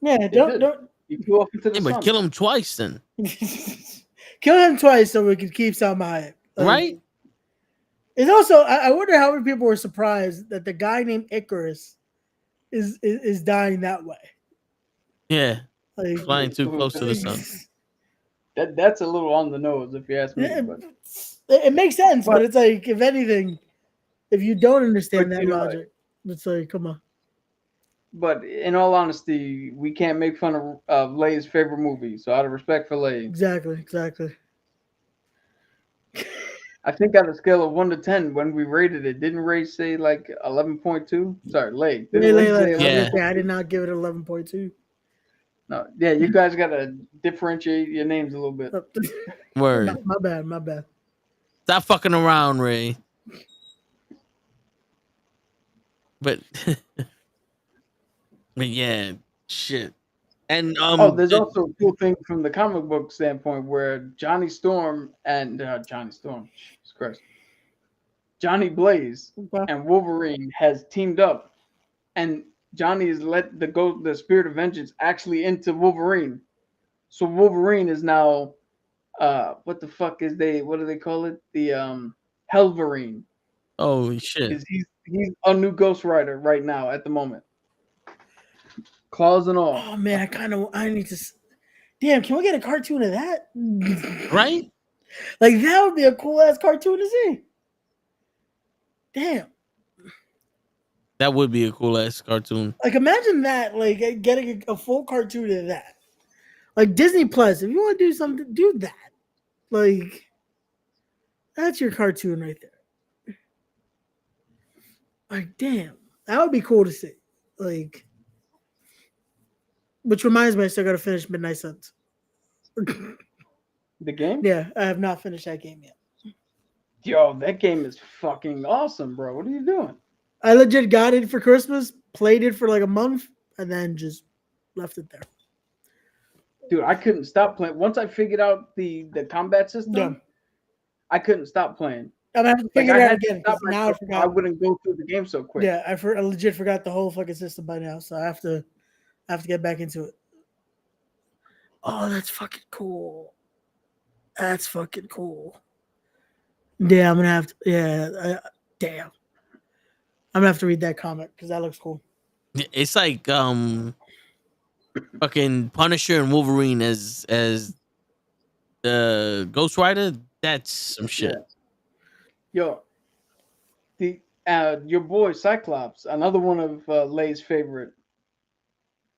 Yeah, They did. You flew off into the Yeah, sun. but kill him twice then. kill him twice so we could keep Selma Hayek. Right? It's also I wonder how many people were surprised that the guy named Icarus is dying that way. Yeah. Like, Flying too close to the sun. That's a little on the nose, if you ask me. It makes sense, but it's like, if anything, if you don't understand that logic, it's like, come on. But in all honesty, we can't make fun of Lay's favorite movie. So out of respect for Lay, Exactly. I think on a scale of 1 to 10, when we rated it, didn't Ray say like 11.2? Sorry, Lay. Didn't Lay say 11? Yeah. I did not give it 11.2. No, yeah, you guys gotta differentiate your names a little bit. Word. My bad. Stop fucking around, Ray. But but yeah, shit. And there's also a cool thing from the comic book standpoint where Johnny Storm and Jesus Christ, Johnny Blaze and Wolverine has teamed up, and Johnny has let the spirit of vengeance actually into Wolverine. So Wolverine is now what the fuck what do they call it? The Helverine. oh shit. He's a new Ghost Rider right now at the moment. Claws and all. Oh man, I need to. Damn, can we get a cartoon of that? Right? Like that would be a cool ass cartoon to see. Damn. That would be a cool ass cartoon. Like imagine that, like getting a full cartoon of that. Like Disney Plus, if you want to do something, do that. Like that's your cartoon right there. Like damn, that would be cool to see. Like, which reminds me, I still got to finish Midnight Suns. The game? Yeah, I have not finished that game yet. Yo, that game is fucking awesome, bro. What are you doing? I legit got it for Christmas, played it for like a month, and then just left it there. Dude, I couldn't stop playing. Once I figured out the combat system, I couldn't stop playing. I'm gonna have to figure it out again because now I forgot. I wouldn't go through the game so quick. Yeah, I legit forgot the whole fucking system by now, so I have to get back into it. Oh, that's fucking cool. That's fucking cool. Yeah, I'm gonna have to. Yeah, damn. I'm gonna have to read that comic because that looks cool. It's like fucking Punisher and Wolverine as Ghost Rider. That's some shit. Yeah. Yo, your boy Cyclops, another one of Lay's favorite.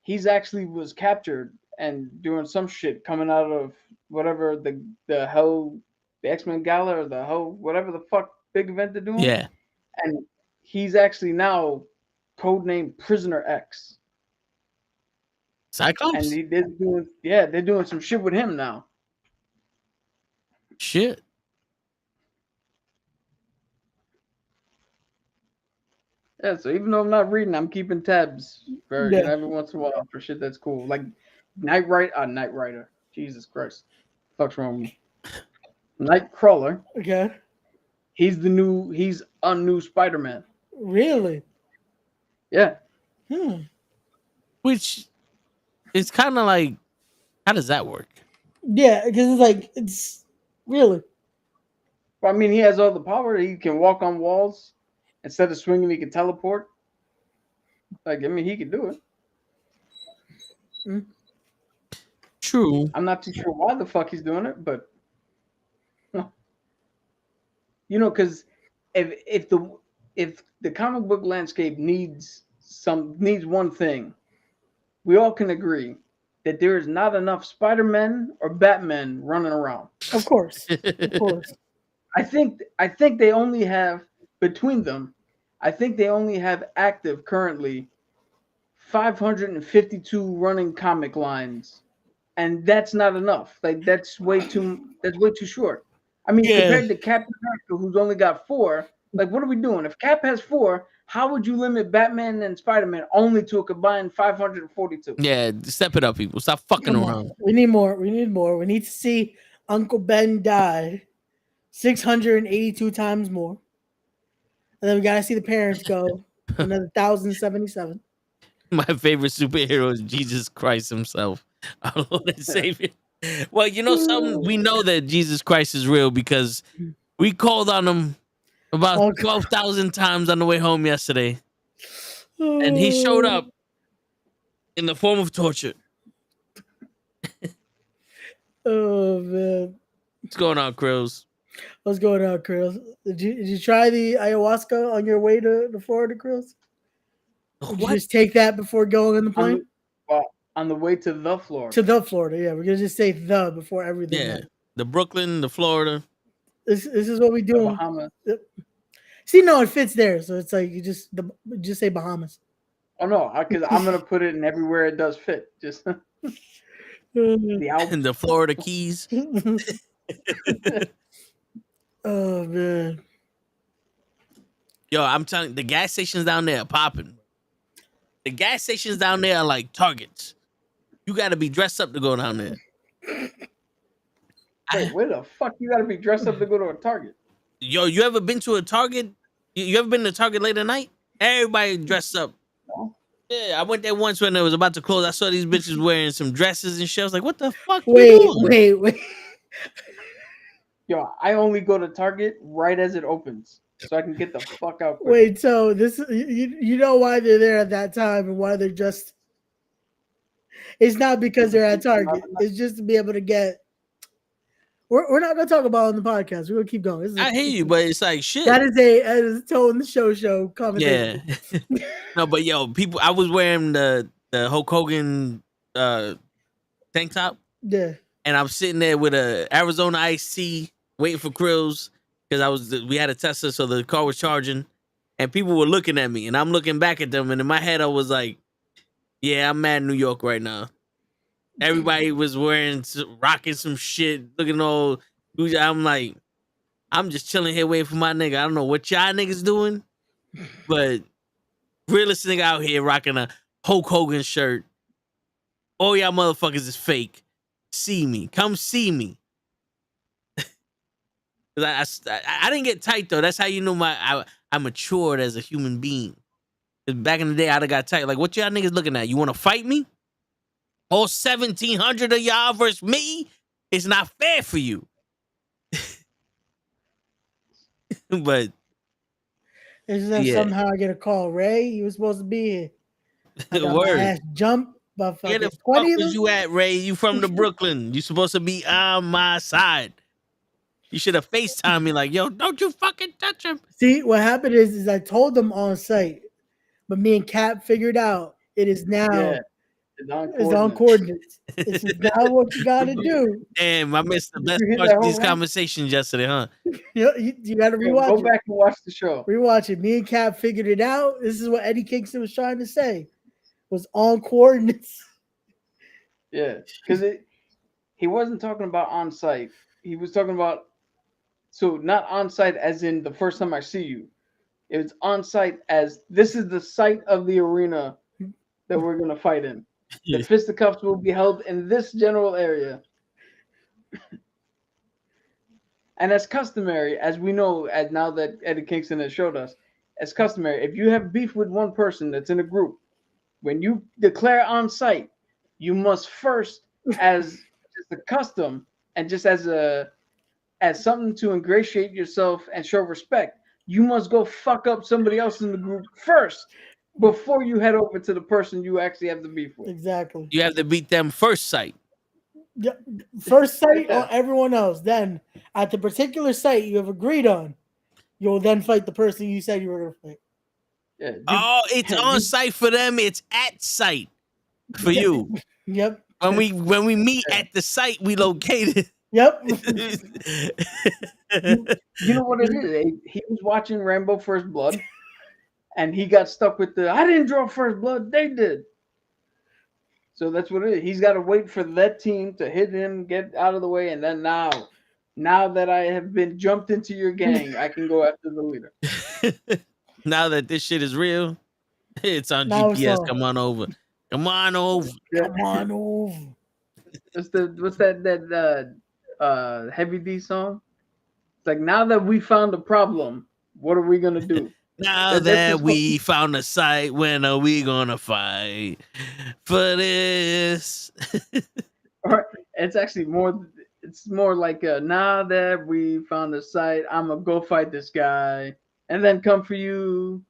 He's actually was captured and doing some shit coming out of whatever the hell, the X-Men Gala or the hell, whatever the fuck big event they're doing. Yeah. And he's actually now codenamed Prisoner X. Cyclops? And they're doing some shit with him now. Shit. Yeah, so even though I'm not reading, I'm keeping tabs for Yeah. every once in a while for shit that's cool. Like Knight Rider. Jesus Christ. Fuck's wrong with me. Nightcrawler. Okay. He's a new Spider-Man. Really? Yeah. Which is kind of like, how does that work? Yeah, because it's really. Well, I mean, he has all the power. He can walk on walls. Instead of swinging, he can teleport. Like, I mean, he can do it. True. I'm not too sure why the fuck he's doing it, but you know, because if the comic book landscape needs one thing, we all can agree that there is not enough Spider-Men or Batmen running around. Of course. Of course. I think they only have between them. I think they only have active currently 552 running comic lines, and that's not enough. Like that's way too short. I mean, compared to Captain America, who's only got 4, like what are we doing? If Cap has 4, how would you limit Batman and Spider-Man only to a combined 542? Yeah, step it up, people. Stop fucking Come around. on. We need more. We need more. We need to see Uncle Ben die 682 times more. And then we gotta see the parents go another 1,077. My favorite superhero is Jesus Christ himself, our Lord and Savior. Well, you know something? We know that Jesus Christ is real because we called on him about 12,000 times on the way home yesterday. And he showed up in the form of torture. Oh man. What's going on, Krills? What's going on, Krills? Did you try the ayahuasca on your way to Florida, Krills? Did you just take that before going on the plane? On the way to the Florida. To the Florida, yeah. We're gonna just say the before everything. Yeah. else. The Brooklyn, the Florida. This is what we do. Bahamas. See, no, it fits there. So it's like you just say Bahamas. Oh no, because I'm gonna put it in everywhere it does fit. Just the Alps. And the Florida Keys. Oh man. Yo, I'm telling you, the gas stations down there are popping. The gas stations down there are like Targets. You got to be dressed up to go down there. Wait, where the fuck you gotta be dressed up to go to a Target? Yo, you ever been to a Target? You ever been to Target late at night? Everybody dressed up. No. Yeah, I went there once when it was about to close. I saw these bitches wearing some dresses and shit. I was like, what the fuck? Wait. Yo, I only go to Target right as it opens, so I can get the fuck out. Quick. Wait, so this you know why they're there at that time and why they're just. It's not because they're at Target. It's just to be able to get. We're not gonna talk about it on the podcast. We're gonna keep going. I hear you, but it's like shit. That is a tone the show conversation. Yeah. No, but yo, people, I was wearing the Hulk Hogan tank top. Yeah. And I'm sitting there with a Arizona iced tea waiting for Krills because we had a Tesla, so the car was charging, and people were looking at me, and I'm looking back at them, and in my head I was like, "Yeah, I'm mad in New York right now." Everybody was rocking some shit, looking all. I'm like, I'm just chilling here waiting for my nigga. I don't know what y'all niggas doing, but realest nigga out here rocking a Hulk Hogan shirt. All y'all motherfuckers is fake. See me. Come see me. I didn't get tight though. That's how you know I matured as a human being. Back in the day, I'd have got tight. Like, what y'all niggas looking at? You want to fight me? All 1,700 of y'all versus me? It's not fair for you. But it's just somehow I get a call. Ray, you were supposed to be here. I got my ass jump. Where the fuck was you at, Ray? You from the Brooklyn. You supposed to be on my side. You should have FaceTimed me like, yo, don't you fucking touch him. See, what happened is I told them on site, but me and Cap figured out it is now It's on coordinates. This is not what you got to do. Damn, I missed the best you hear parts that of these whole line? conversations yesterday, huh? You got to Yo, rewatch go it. back and watch the show. Rewatch it. Me and Cap figured it out. This is what Eddie Kingston was trying to say. Was on coordinates. Yeah, because he wasn't talking about on site. He was talking about not on site as in the first time I see you. It was on site as this is the site of the arena that we're gonna fight in. The fisticuffs will be held in this general area. And as customary, as we know, as now that Eddie Kingston has showed us, as customary, if you have beef with one person that's in a group, when you declare on site, you must first, as just a custom and just as something to ingratiate yourself and show respect, you must go fuck up somebody else in the group first before you head over to the person you actually have the beef with. Exactly. You have to beat them first sight. Yeah, first site on everyone else. Then at the particular site you have agreed on, you'll then fight the person you said you were going to fight. Yeah, Oh, it's on site for them. It's at site for you. Yep. When we meet at the site we located. Yep. You know what it is? He was watching Rambo First Blood, and he got stuck with I didn't draw First Blood, they did. So that's what it is. He's got to wait for that team to hit him, get out of the way, and then now that I have been jumped into your gang, I can go after the leader. Now that this shit is real, it's on Now GPS. it's on. Come on over. Come on over. Come on over. What's that Heavy D song? It's like, now that we found a problem, what are we gonna do? Now that we found a site, when are we gonna fight for this? Or it's actually more. It's more like now that we found a site, I'm gonna go fight this guy and then come for you.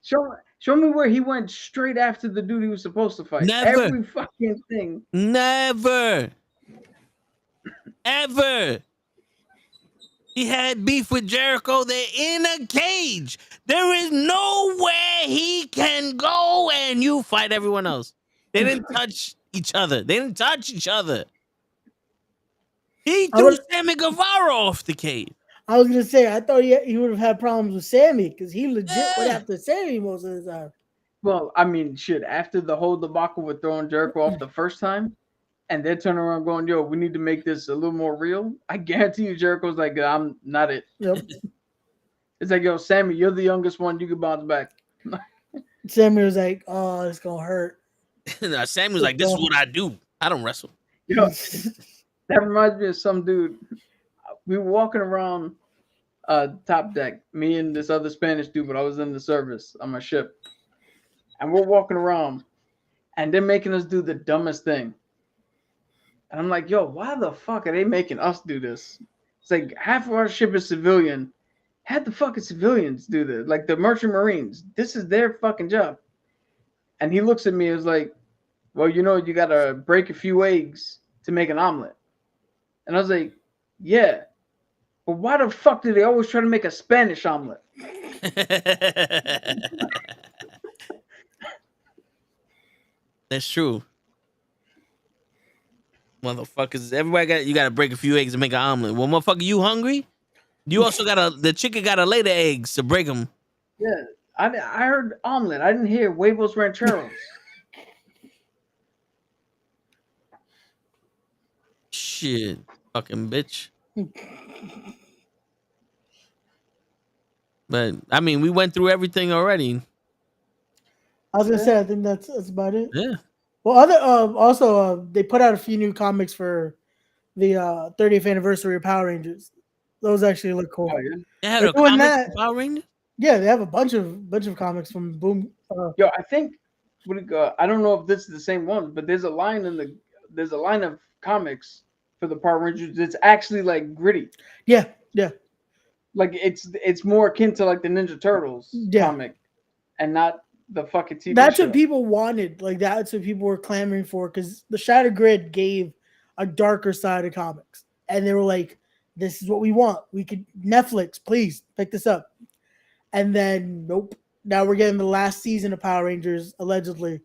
Show me where he went straight after the dude he was supposed to fight. Never. Every fucking thing. Never. Ever. He had beef with Jericho. They're in a cage. There is nowhere he can go, and you fight everyone else. They didn't touch each other. He threw Sammy Guevara off the cage. I was gonna say, I thought he would have had problems with Sammy because he legit went after Sammy most of the time. Well, I mean, shit. After the whole debacle with throwing Jericho off the first time, and they're turning around going, "Yo, we need to make this a little more real." I guarantee you, Jericho's like, "I'm not it." Yep. It's like, "Yo, Sammy, you're the youngest one. You can bounce back." Sammy was like, "Oh, it's gonna hurt." Now, Sammy was like, "This is what I do. I don't wrestle." You know, that reminds me of some dude. We were walking around top deck, me and this other Spanish dude, but I was in the service on my ship. And we're walking around, and they're making us do the dumbest thing. And I'm like, yo, why the fuck are they making us do this? It's like half of our ship is civilian. Have the fucking civilians do this. Like the merchant marines. This is their fucking job. And he looks at me and is like, well, you know, you got to break a few eggs to make an omelet. And I was like, yeah. But why the fuck do they always try to make a Spanish omelet? That's true. Motherfuckers, you gotta break a few eggs to make an omelet. Well, motherfucker, you hungry? You also the chicken gotta lay the eggs to break them. Yeah, I heard omelet. I didn't hear huevos rancheros. Shit, fucking bitch. But I mean, we went through everything already. I was gonna say, I think that's about it. Yeah. Well, they put out a few new comics for the 30th anniversary of Power Rangers. Those actually look cool. Oh, yeah. They had They're a doing comic that. for Power Rangers? Yeah, they have a bunch of comics from Boom. Yo, I think I don't know if this is the same one, but there's a line of comics for the Power Rangers. It's actually like gritty. Yeah. Like it's more akin to like the Ninja Turtles comic, and not the fucking TV That's show. what people wanted. Like that's what people were clamoring for because the Shattered Grid gave a darker side of comics, and they were like, "This is what we want. We could Netflix, please pick this up." And then nope. Now we're getting the last season of Power Rangers allegedly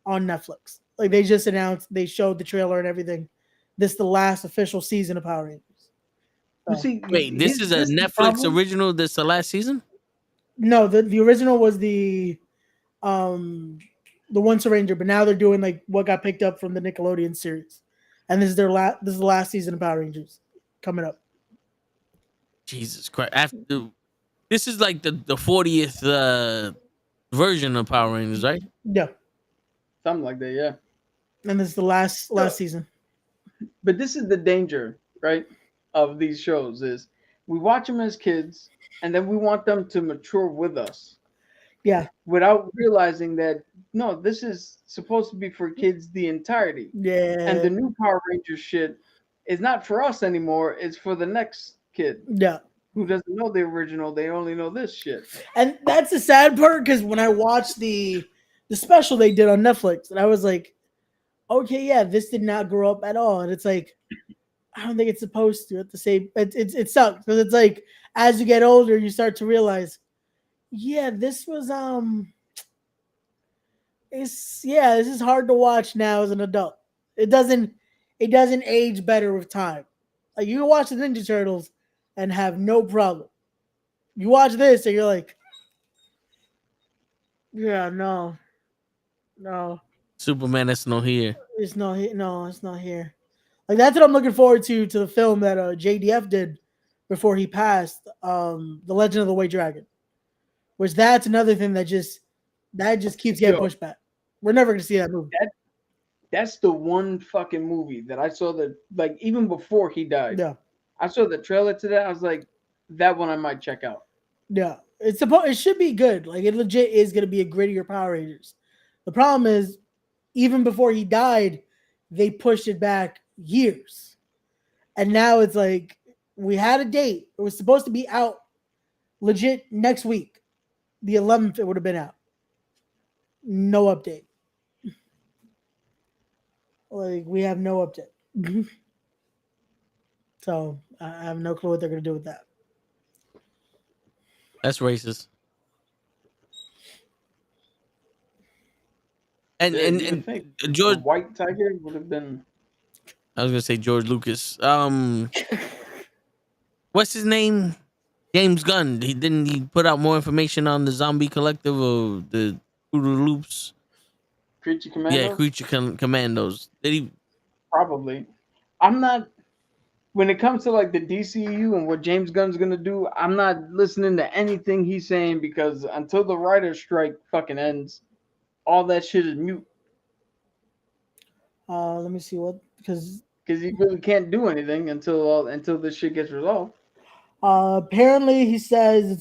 on Netflix. Like they just announced, they showed the trailer and everything. This is the last official season of Power Rangers. Well, So, see, Wait, this is a here's the Netflix problem. original. This the last season? no, the original was um the Once a Ranger, but now they're doing like what got picked up from the Nickelodeon series, and this is this is the last season of Power Rangers coming up. Jesus Christ! After this is like the 40th version of Power Rangers, right? Yeah, Something like that, yeah. and this is the last season. But this is the danger, right, of these shows is we watch them as kids, and then we want them to mature with us Yeah, without realizing that no, this is supposed to be for kids the entirety. And yeah, the new Power Rangers shit is not for us anymore. It's for the next kid yeah. who doesn't know the original. They only know this shit. And that's the sad part because when I watched the special they did on Netflix, and I was like, okay, yeah, this did not grow up at all. And it's like, I don't think it's supposed to. At the same, it sucks because it's like as you get older, you start to realize, yeah, this was this is hard to watch now as an adult. It doesn't age better with time. Like you can watch the Ninja Turtles and have no problem. You watch this and you're like, yeah, no, Superman that's no here. it's not here. No, it's not here. Like that's what I'm looking forward to the film that JDF did before he passed, The Legend of the White Dragon, which that's another thing that just keeps getting pushed back. We're never gonna see that movie. That's the one fucking movie that I saw that like even before he died. Yeah, I saw the trailer to that. I was like, that one I might check out. yeah. It should be good. Like it legit is gonna be a grittier Power Rangers. The problem is, even before he died, they pushed it back years, and now it's like we had a date. It was supposed to be out legit next week, the 11th. It would have been out. No update. Like we have no update. So I have no clue what they're gonna do with that. That's racist. And Yeah, you would think George, the White Tiger would have been. I was gonna say George Lucas. What's his name? James Gunn. He put out more information on the Zombie Collective or the Oodle Loops. Creature Commandos? Yeah, Commandos. Did he? Probably. I'm not. When it comes to like the DCU and what James Gunn's gonna do, I'm not listening to anything he's saying because until the writer's strike fucking ends, all that shit is mute. Let me see what because he really can't do anything until this shit gets resolved. apparently he says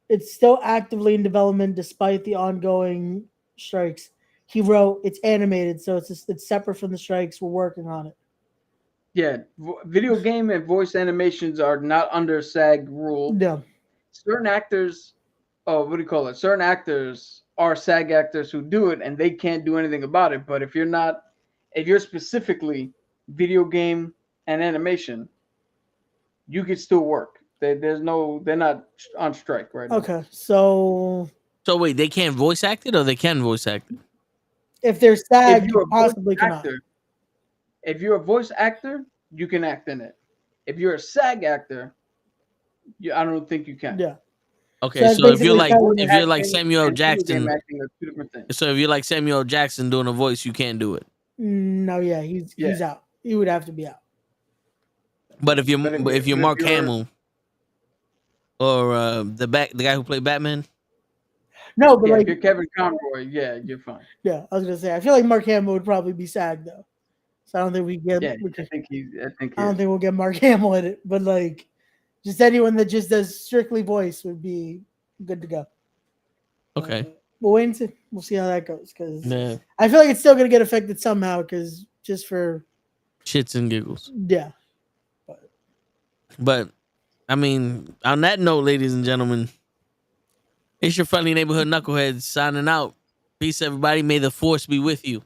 it's still actively in development despite the ongoing strikes. He wrote it's animated, so it's separate from the strikes. We're working on it. Yeah, video game and voice animations are not under SAG rule. Yeah. Certain actors, certain actors are SAG actors who do it, and they can't do anything about it. But if you're specifically video game and animation, you could still work. They're not on strike right now. Okay, so wait, they can't voice act it, or they can voice act it? If they're SAG, If you're you a possibly voice cannot. actor, if you're a voice actor, you can act in it. If you're a SAG actor, I don't think you can. Yeah. Okay, so if you're like Samuel and video Jackson, game acting are two different things. so if you're like Samuel Jackson doing a voice, you can't do it. No, yeah, he's out. He would have to be out. But if you're Mark Hamill or the guy who played Batman, No, but Yeah, like if you're Kevin Conroy, yeah, you're fine. yeah, I was gonna say I feel like Mark Hamill would probably be SAG though. So I don't think we get. Yeah, I think I don't think we'll get Mark Hamill in it, but like, just anyone that just does strictly voice would be good to go. okay. We'll wait and see. We'll see how that goes because Yeah. I feel like it's still gonna get affected somehow because just for Shits and giggles. yeah. But I mean, on that note, ladies and gentlemen, it's your friendly neighborhood knuckleheads signing out. Peace, everybody. May the force be with you.